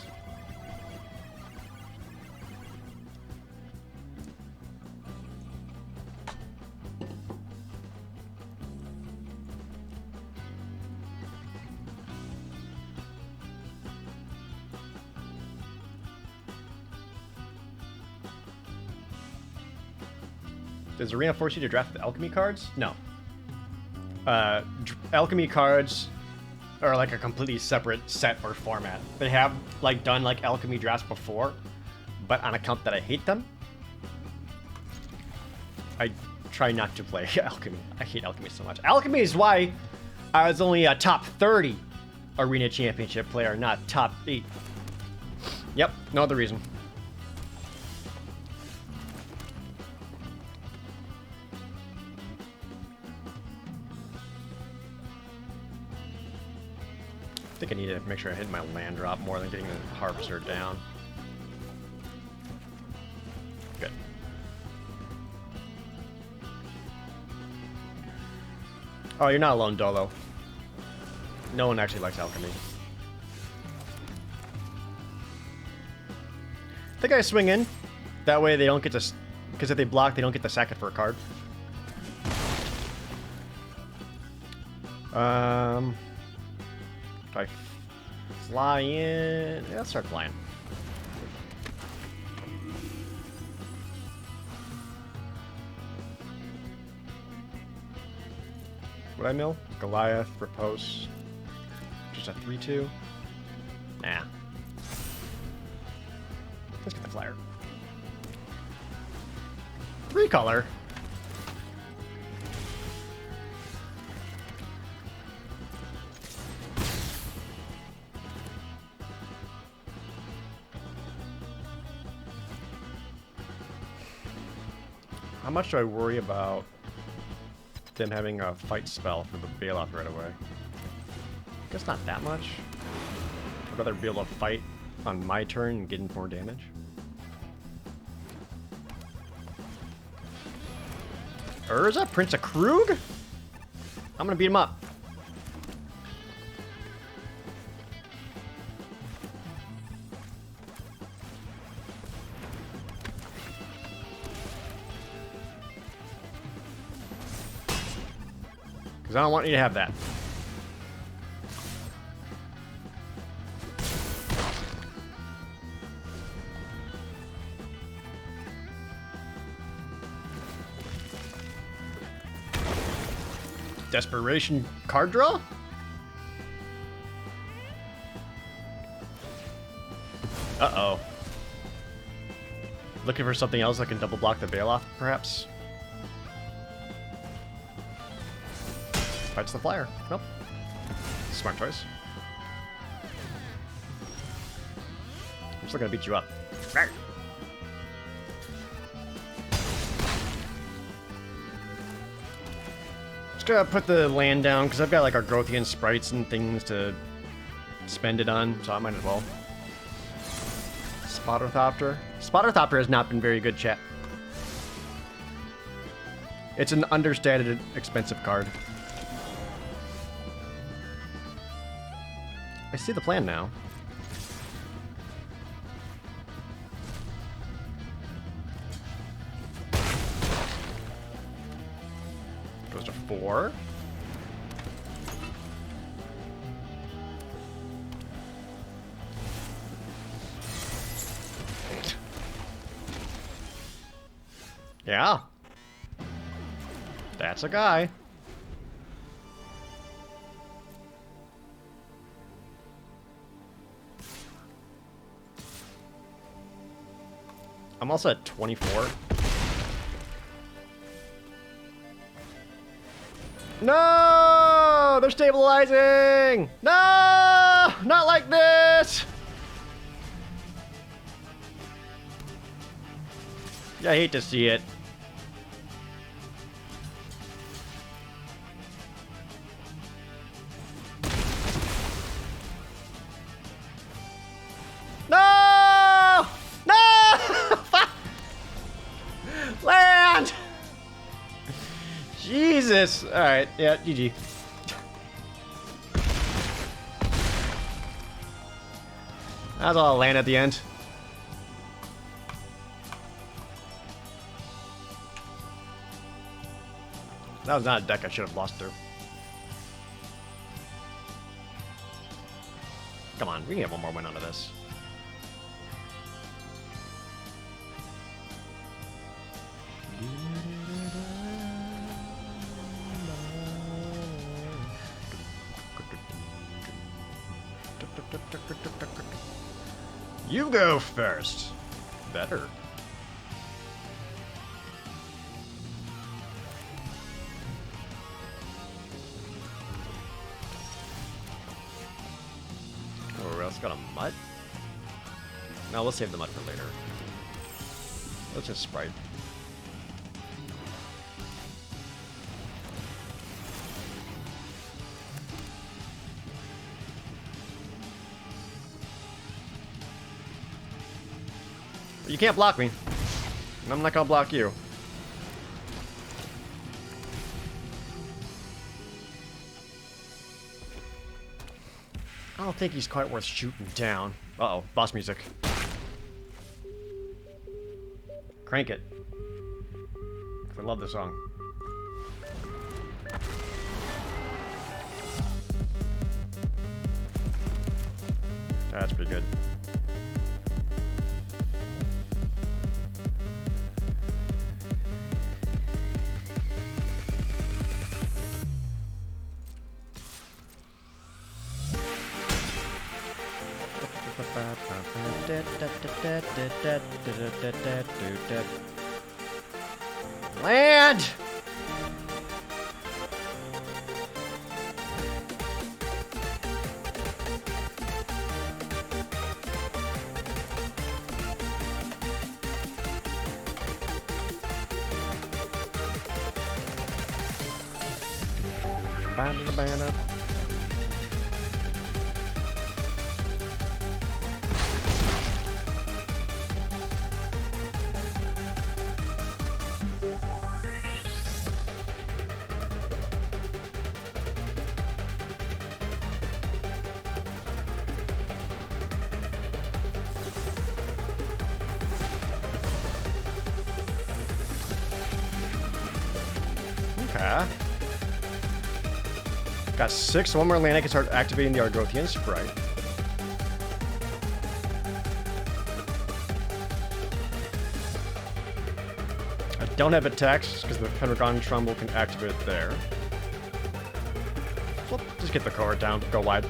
Does Arena force you to draft the alchemy cards? No. Alchemy cards are like a completely separate set or format. They have like done like alchemy drafts before, but on account that I hate them, I try not to play alchemy. I hate alchemy so much. Alchemy is why I was only a top 30 arena championship player, not top 8. Yep, no other reason. I think I need to make sure I hit my land drop more than getting the harvester down. Good. Oh, you're not alone, Dolo. No one actually likes alchemy. I think I swing in. That way they don't get to... Because if they block, they don't get to sack it for a card. If I fly in... Yeah, let's start flying. Would I mill? Goliath, Repose. Just a 3-2? Nah. Let's get the flyer. 3-color. How much do I worry about them having a fight spell for the bailout right away? I guess not that much. I'd rather be able to fight on my turn and get more damage. Urza, Prince of Krug? I'm gonna beat him up. Because I don't want you to have that. Desperation card draw? Uh-oh. Looking for something else that can double block the bailoff, perhaps? Fights the flyer. Nope. Smart choice. I'm still gonna beat you up. Rawr. Just gonna put the land down because I've got like our Growthian sprites and things to spend it on, so I might as well. Spotterthopter. Spotterthopter has not been very good, chat. It's an understated, expensive card. I see the plan now. Goes to 4. Yeah. That's a guy. I'm also at 24. No! They're stabilizing! No! Not like this! I hate to see it. No! No! Land! Jesus! Alright, yeah, GG. That was all land at the end. That was not a deck I should have lost to. Come on, we can get one more win out of this. You go first. Better. Got a mutt? No, we'll save the mutt for later. Let's just sprite. You can't block me. And I'm not gonna block you. I don't think he's quite worth shooting down. Uh-oh, boss music. Crank it. I love this song. That's pretty good. Land! Banana. Okay. Got 6. One more land I can start activating the Argothian Sprite. I don't have attacks because the Pentagon Trumbull can activate it there. So just get the card down, go wide.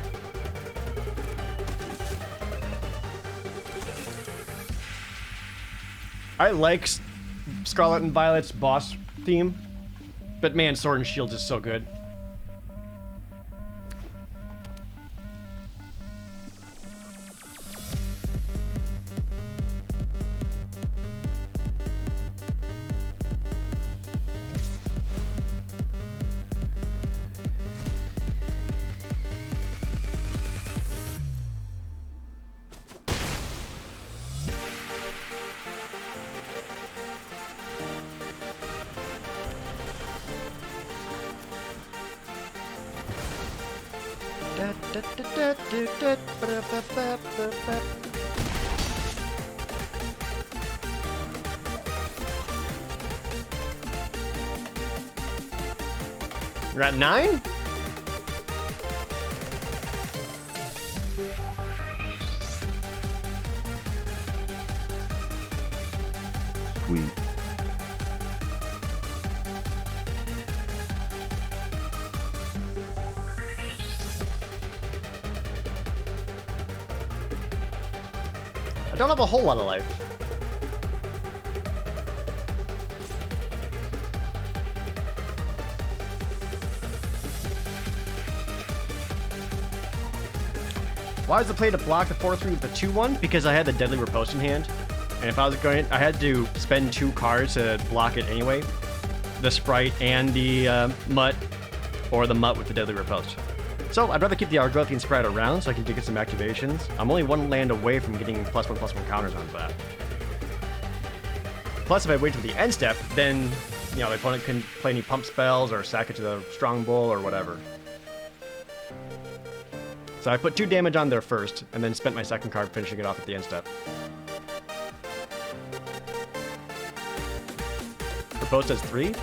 I like Scarlet and Violet's boss theme, but man, Sword and Shield is so good. You're at 9? Sweet. I don't have a whole lot of life. Why was the play to block the 4-3 with the 2-1? Because I had the Deadly Riposte in hand. And if I was going, I had to spend 2 cards to block it anyway. The Sprite and the Mutt, or the Mutt with the Deadly Riposte. So I'd rather keep the Argothian Sprite around so I can get some activations. I'm only 1 land away from getting +1/+1 counters onto that. Plus, if I wait till the end step, then, you know, the opponent can play any pump spells or sack it to the Strong Bull or whatever. So I put 2 damage on there first, and then spent my second card finishing it off at the end step. Riposte does 3?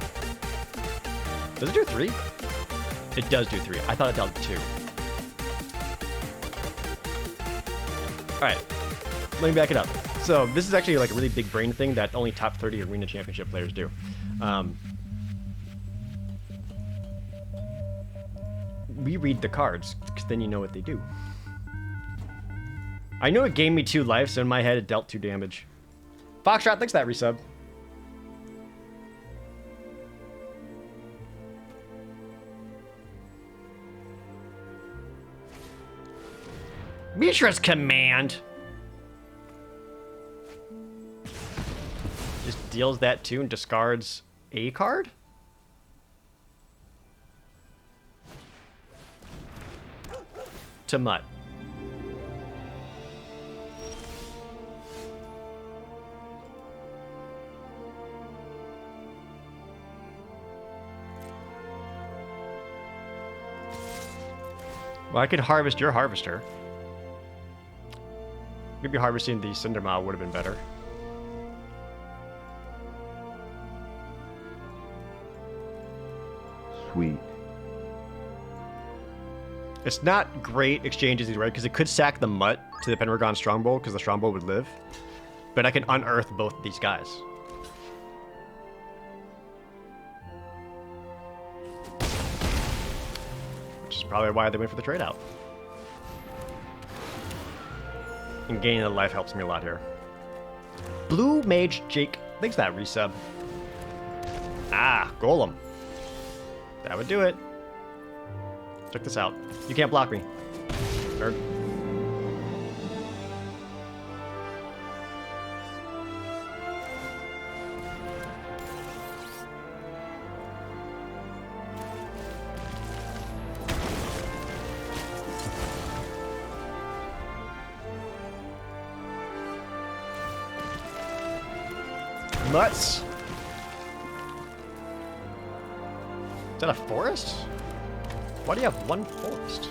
Does it do 3? It does do 3. I thought it dealt 2. Alright. Let me back it up. So, this is actually like a really big brain thing that only top 30 Arena Championship players do. We read the cards, because then you know what they do. I know it gave me 2 life, so in my head it dealt 2 damage. Foxtrot, thanks for that resub. Mishra's command. Just deals that too and discards a card? To Mutt. Well, I could harvest your harvester. Maybe harvesting the Cindermaw would have been better. Sweet. It's not great exchanges either way, because it could sack the Mutt to the Pendragon Strongbow, because the Strongbow would live. But I can unearth both these guys. Which is probably why they went for the trade out. And gaining a life helps me a lot here. Blue Mage Jake. Thanks for that resub. Ah, Golem. That would do it. Check this out. You can't block me. Nerd. Mutts. Is that a forest? Why do you have one forest?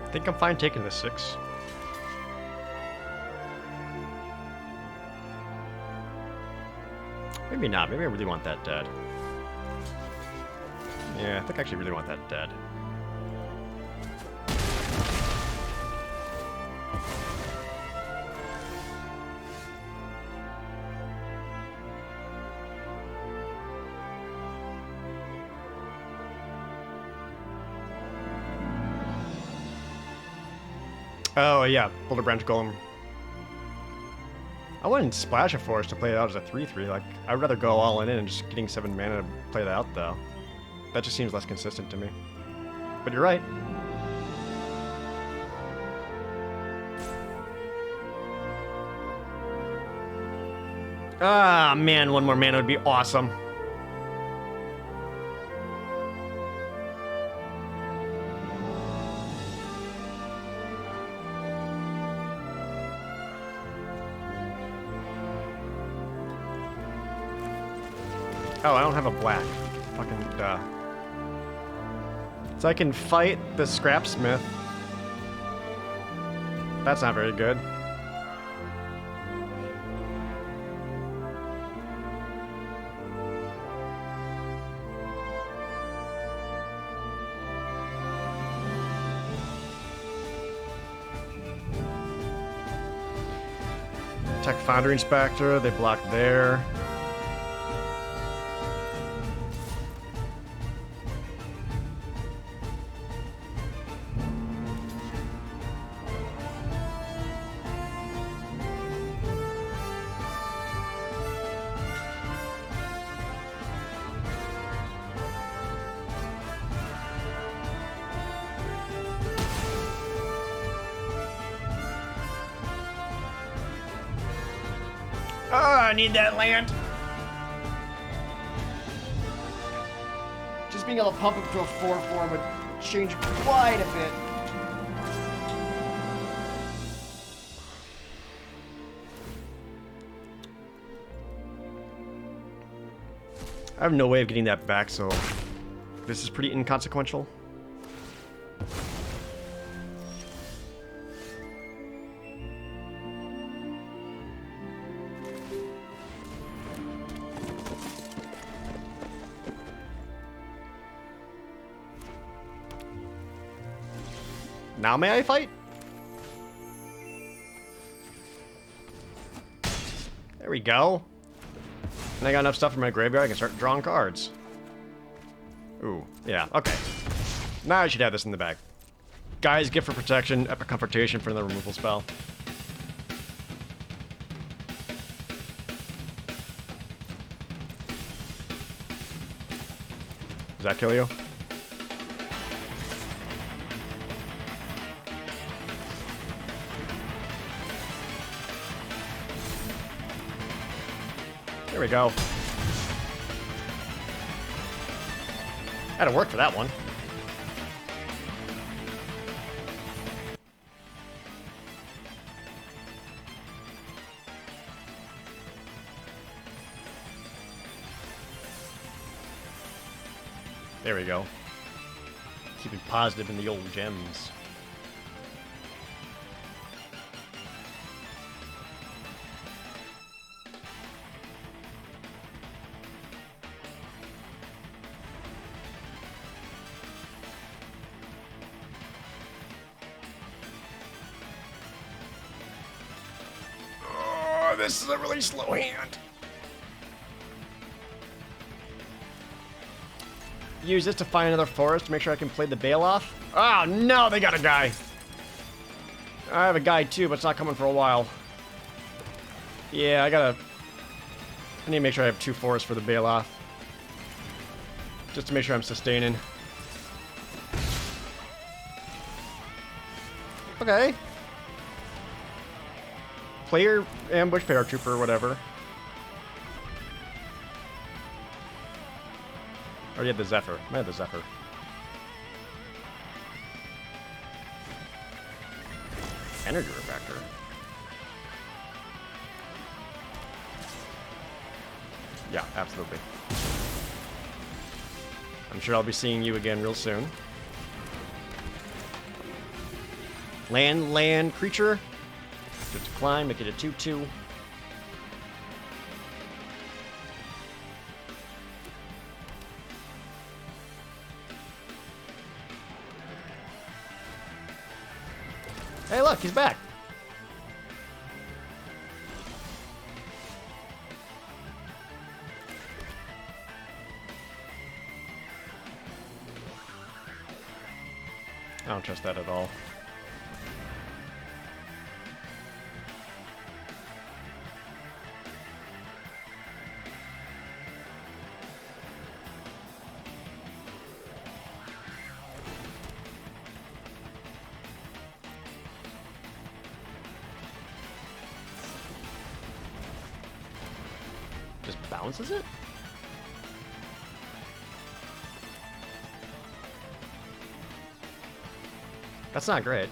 I think I'm fine taking the 6. Maybe not. Maybe I really want that dead. Yeah, I think I actually really want that dead. Oh, yeah. Boulder Branch Golem. I wouldn't splash a forest to play it out as a 3-3. Like, I'd rather go all in and just getting 7 mana to play that out, though. That just seems less consistent to me. But you're right. Ah, man, 1 more mana would be awesome. Oh, I don't have a black. Fucking duh. So I can fight the Scrapsmith. That's not very good. Tech Foundry Inspector, they blocked there. Oh, I need that land. Just being able to pump it to a 4/4 would change quite a bit. I have no way of getting that back, so this is pretty inconsequential. Now may I fight? There we go. And I got enough stuff in my graveyard, I can start drawing cards. Ooh, yeah, okay. Now I should have this in the bag. Guy's Gift for Protection, Epic Confrontation for the removal spell. Does that kill you? There we go. Had to work for that one. There we go. Keeping positive in the old gems. Oh, this is a really slow hand. Use this to find another forest to make sure I can play the Bale off. Oh no, they got a guy. I have a guy too, but it's not coming for a while. Yeah, I need to make sure I have 2 forests for the Bale off. Just to make sure I'm sustaining. Okay. Player ambush paratrooper or whatever. Or you had the Zephyr. I had the Zephyr. Energy Refractor. Yeah, absolutely. I'm sure I'll be seeing you again real soon. Land creature. Just decline, make it a 2/2. Hey, look, he's back. I don't trust that at all. Just bounces it? That's not great.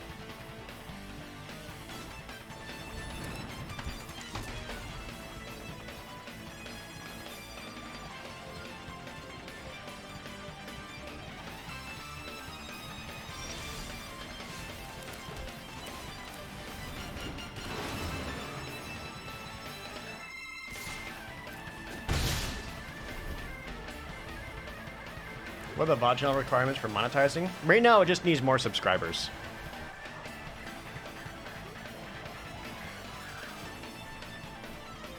What are the VOD channel requirements for monetizing? Right now, it just needs more subscribers.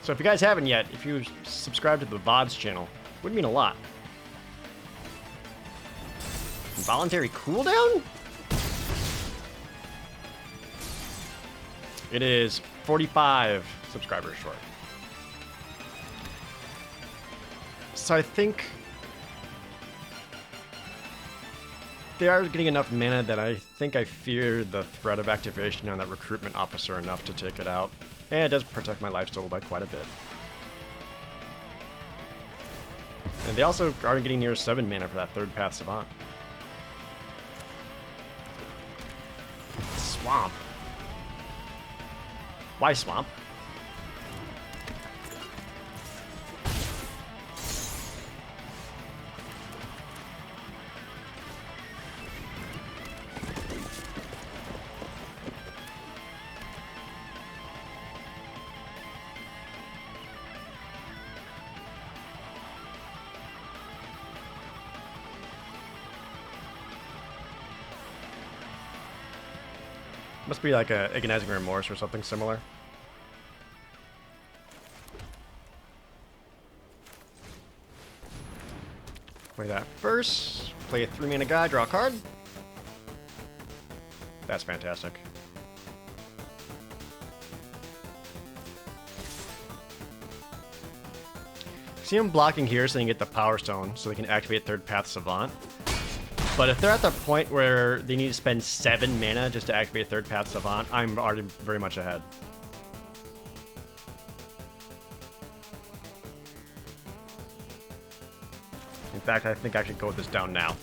So if you guys haven't yet, if you subscribe to the VODs channel, it would mean a lot. Voluntary cooldown? It is 45 subscribers short. So I think they are getting enough mana that I think I fear the threat of activation on that recruitment officer enough to take it out. And it does protect my life total by quite a bit. And they also are getting near 7 mana for that third path Savant. Swamp. Why swamp? Must be like a agonizing remorse or something similar. Play that first. Play a 3-mana guy, draw a card. That's fantastic. See them blocking here so they can get the Power Stone so they can activate Third Path Savant. But if they're at the point where they need to spend 7 mana just to activate Third Path Savant, I'm already very much ahead. In fact, I think I should go with this down now.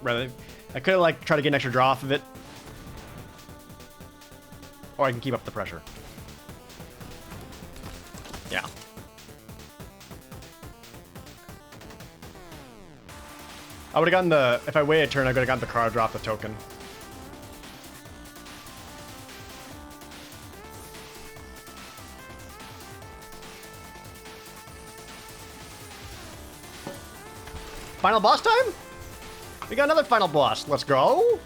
Rather, I could have like tried to get an extra draw off of it. Or I can keep up the pressure. Yeah. I would have gotten the... If I waited a turn, I would have gotten the card, drop the token. Final boss time? We got another final boss. Let's go.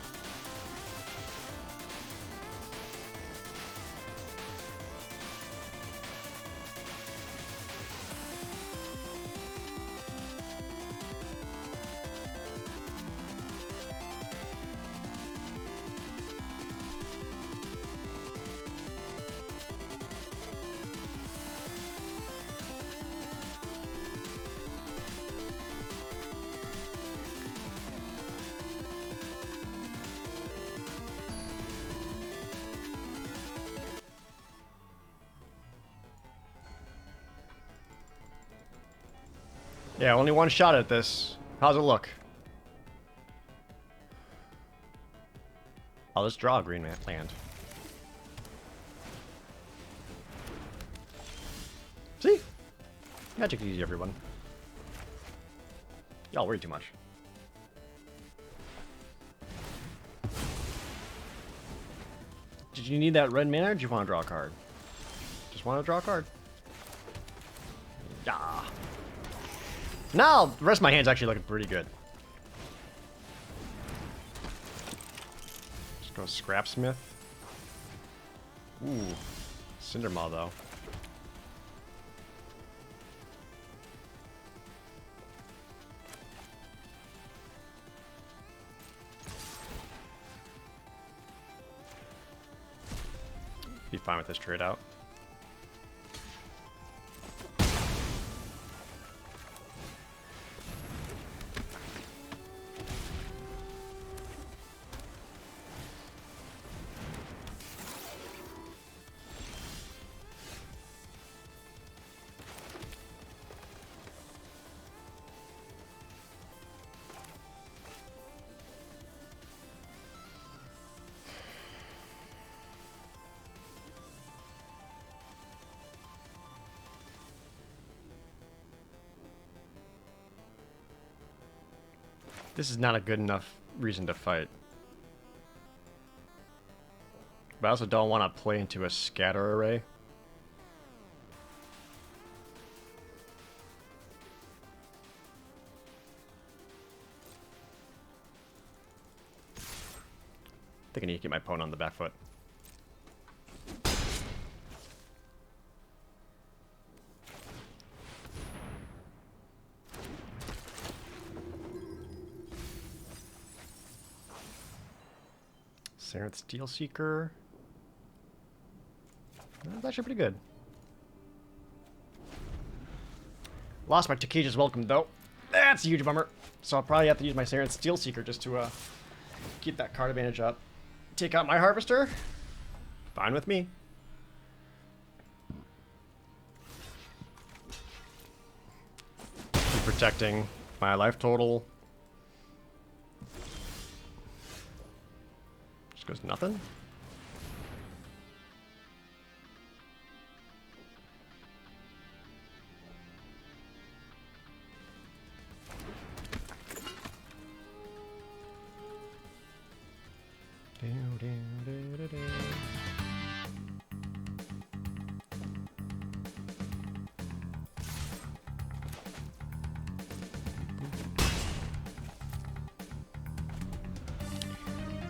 Yeah, only one shot at this. How's it look? I'll just draw a green land. See? Magic's easy, everyone. Y'all worry too much. Did you need that red mana, or did you want to draw a card? Just want to draw a card. Yeah. Now, the rest of my hand's actually looking pretty good. Just go Scrapsmith. Ooh. Cindermaw, though. Be fine with this trade out. This is not a good enough reason to fight. But I also don't want to play into a scatter array. I think I need to get my opponent on the back foot. Serenth Steel Seeker. That's actually pretty good. Lost my Takeja's Welcome, though. That's a huge bummer. So I'll probably have to use my Serenth Steel Seeker just to keep that card advantage up. Take out my Harvester. Fine with me. Keep protecting my life total. Goes nothing.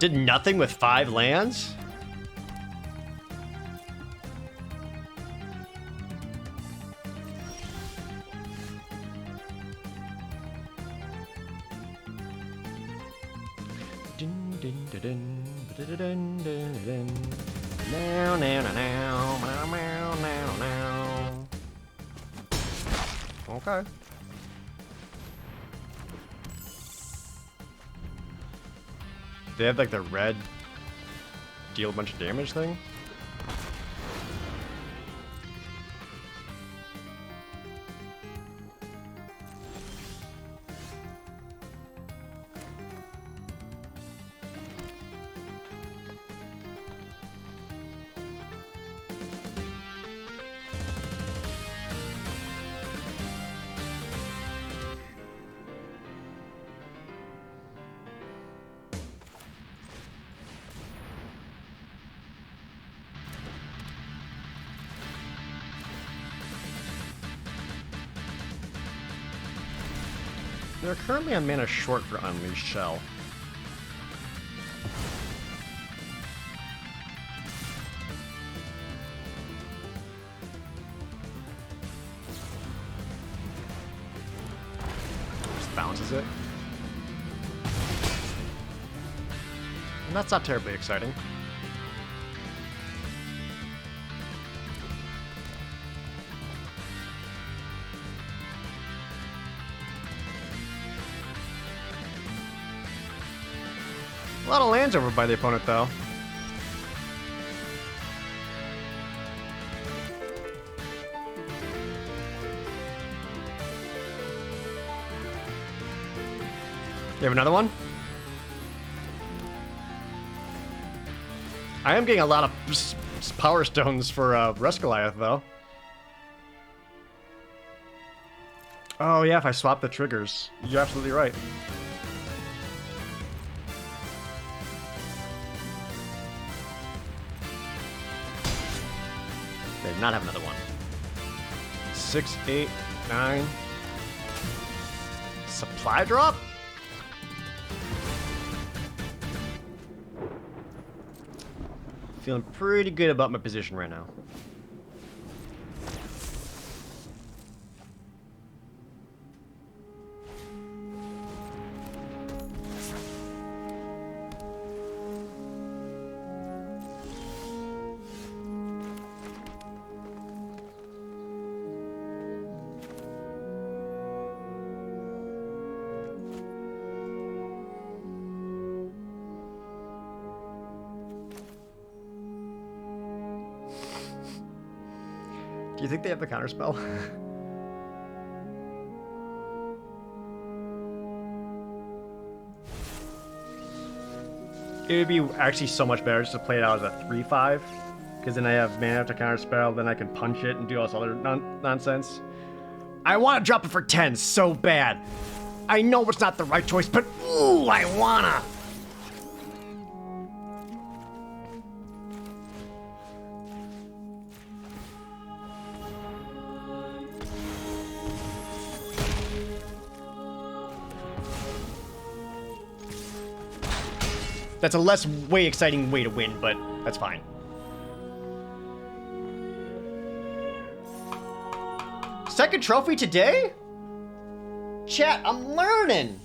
Did nothing with 5 lands? Okay. They have like the red deal a bunch of damage thing. They're currently on mana short for Unleashed Shell. Just bounces it. And that's not terribly exciting. A lot of lands over by the opponent, though. You have another one? I am getting a lot of power stones for Rust Goliath, though. Oh, yeah, if I swap the triggers. You're absolutely right. They did not have another one. 6, 8, 9. Supply drop? Feeling pretty good about my position right now. Do you think they have the counterspell? It would be actually so much better just to play it out as a 3/5, because then I have mana after counterspell, then I can punch it and do all this other nonsense. I want to drop it for 10 so bad. I know it's not the right choice, but ooh, I wanna. That's a less way exciting way to win, but that's fine. Second trophy today? Chat, I'm learning.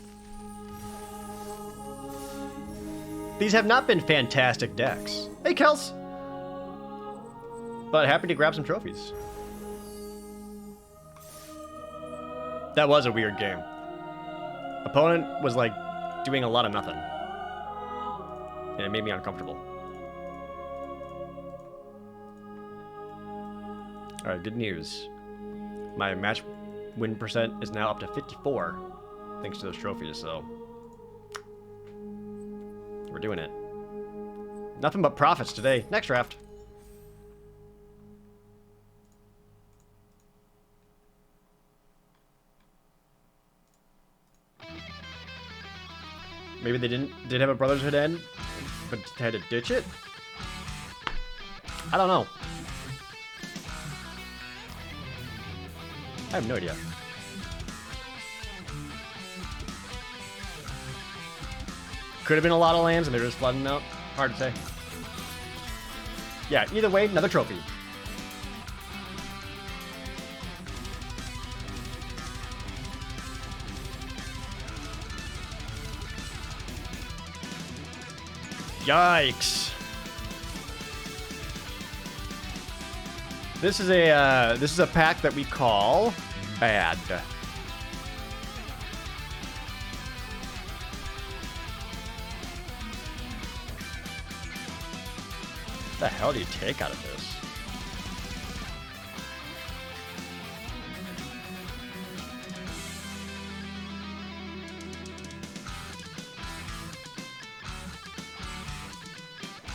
These have not been fantastic decks. Hey, Kels. But happy to grab some trophies. That was a weird game. Opponent was like doing a lot of nothing. And it made me uncomfortable. Alright, good news. My match win percent is now up to 54, thanks to those trophies, so we're doing it. Nothing but profits today. Next draft. Maybe they did have a Brotherhood end, but had to ditch it? I don't know. I have no idea. Could have been a lot of lands and they're just flooding out. Hard to say. Yeah, either way, another trophy. Yikes. This is a pack that we call bad. What the hell do you take out of this?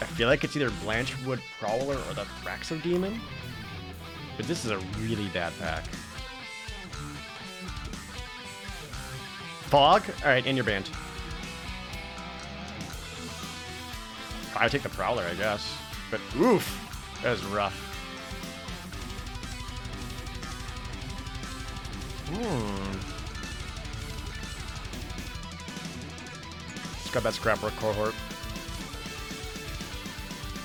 I feel like it's either Blanchwood Prowler or the Thraxo Demon. But this is a really bad pack. Fog? Alright, in your band. I'll take the Prowler, I guess. But oof! That was rough. Just got that Scrapwork cohort.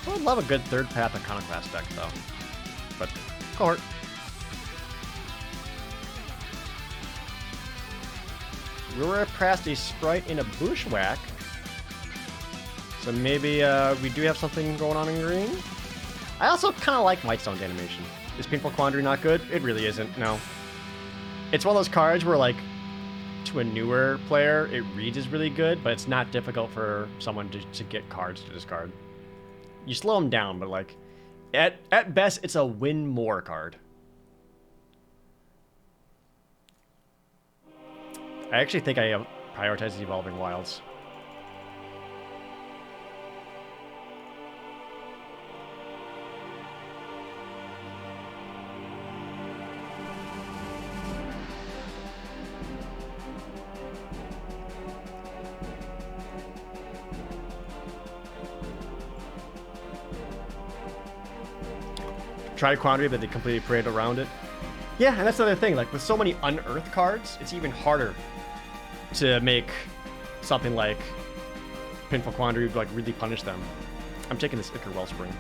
I would love a good third path Iconoclast deck, though. But, cohort. We were past a Sprite in a Bushwhack. So maybe we do have something going on in green. I also kind of like Whitestone's animation. Is Painful Quandary not good? It really isn't, no. It's one of those cards where, like, to a newer player, it reads is really good, but it's not difficult for someone to get cards to discard. You slow them down, but, like, at best, it's a win more card. I actually think I prioritize Evolving Wilds. Try Quandary, but they completely parade around it. Yeah, and that's the other thing. Like, with so many unearthed cards, it's even harder to make something like Painful Quandary, like, really punish them. I'm taking this Ichor Wellspring.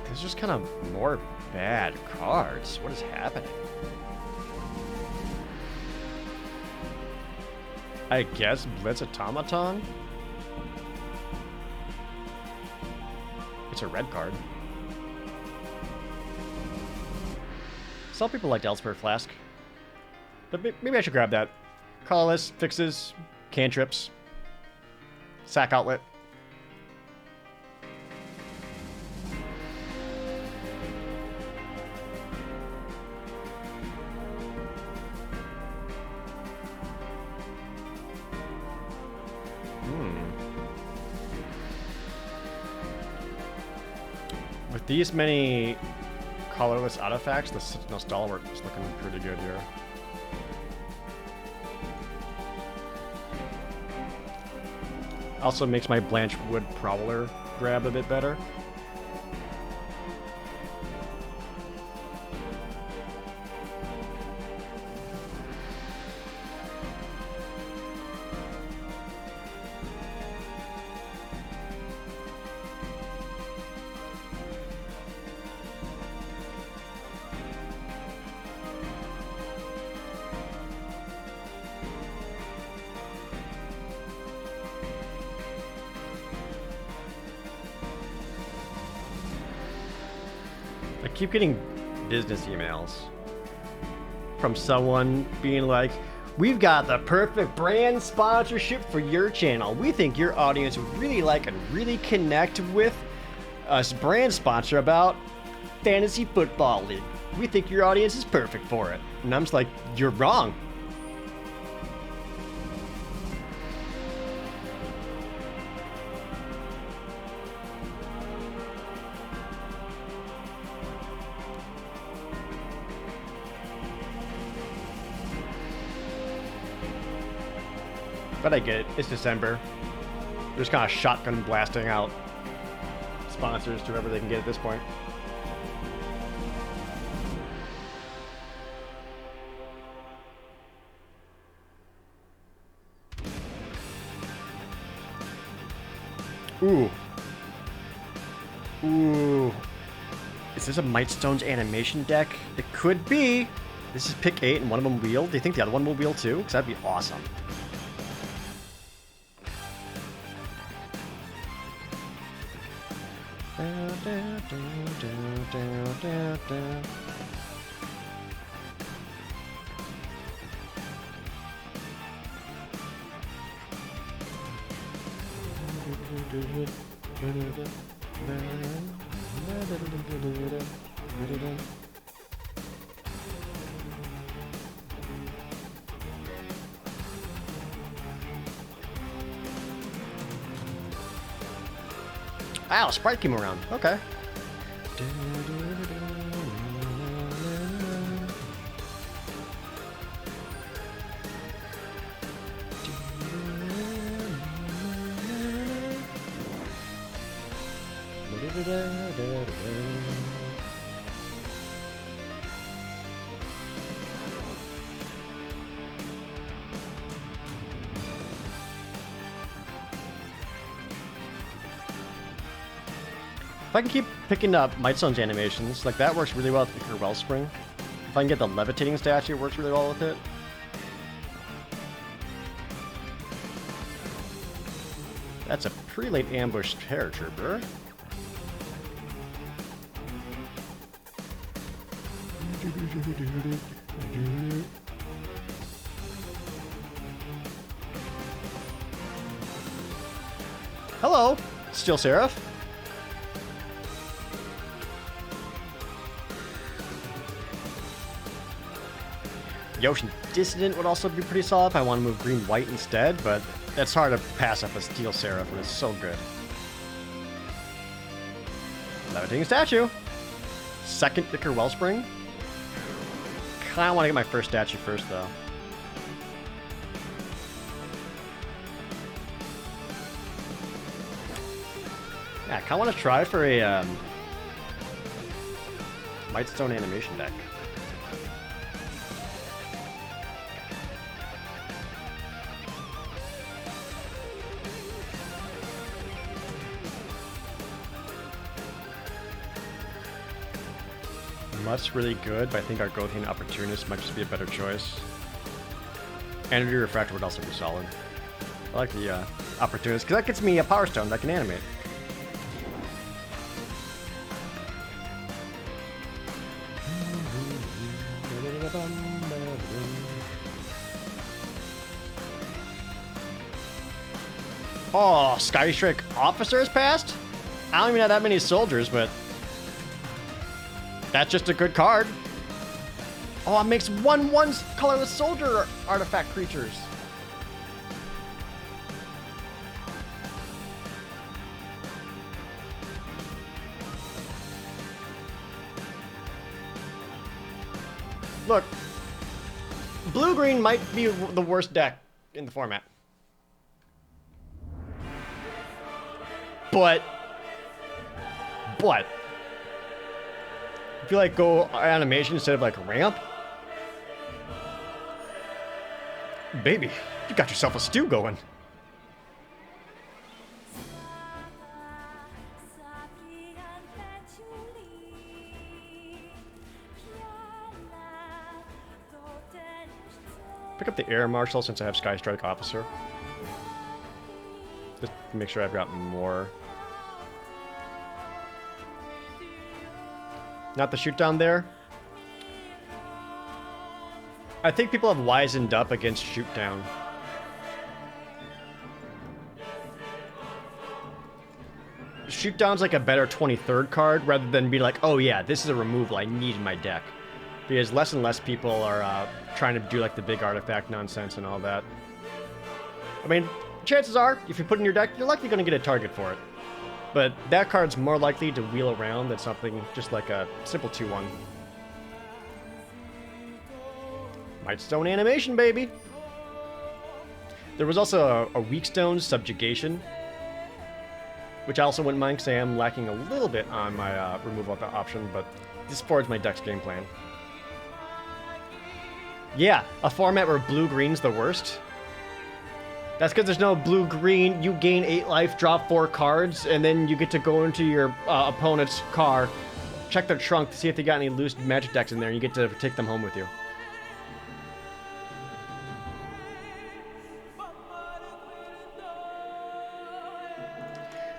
There's just kind of more bad cards. What is happening? I guess Blitz Automaton? It's a red card. Some people liked Elspeth Flask. But maybe I should grab that. Colorless, fixes, cantrips, sack outlet. With these many colorless artifacts, the Stalwart is looking pretty good here. Also makes my Blanchwood Prowler grab a bit better. I keep getting business emails from someone being like, we've got the perfect brand sponsorship for your channel. We think your audience would really like and really connect with us brand sponsor about Fantasy Football League. We think your audience is perfect for it. And I'm just like, you're wrong. But I get it. It's December. They're just kind of shotgun blasting out sponsors to whoever they can get at this point. Ooh. Ooh. Is this a Mightstone's animation deck? It could be. This is pick 8 and one of them wheel. Do you think the other one will wheel too? Because that'd be awesome. Ow, Sprite came around. Okay. If I can keep picking up Mightstone's animations, like that works really well with her Wellspring. If I can get the levitating statue, it works really well with it. That's a pretty late ambushed paratrooper. Hello, Steel Seraph. Yoshi Dissident would also be pretty solid if I want to move green-white instead, but that's hard to pass up a Steel Seraph when it's so good. Levitating statue. Second Vicar Wellspring. Kinda want to get my first statue first, though. Yeah, I kinda want to try for a Mightstone animation deck. Mutt's really good, but I think our Gothian Opportunist might just be a better choice. Energy Refractor would also be solid. I like the Opportunist, because that gets me a Power Stone that can animate. Oh, Skystrike Officer has passed? I don't even have that many soldiers, but that's just a good card. Oh, it makes 1/1 colorless soldier artifact creatures. Look, blue-green might be the worst deck in the format. But if you like go animation instead of like ramp, baby, you got yourself a stew going. Pick up the Air Marshal since I have Skystrike Officer. Just to make sure I've got more. Not the shoot down there. I think people have wisened up against shoot down. Shoot down's like a better 23rd card rather than be like, oh yeah, this is a removal I need in my deck. Because less and less people are trying to do like the big artifact nonsense and all that. I mean, chances are, if you put it in your deck, you're likely going to get a target for it. But that card's more likely to wheel around than something just like a simple 2/1. Mightstone animation, baby! There was also a weak stone subjugation, which I also wouldn't mind because I am lacking a little bit on my removal option, but this forwards my deck's game plan. Yeah, a format where blue-green's the worst. That's because there's no blue-green. You gain 8 life, draw 4 cards, and then you get to go into your opponent's car, check their trunk to see if they got any loose Magic decks in there, and you get to take them home with you.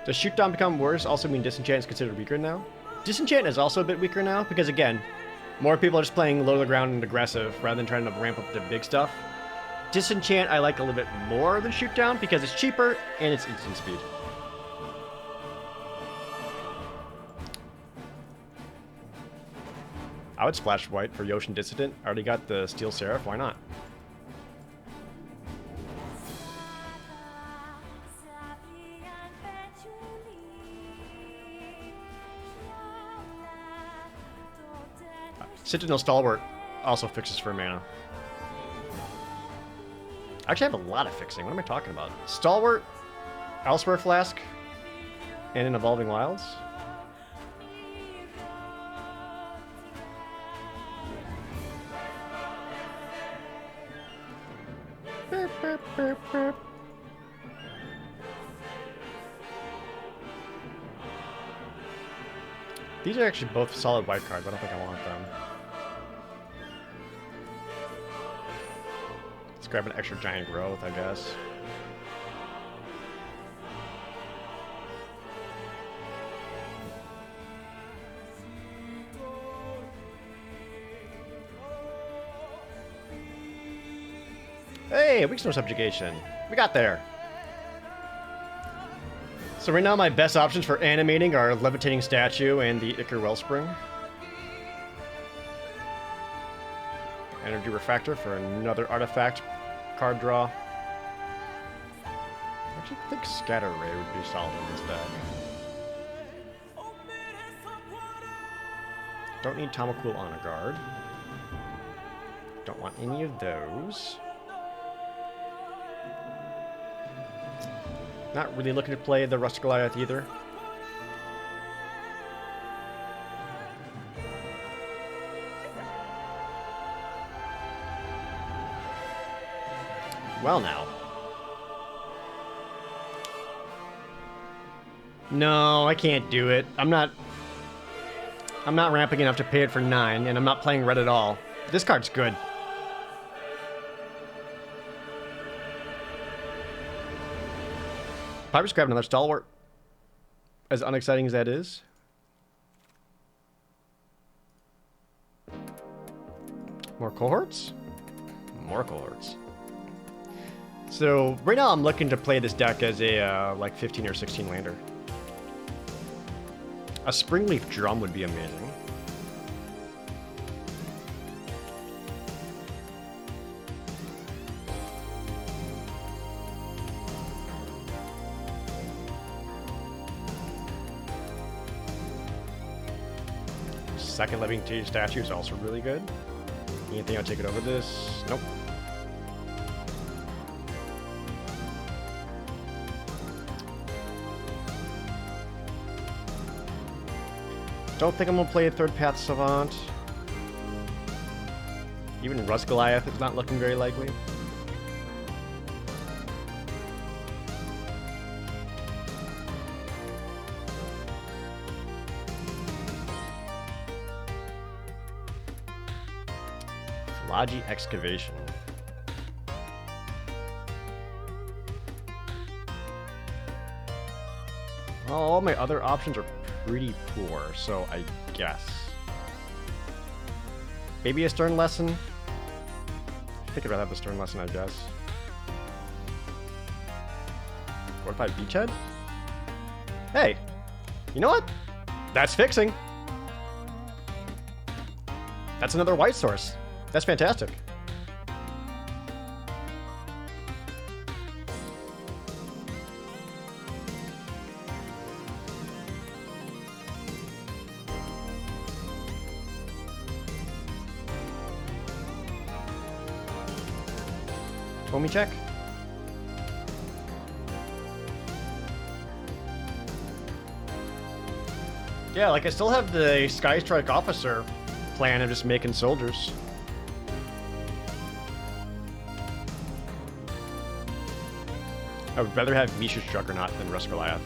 Does Shoot Down become worse? Also mean Disenchant is considered weaker now? Disenchant is also a bit weaker now, because again, more people are just playing low to the ground and aggressive, rather than trying to ramp up the big stuff. Disenchant I like a little bit more than Shoot Down, because it's cheaper, and it's instant speed. I would splash white for Yoshin Dissident. I already got the Steel Seraph, why not? Sentinel Stalwart also fixes for mana. I actually have a lot of fixing. What am I talking about? Stalwart, Elsewhere Flask, and an Evolving Wilds. Burp, burp, burp, burp. These are actually both solid white cards. I don't think I want them. Let's grab an extra giant growth, I guess. Hey, Weak Snow Subjugation. We got there. So right now my best options for animating are Levitating Statue and the Ichor Wellspring. Energy Refractor for another artifact card draw. I actually think Scatter Ray would be solid in this deck. Don't need Tamokul Honor Guard. Don't want any of those. Not really looking to play the Rust Goliath either. Well now. No, I can't do it. I'm not ramping enough to pay it for 9, and I'm not playing red at all. This card's good. Probably just grab another Stalwart. As unexciting as that is. More cohorts? More cohorts. So, right now I'm looking to play this deck as a, like, 15 or 16 lander. A Springleaf Drum would be amazing. Second Living Statue is also really good. Anything I'll take it over this? Nope. Don't think I'm gonna play a third Path Savant. Even Rust Goliath is not looking very likely. Logi Excavation. All my other options are pretty poor, so I guess. Maybe a Stern Lesson? I think I'd rather have the Stern Lesson, I guess. What if I Beachhead? Hey! You know what? That's fixing! That's another white source. That's fantastic. Tomi check. Yeah, like I still have the Sky Strike officer plan of just making soldiers. I would rather have Misha's Juggernaut than Russ Goliath.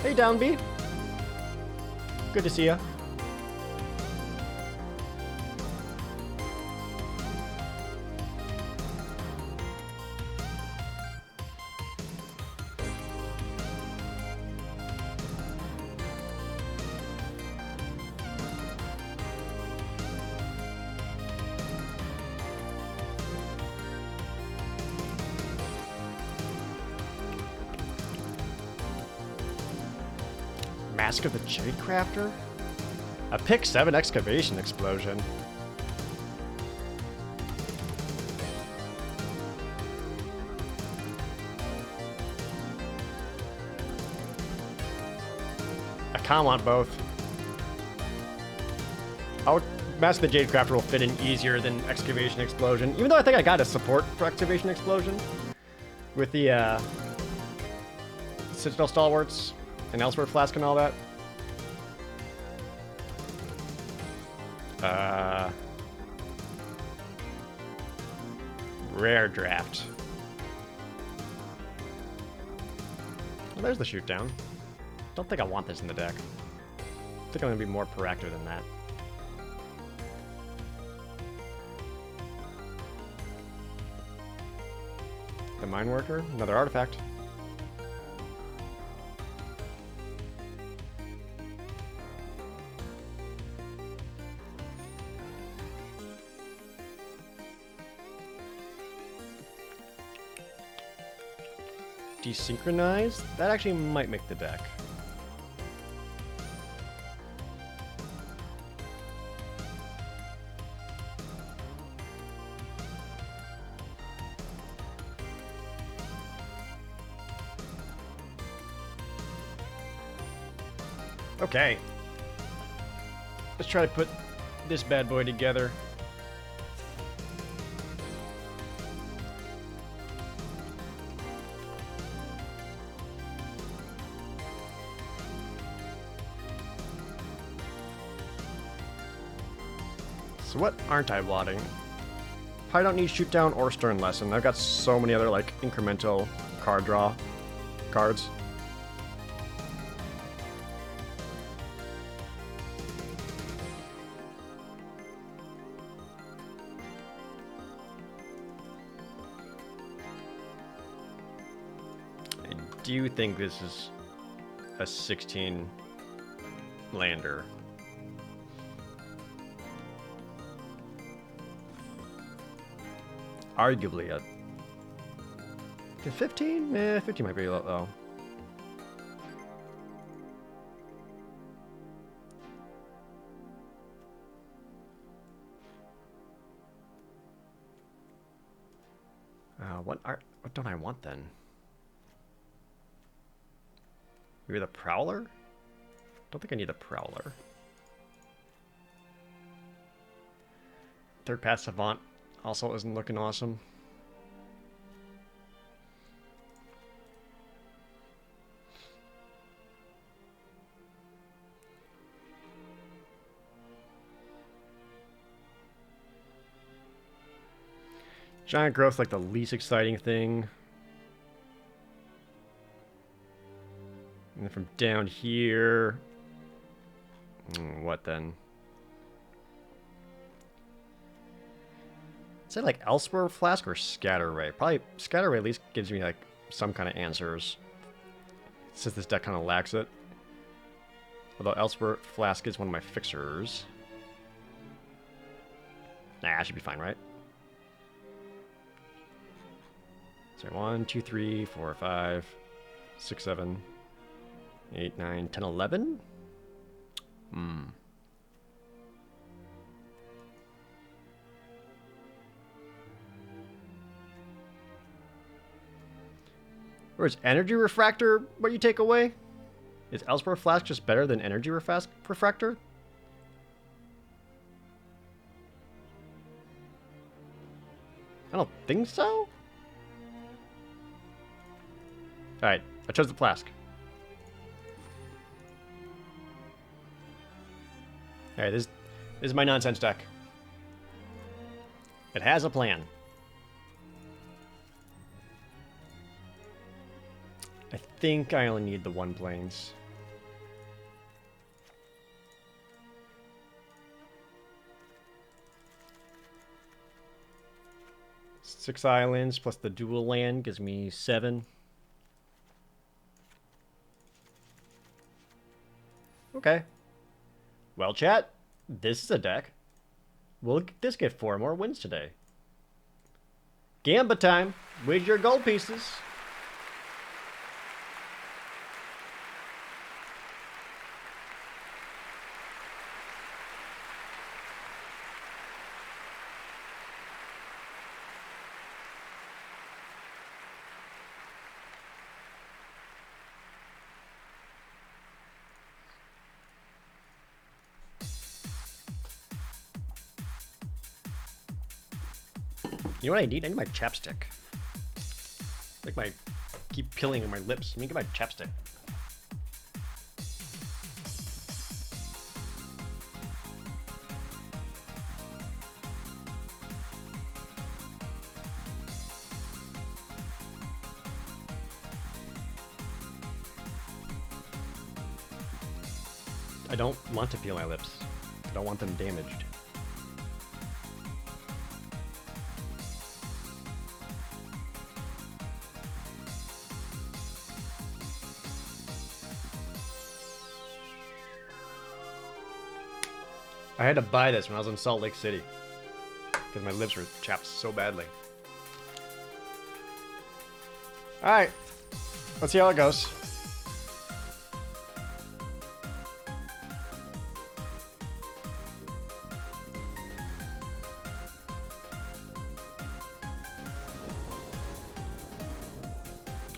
Hey, Down B. Good to see ya. Mask of the Jade Crafter? A Pick 7 Excavation Explosion. I kinda want both. Mask of the Jade Crafter will fit in easier than Excavation Explosion, even though I think I got a support for Excavation Explosion with the Citadel Stalwarts and Elsewhere Flask and all that. Rare draft. Well, there's the shoot down. Don't think I want this in the deck. I think I'm gonna be more proactive than that. The Mine Worker, another artifact. Desynchronize? That actually might make the deck. Okay. Let's try to put this bad boy together. So what aren't I wadding? Probably don't need Shoot Down or Stern Lesson. I've got so many other like incremental card draw cards. I do think this is a 16 lander. Arguably a 15? 15 might be a lot though. What don't I want then? Maybe the Prowler? Don't think I need the Prowler. Third Pass Savant also isn't looking awesome. Giant Growth's like the least exciting thing. And then from down here... what then? Say like Elsewhere Flask or Scatter Ray? Probably Scatter Ray at least gives me like some kind of answers, since this deck kind of lacks it. Although Elsewhere Flask is one of my fixers. Nah, I should be fine, right? So 1, 2, 3, 4, 5, 6, 7, 8, 9, 10, 11? Or is Energy Refractor what you take away? Is Elsewhere Flask just better than Energy Refractor? I don't think so. Alright, I chose the flask. Alright, this is my nonsense deck. It has a plan. I think I only need the 1 plains. Six islands plus the dual land gives me 7. Okay. Well, chat, this is a deck. Will this get 4 more wins today? Gamba time. With your gold pieces. You know what I need? I need my chapstick. Like keep peeling on my lips. Let me get my chapstick. I don't want to peel my lips. I don't want them damaged. I had to buy this when I was in Salt Lake City because my lips were chapped so badly. Alright, let's see how it goes.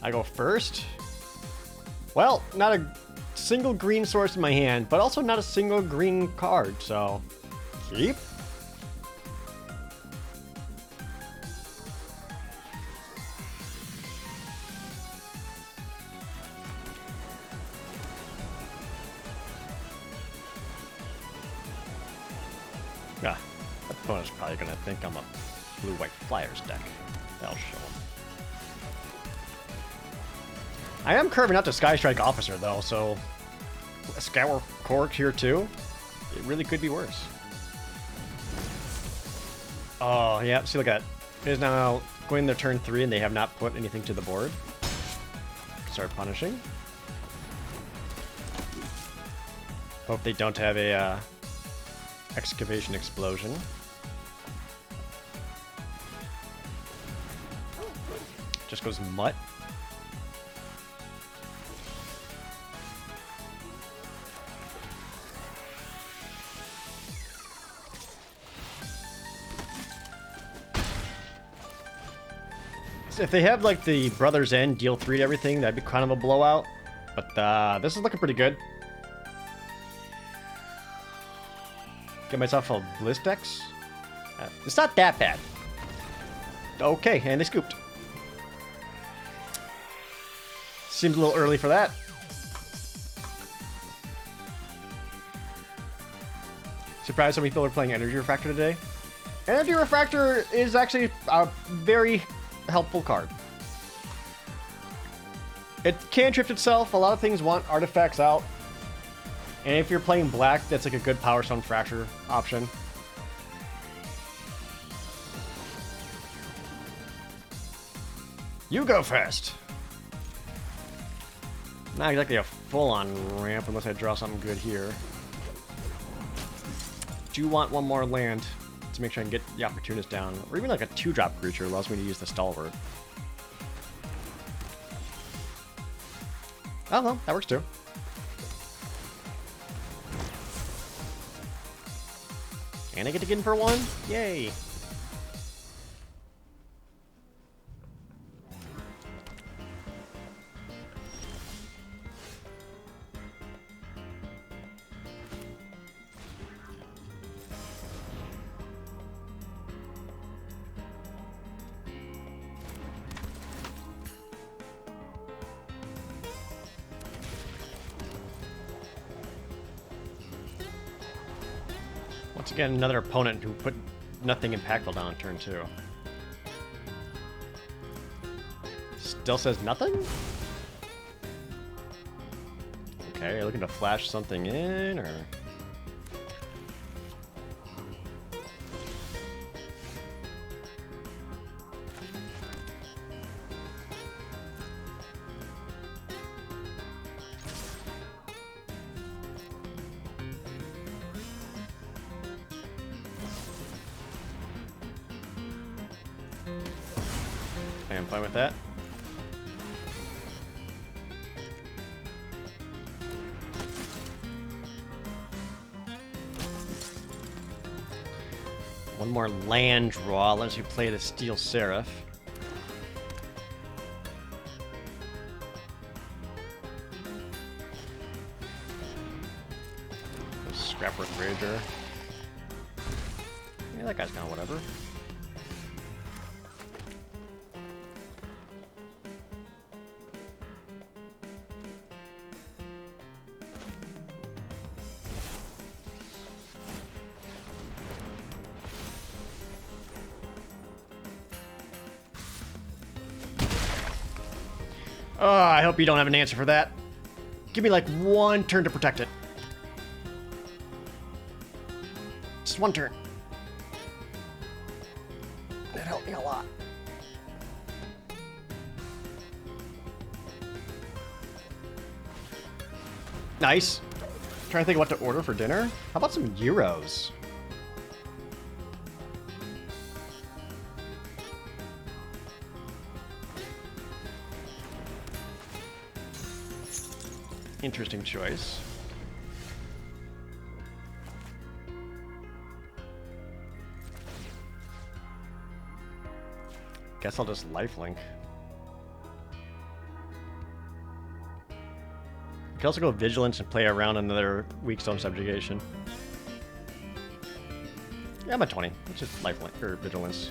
I go first? Well, not a single green source in my hand, but also not a single green card, so keep. Ah, that opponent's probably gonna think I'm a blue-white flyers deck. That'll show him. I am curving out to Sky Strike Officer, though, so a Scour Cork here, too. It really could be worse. Oh, yeah, see, look at that. It is now going their turn 3, and they have not put anything to the board. Start punishing. Hope they don't have a Excavation Explosion. Just goes Mutt. If they have like the Brother's End deal 3 to everything, that'd be kind of a blowout. But this is looking pretty good. Get myself a Blistex. It's not that bad. Okay, and they scooped. Seems a little early for that. Surprised so many people are playing Energy Refractor today. Energy Refractor is actually a very helpful card. It can drift itself. A lot of things want artifacts out. And if you're playing black, that's like a good Power Stone Fracture option. You go first. Not exactly a full-on ramp unless I draw something good here. Do want one more land to make sure I can get the Opportunist down. Or even like a 2-drop creature allows me to use the Stalwart. Oh, well, that works too. And I get to get in for 1? Yay! Once again, another opponent who put nothing impactful down on turn 2. Still says nothing? Okay, looking to flash something in, or... I am fine with that. One more land draw, unless you play the Steel Seraph. Scrapwork Rager. Yeah, that guy's kind of whatever. Oh, I hope you don't have an answer for that. Give me like one turn to protect it. Just one turn. That helped me a lot. Nice. Trying to think of what to order for dinner. How about some gyros? Interesting choice. Guess I'll just lifelink. You can also go Vigilance and play around another weak stone subjugation. Yeah, I'm at 20. It's just lifelink or Vigilance.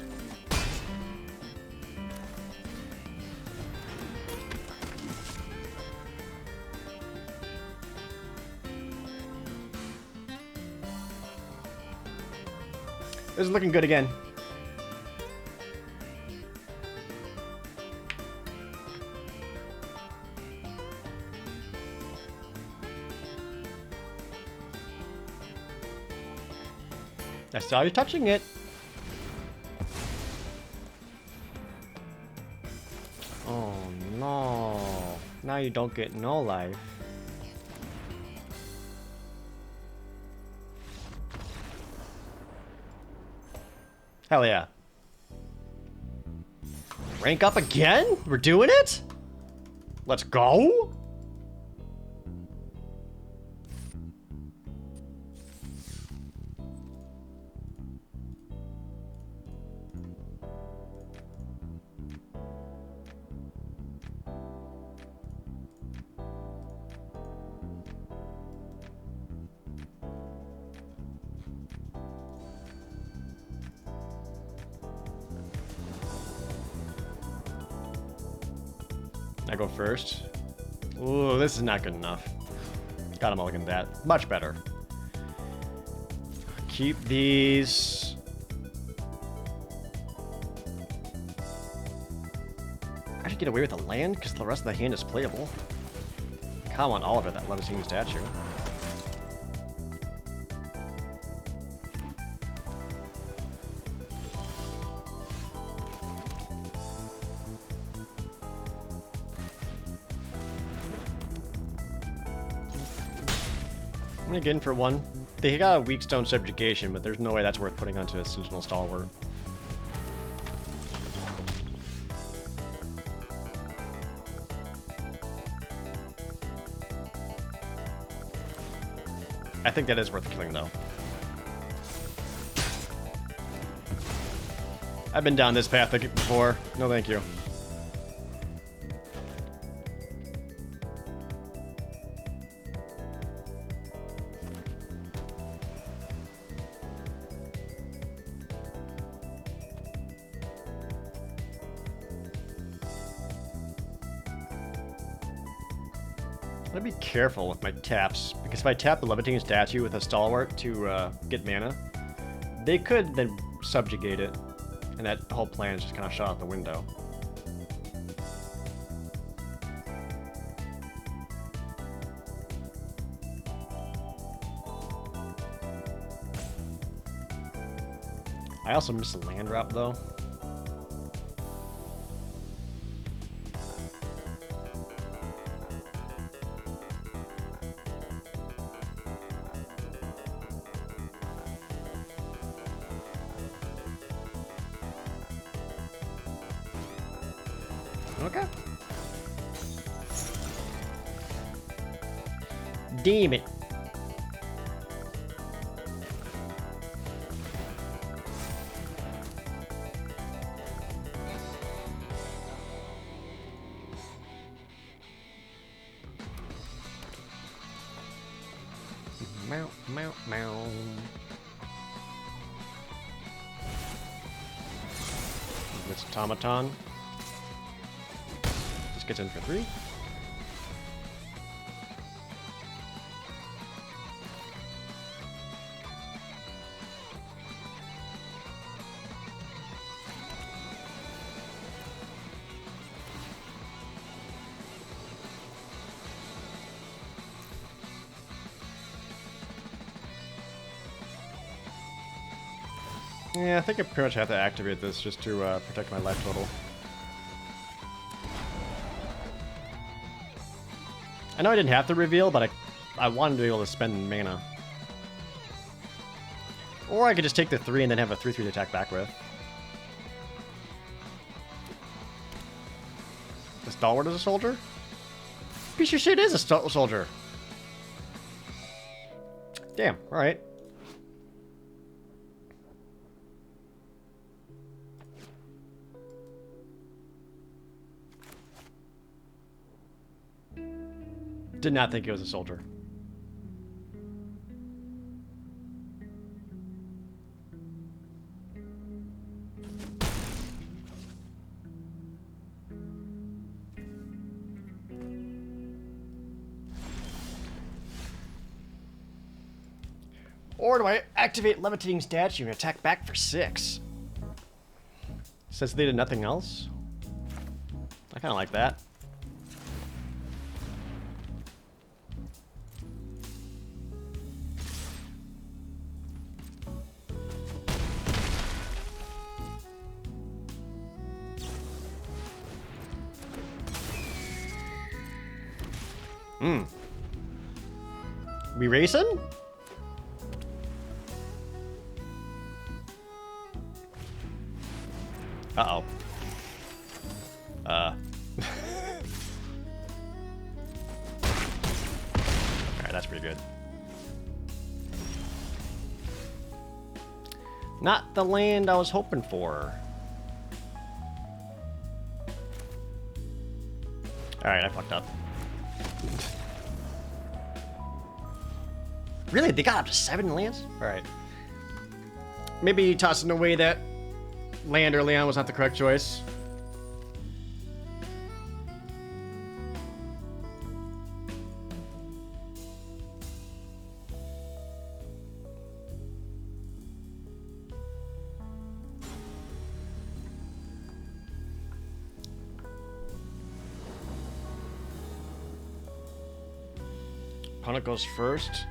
This is looking good again. I saw you touching it. Oh no. Now you don't get no life. Hell yeah. Rank up again? We're doing it? Let's go? I go first. Ooh, this is not good enough. Got him all looking at that. Much better. Keep these. I should get away with the land because the rest of the hand is playable. I kind of want all of it, that levitating statue. I'm gonna get in for one. They got a weak stone subjugation, but there's no way that's worth putting onto a Sentinel Stalwart. I think that is worth killing, though. I've been down this path before. No, thank you. I'm gonna be careful with my taps, because if I tap the levitating statue with a stalwart to get mana, They could then subjugate it, and that whole plan is just kind of shot out the window. I also missed a land drop, though. Okay. Damn it. Meow, meow, meow. This automaton. Just gets in for 3. Yeah, I think I pretty much have to activate this just to protect my life total. I know I didn't have to reveal, but I wanted to be able to spend mana. Or I could just take the 3 and then have a 3/3 to attack back with. The stalwart is a soldier? Piece of shit is a soldier. Damn, alright. Did not think it was a soldier. Or do I activate levitating statue and attack back for 6? Says they did nothing else? I kind of like that. We racing? Uh-oh. Alright, that's pretty good. Not the land I was hoping for. Alright, I fucked up. Really? They got up to 7 lands? Alright. Maybe tossing away that land early on was not the correct choice. Opponent goes first.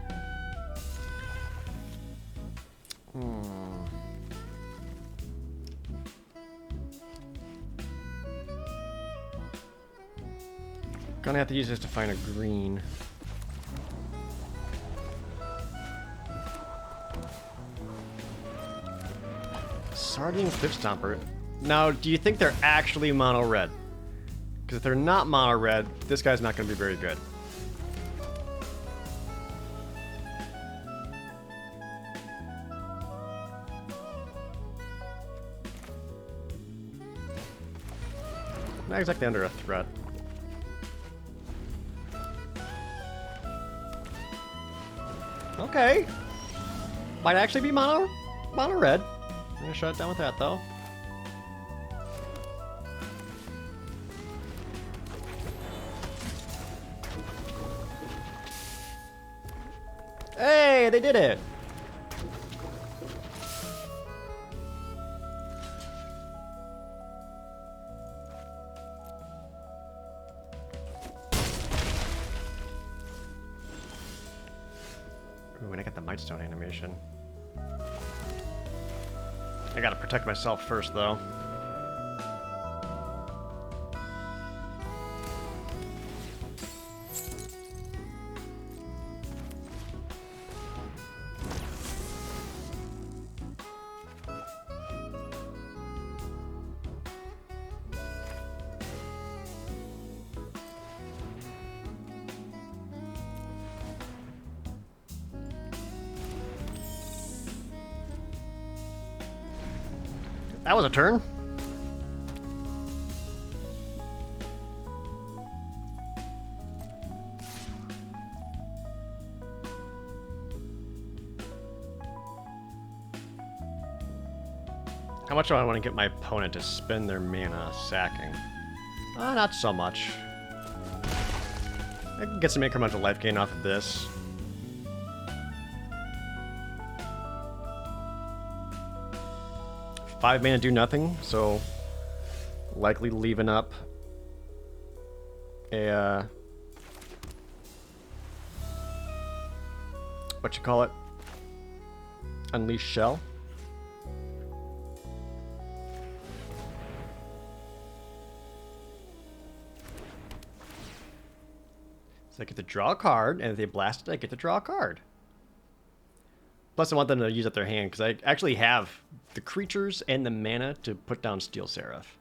Gonna have to use this to find a green. Sardine Cliff Stomper. Now, do you think they're actually mono red? Because if they're not mono red, this guy's not gonna be very good. Not exactly under a threat. Okay. Might actually be mono red. I'm gonna shut it down with that though. Hey, they did it. Ooh, and I got the Mightstone animation. I gotta protect myself first, though. That was a turn. How much do I want to get my opponent to spend their mana sacking? Not so much. I can get some incremental life gain off of this. Five mana do nothing, so likely leaving up a what you call it? Unleash Shell. So I get to draw a card, and if they blast it, I get to draw a card. Plus, I want them to use up their hand, because I actually have the creatures and the mana to put down Steel Seraph.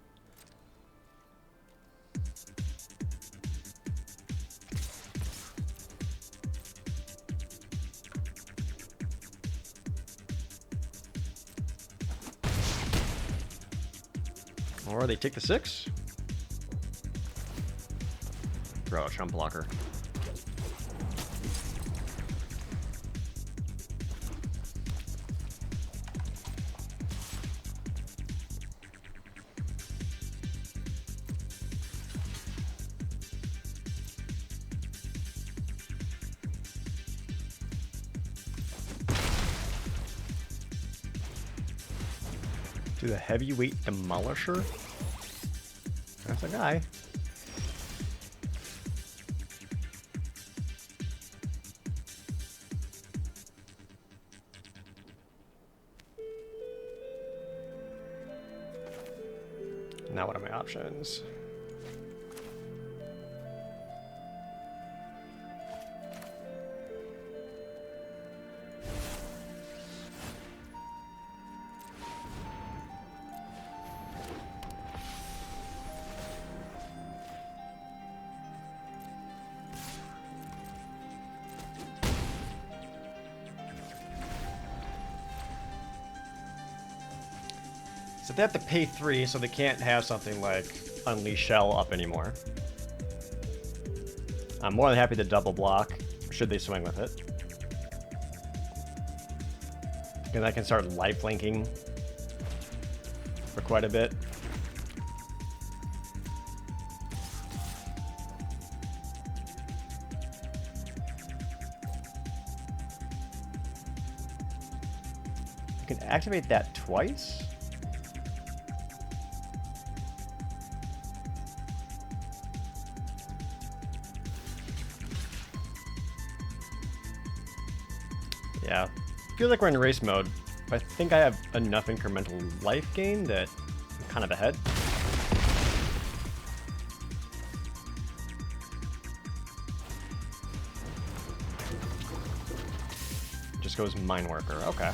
Or they take the 6. Throw a Chump Blocker. To the Heavyweight Demolisher? That's a guy. Now what are my options? So they have to pay 3, so they can't have something like Unleash Shell up anymore. I'm more than happy to double block, should they swing with it. And I can start lifelinking for quite a bit. You can activate that twice? Yeah, feels like we're in race mode, but I think I have enough incremental life gain that I'm kind of ahead. Just goes Mine Worker, okay.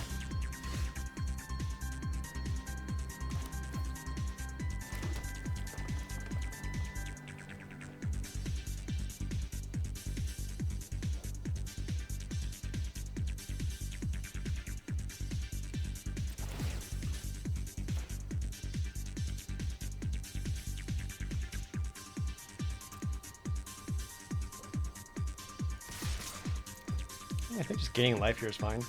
I think just gaining life here is fine.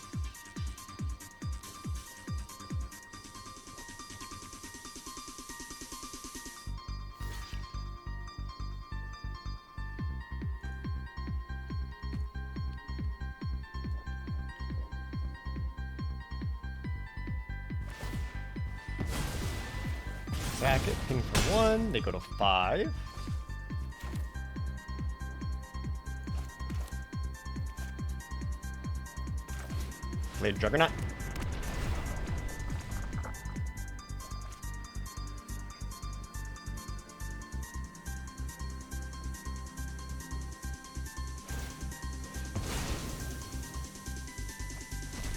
Sack it, ping for 1, they go to 5. Lady Juggernaut.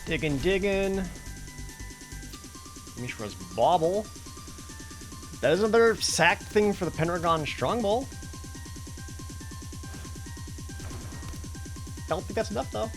Diggin'. Mishra's Bauble. That is another sacked thing for the Pendragon Strongbow. Don't think that's enough though.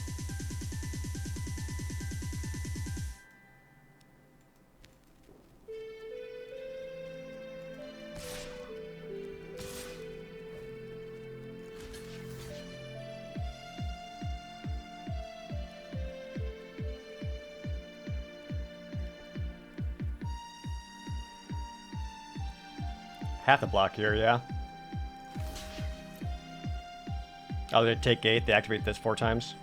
Half the block here, yeah. Oh, they take 8, they activate this 4 times.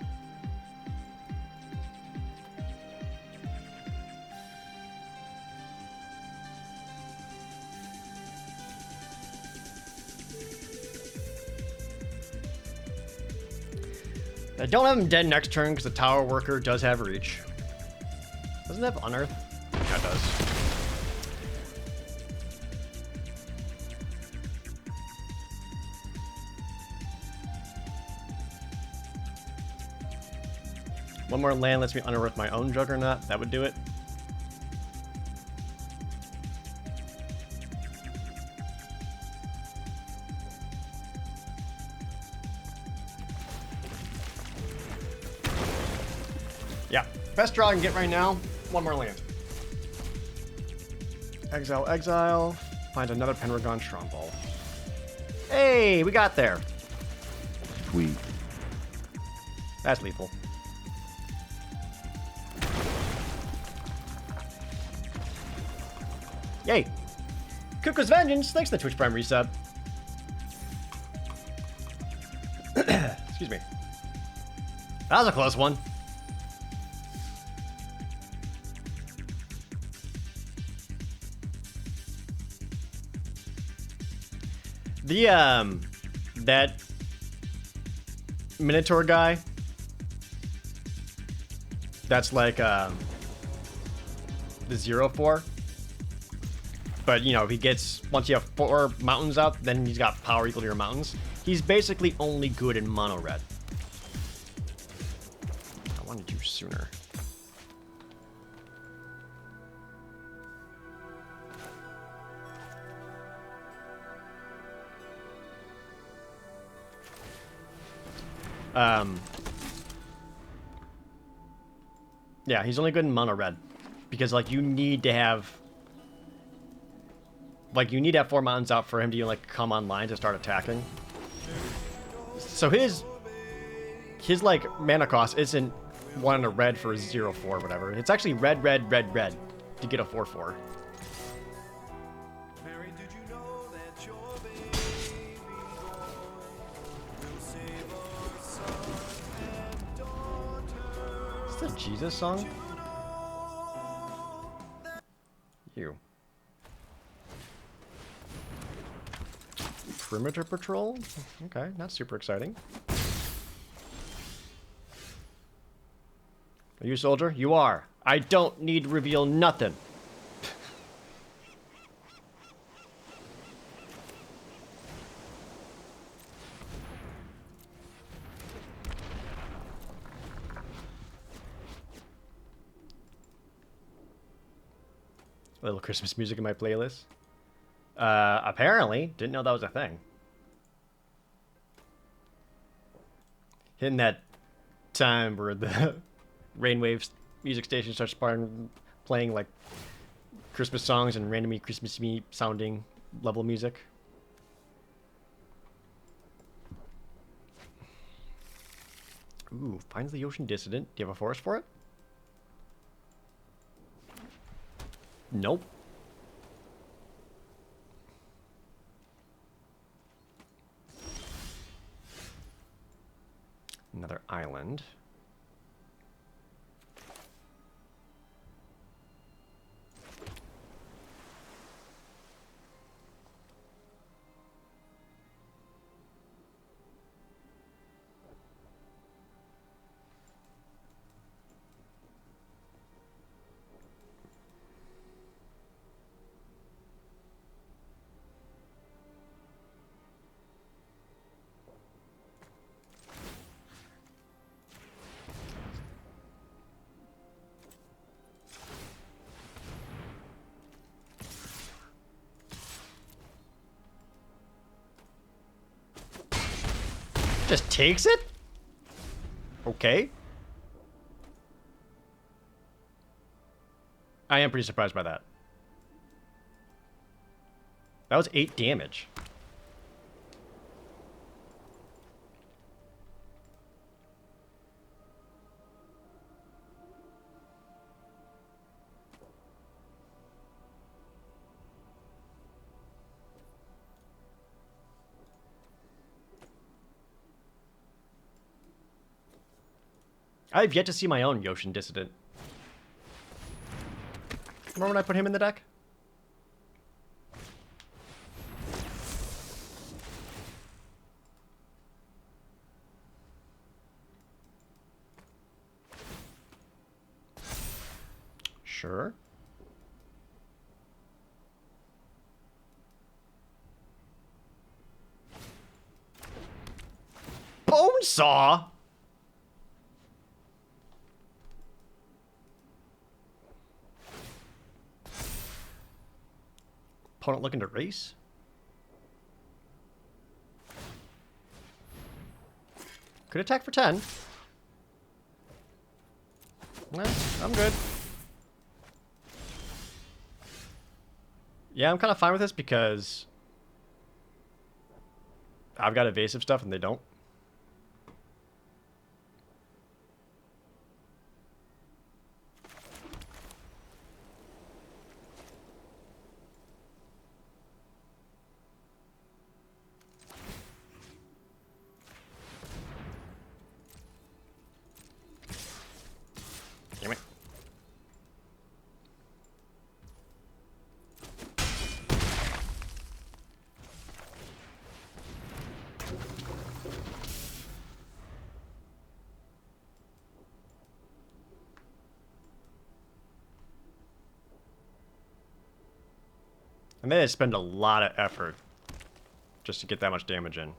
I don't have him dead next turn because the Tower Worker does have reach. Doesn't it have Unearth? Yeah, it does. One more land lets me unearth my own Juggernaut. That would do it. Yeah, best draw I can get right now. One more land. Exile. Find another Pendragon Strongbow. Hey, we got there. Sweet. That's lethal. Yay! Kuka's Vengeance, thanks for the Twitch Prime resub. Excuse me. That was a close one. The, that Minotaur guy, that's like, the 0/4. But, you know, he gets, once you have 4 mountains out, then he's got power equal to your mountains. He's basically only good in mono red. I wanted you sooner. Yeah, he's only good in mono red. Because, like, you need to have... Like, you need to have 4 mountains out for him to, like, come online to start attacking. So his like, mana cost isn't 1 and a red for a 0/4 or whatever. It's actually red to get a 4/4. Is this a Jesus song? You. Perimeter Patrol? Okay, not super exciting. Are you a soldier? You are. I don't need to reveal nothing. A little Christmas music in my playlist. Apparently. Didn't know that was a thing. Hitting that time where the Rainwaves music station starts playing like Christmas songs and randomly Christmassy sounding level music. Ooh, finds the Ocean Dissident. Do you have a forest for it? Nope. Another island. Just takes it? Okay. I am pretty surprised by that. That was 8 damage. I've yet to see my own Yoshin Dissident. Remember when I put him in the deck? Sure. Bonesaw? Opponent looking to race? Could attack for 10. Nah, I'm good. Yeah, I'm kind of fine with this because I've got evasive stuff and they don't. Damn it. And they spend a lot of effort just to get that much damage in.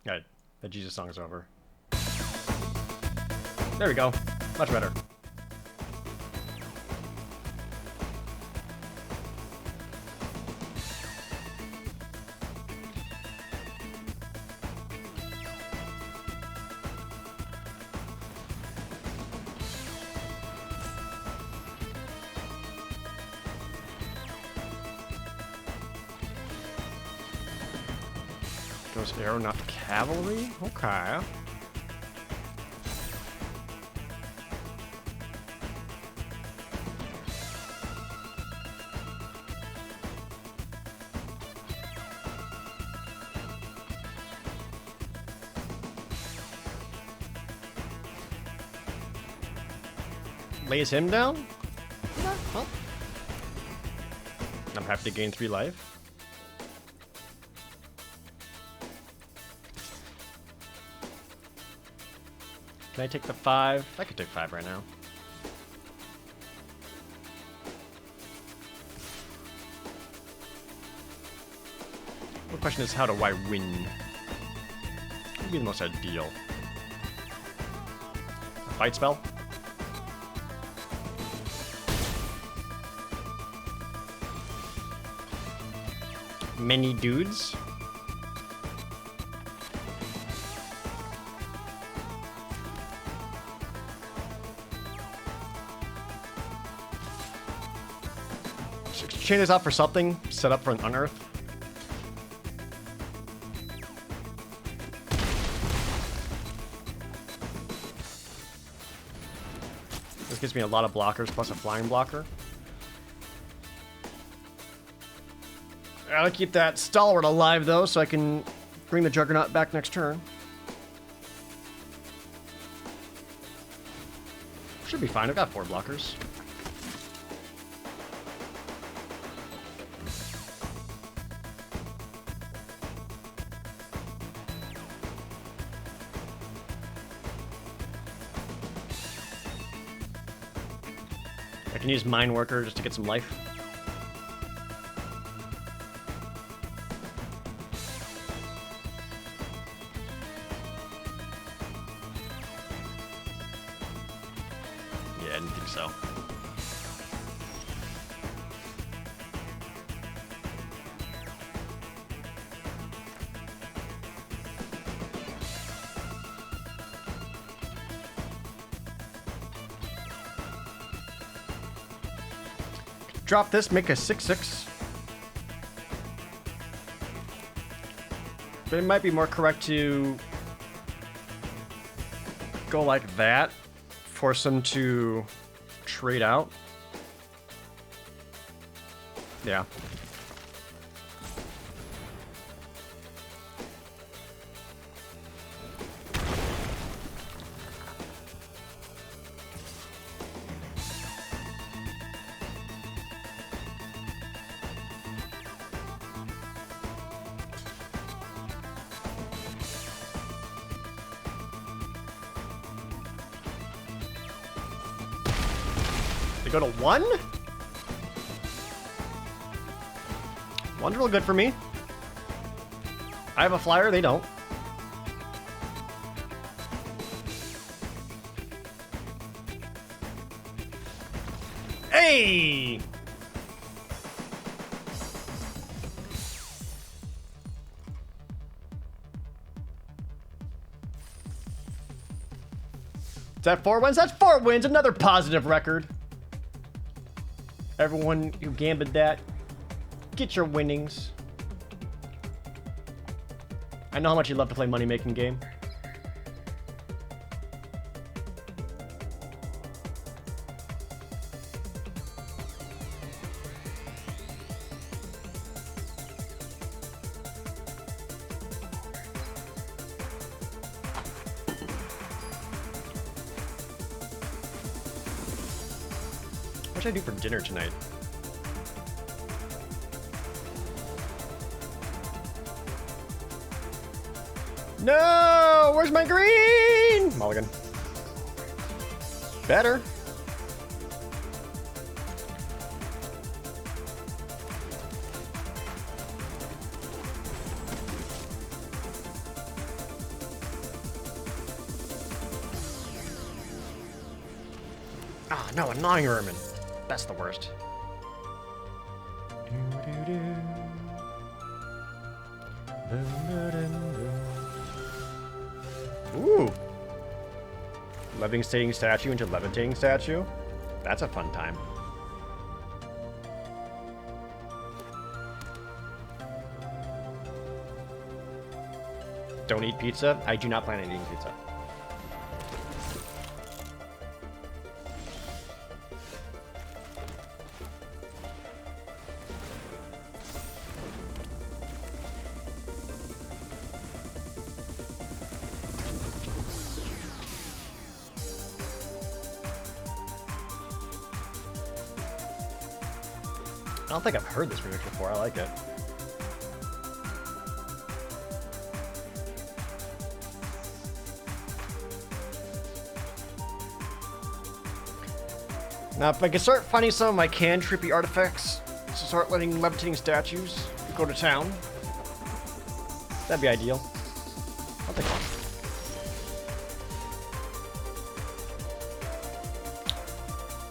Alright, the Jesus song is over. There we go. Much better. Ghost arrow, not cavalry? Okay. Lays him down? Yeah, well. I'm happy to gain 3 life. Can I take the 5? I could take 5 right now. The question is, how do I win? What would be the most ideal? A fight spell? Many dudes? Chain this out for something, set up for an unearth. This gives me a lot of blockers plus a flying blocker. I gotta keep that stalwart alive though, so I can bring the Juggernaut back next turn. Should be fine, I've got 4 blockers. I can use Mine Worker just to get some life. Yeah, I didn't think so. Drop this, make a 6/6. But it might be more correct to go like that, force them to trade out. Yeah. They go to 1? One's real good for me. I have a flyer, they don't. Hey! Is that 4 wins? That's 4 wins, another positive record. Everyone who gambled that, get your winnings. I know how much you love to play money-making game. What should I do for dinner tonight? No! Where's my green? Mulligan. Better. Ah, no, a gnawing vermin. That's the worst. Ooh. Levitating statue into levitating statue. That's a fun time. Don't eat pizza? I do not plan on eating pizza. I don't think I've heard this remix before. I like it. Now, if I can start finding some of my canned trippy artifacts, to start letting levitating statues go to town, that'd be ideal. I'll take one.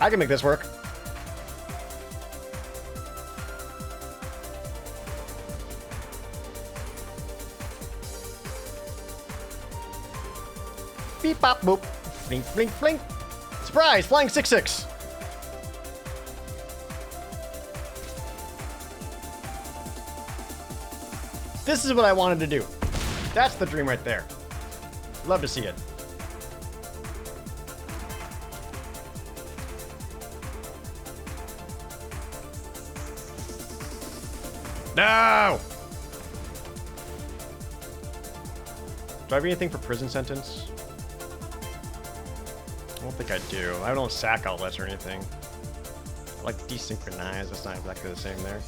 I can make this work. Beep, bop, boop. Blink, blink, blink. Surprise! Flying 6/6. This is what I wanted to do. That's the dream right there. Love to see it. No! Do I have anything for prison sentence? I don't think I do. I don't sack outlets or anything. Like desynchronized, that's not exactly the same there.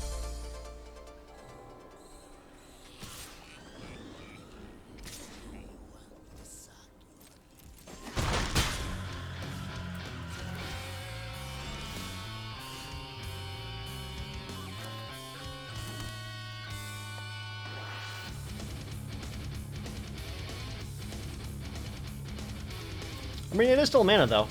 I mean, it is still mana, though.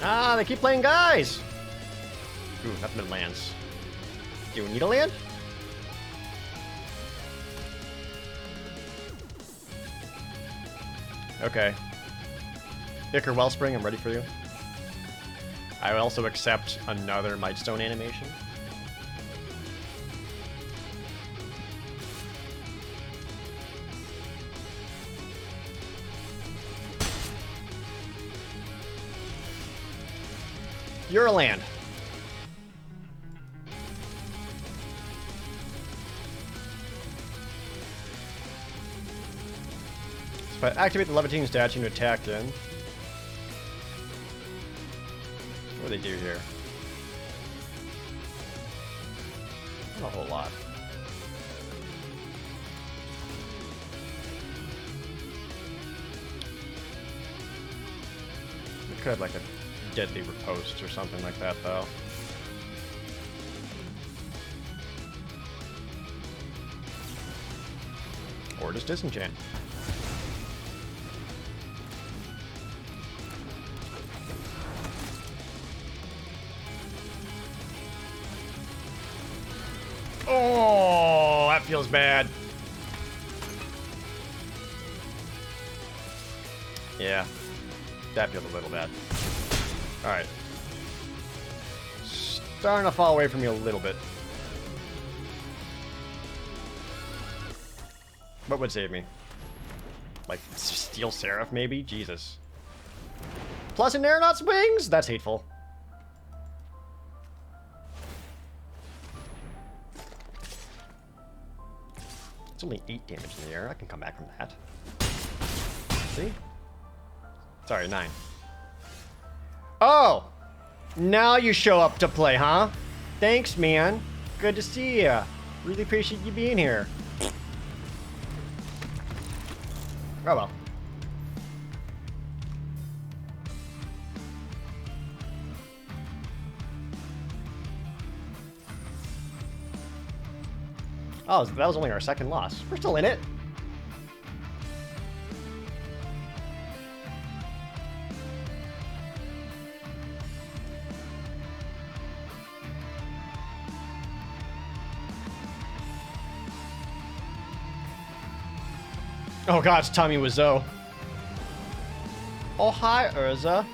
Ah, they keep playing guys! Ooh, nothing but lands. Do we need a land? Okay. Ichor Wellspring, I'm ready for you. I will also accept another Mightstone animation. You're a land. So if I activate the levitating statue to attack in. What do they do here? Not a whole lot. We could have like a deadly riposte or something like that, though. Or just disenchant. Oh, that feels bad. Yeah, that feels a little bad. Alright. Starting to fall away from you a little bit. What would save me? Like, Steel Seraph, maybe? Jesus. Plus an Aeronaut's Wings? That's hateful. It's only 8 damage in the air. I can come back from that. See? Sorry, 9. Oh! Now you show up to play, huh? Thanks, man. Good to see ya. Really appreciate you being here. Oh well. Oh, that was only our second loss. We're still in it. Oh god, it's Tommy Wiseau. Oh hi, Urza.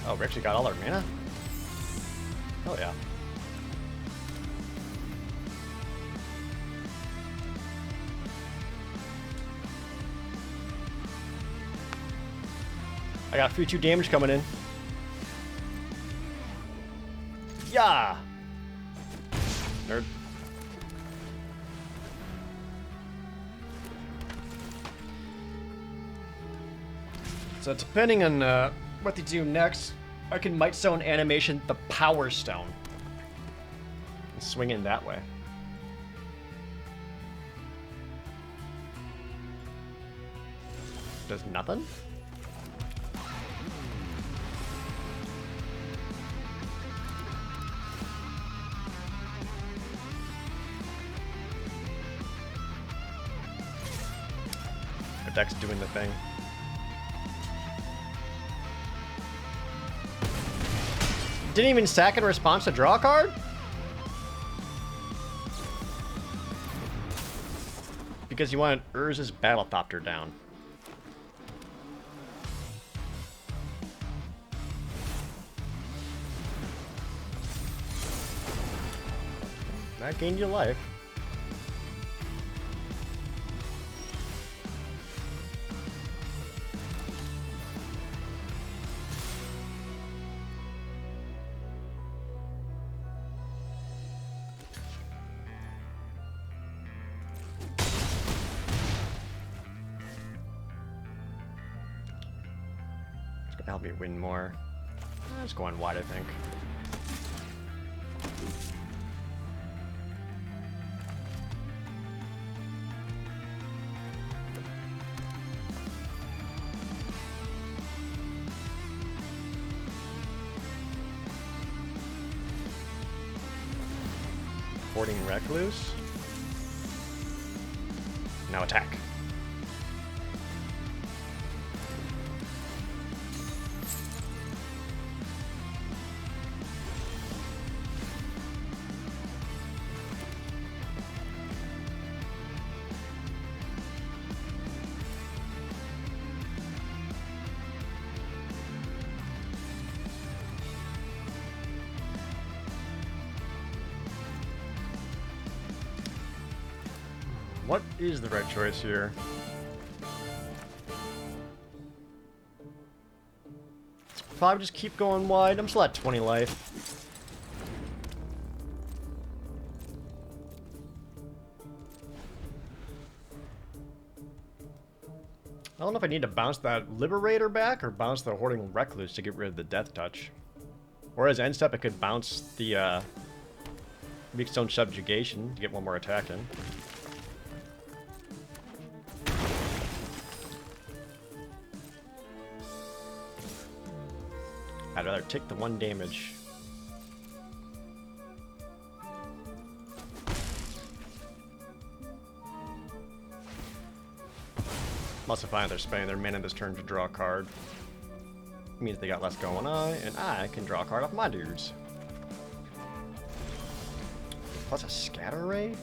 Oh, we actually got all our mana? Oh yeah. I got 3-2 damage coming in. Yeah! Nerd. So depending on what they do next, I can Mightstone animation the Power Stone. And swing in that way. Does nothing? Our deck's doing the thing. Didn't even sack in response to draw a card? Because you wanted Urza's Battlethopter down. That gained you life. Help me win more. I'll just go on wide, I think. Hoarding Recluse. Now attack. What is the right choice here? Probably just keep going wide. I'm still at 20 life. I don't know if I need to bounce that Liberator back or bounce the Hoarding Recluse to get rid of the Death Touch. Or as end step, I could bounce the Weak Stone Subjugation to get one more attack in. I'd rather take the 1 damage. Must have found they're spending their mana this turn to draw a card. Means they got less going on, and I can draw a card off my dudes. Plus a Scatter Ray?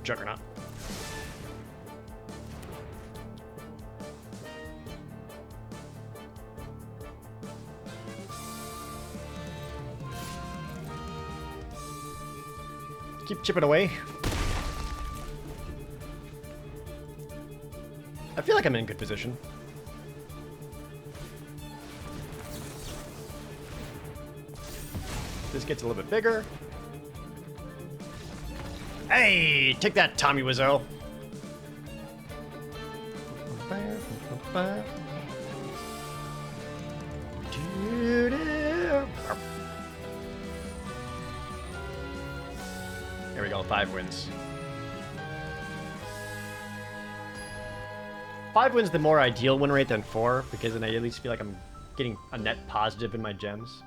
Juggernaut. Keep chipping away. I feel like I'm in good position. This gets a little bit bigger. Hey, take that, Tommy Wiseau. There we go, 5 wins. 5 wins the more ideal win rate than 4, because then I at least feel like I'm getting a net positive in my gems.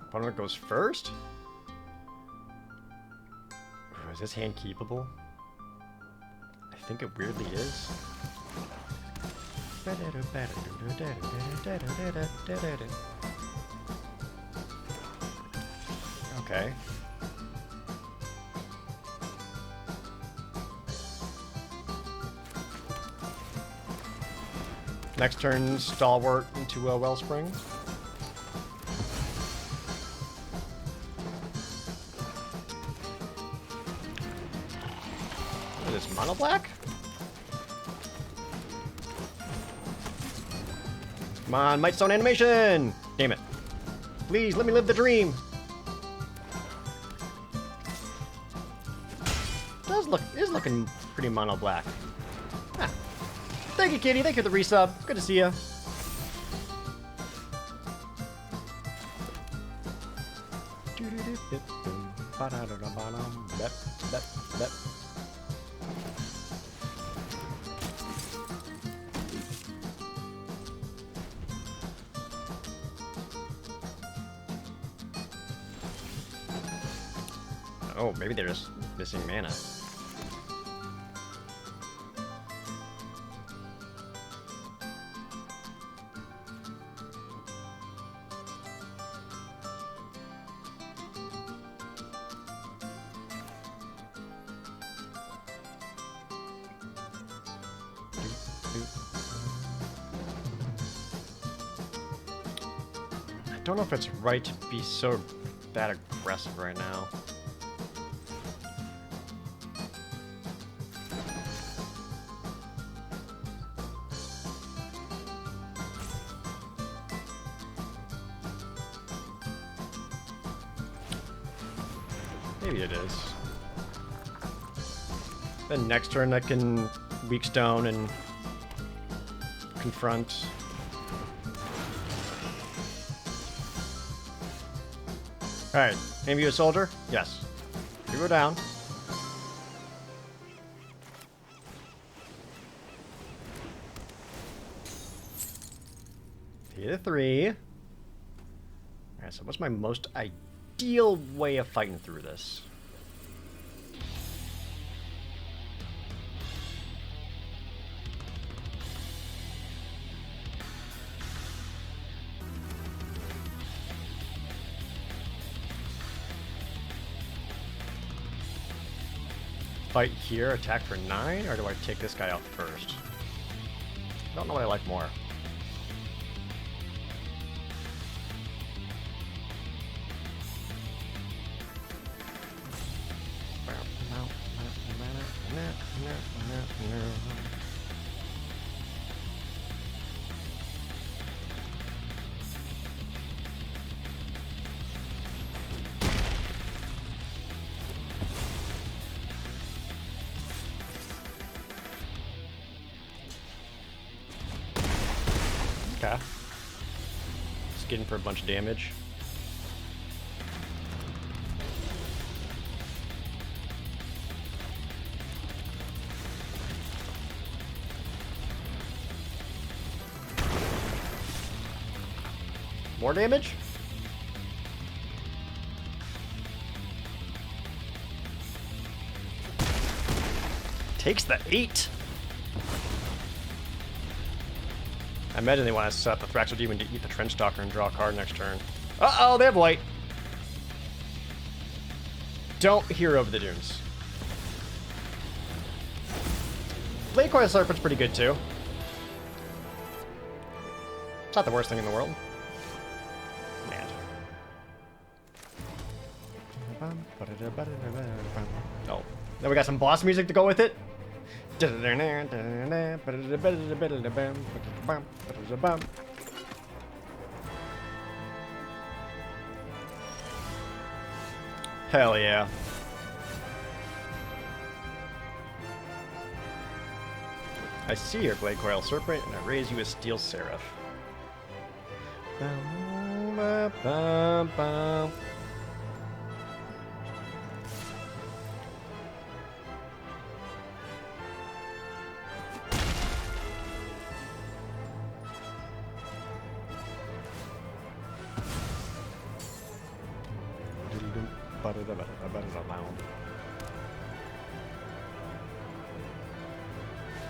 Opponent goes first? Ooh, is this hand keepable? I think it weirdly is. Okay. Next turn, Stalwart into a Wellspring. What is this, mono black? Come on, Might Stone animation! Damn it. Please, let me live the dream! Is looking pretty mono black. Ah. Thank you, Kitty. Thank you for the resub. Good to see you. Oh, maybe they're just missing mana. I don't know if it's right to be so that aggressive right now. Maybe it is. Then next turn I can weak stone and confront. Alright, aim you a soldier? Yes. You go down. Hit a 3. Alright, so what's my most ideal way of fighting through this? Fight here, attack for 9, or do I take this guy out first? I don't know what I like more. Okay. Just getting for a bunch of damage. More damage? Takes the 8. I imagine they want to set the Thraxo Demon to eat the Trench Stalker and draw a card next turn. Uh-oh, they have white. Don't hear over the dunes. Blade Coil Serpent's pretty good too. It's not the worst thing in the world. Man. Oh, then we got some boss music to go with it. Hell yeah. I see your Blade Coil Serpent, and I raise you a Steel Seraph.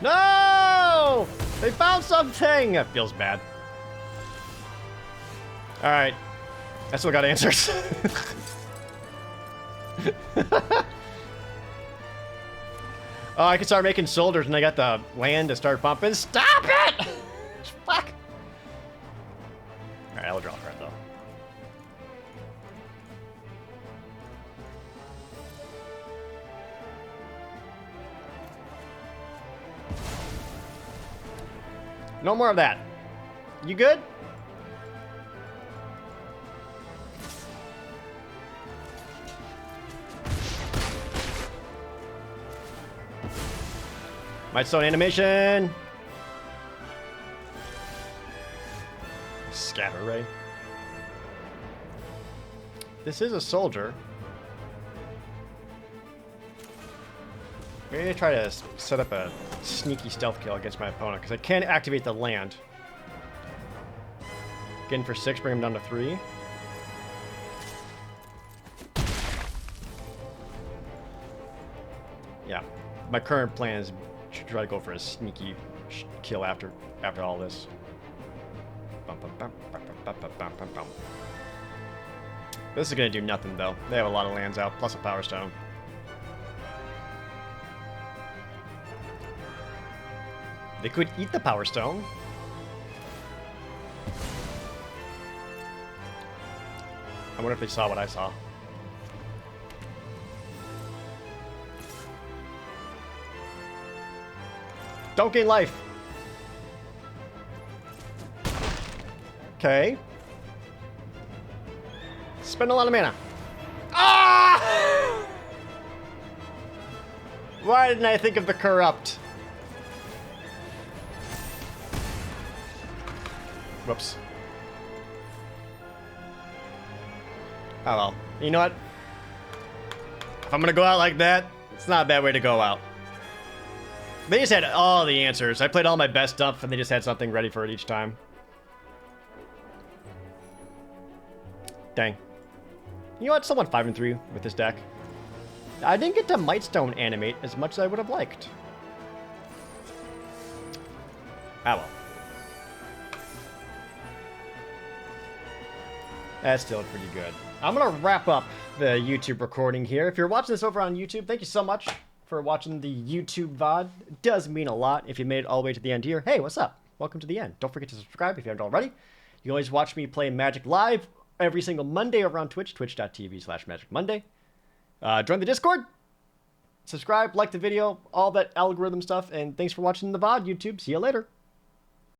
No! They found something! That feels bad. Alright. I still got answers. Oh, I can start making soldiers and I got the land to start pumping. Stop it! Fuck! Alright, I'll draw a card though. No more of that. You good? Mightstone animation. Scatter ray. This is a soldier. Maybe I try to set up a sneaky stealth kill against my opponent because I can't activate the land. Getting for 6, bring him down to 3. Yeah, my current plan is to try to go for a sneaky kill after all this. This is gonna do nothing though. They have a lot of lands out, plus a Power Stone. They could eat the Power Stone. I wonder if they saw what I saw. Don't gain life. Okay. Spend a lot of mana. Ah! Why didn't I think of the corrupt? Whoops. Oh well. You know what? If I'm gonna go out like that, it's not a bad way to go out. They just had all the answers. I played all my best stuff, and they just had something ready for it each time. Dang. You know what? Someone 5-3 with this deck. I didn't get to Mightstone animate as much as I would have liked. Ah well. That's still pretty good. I'm gonna wrap up the YouTube recording here. If you're watching this over on YouTube, thank you so much for watching the YouTube VOD. It does mean a lot if you made it all the way to the end here. Hey, what's up? Welcome to the end. Don't forget to subscribe if you haven't already. You can always watch me play Magic live every single Monday over on Twitch, twitch.tv/magicmonday. Join the Discord. Subscribe, like the video, all that algorithm stuff, and thanks for watching the VOD, YouTube. See you later.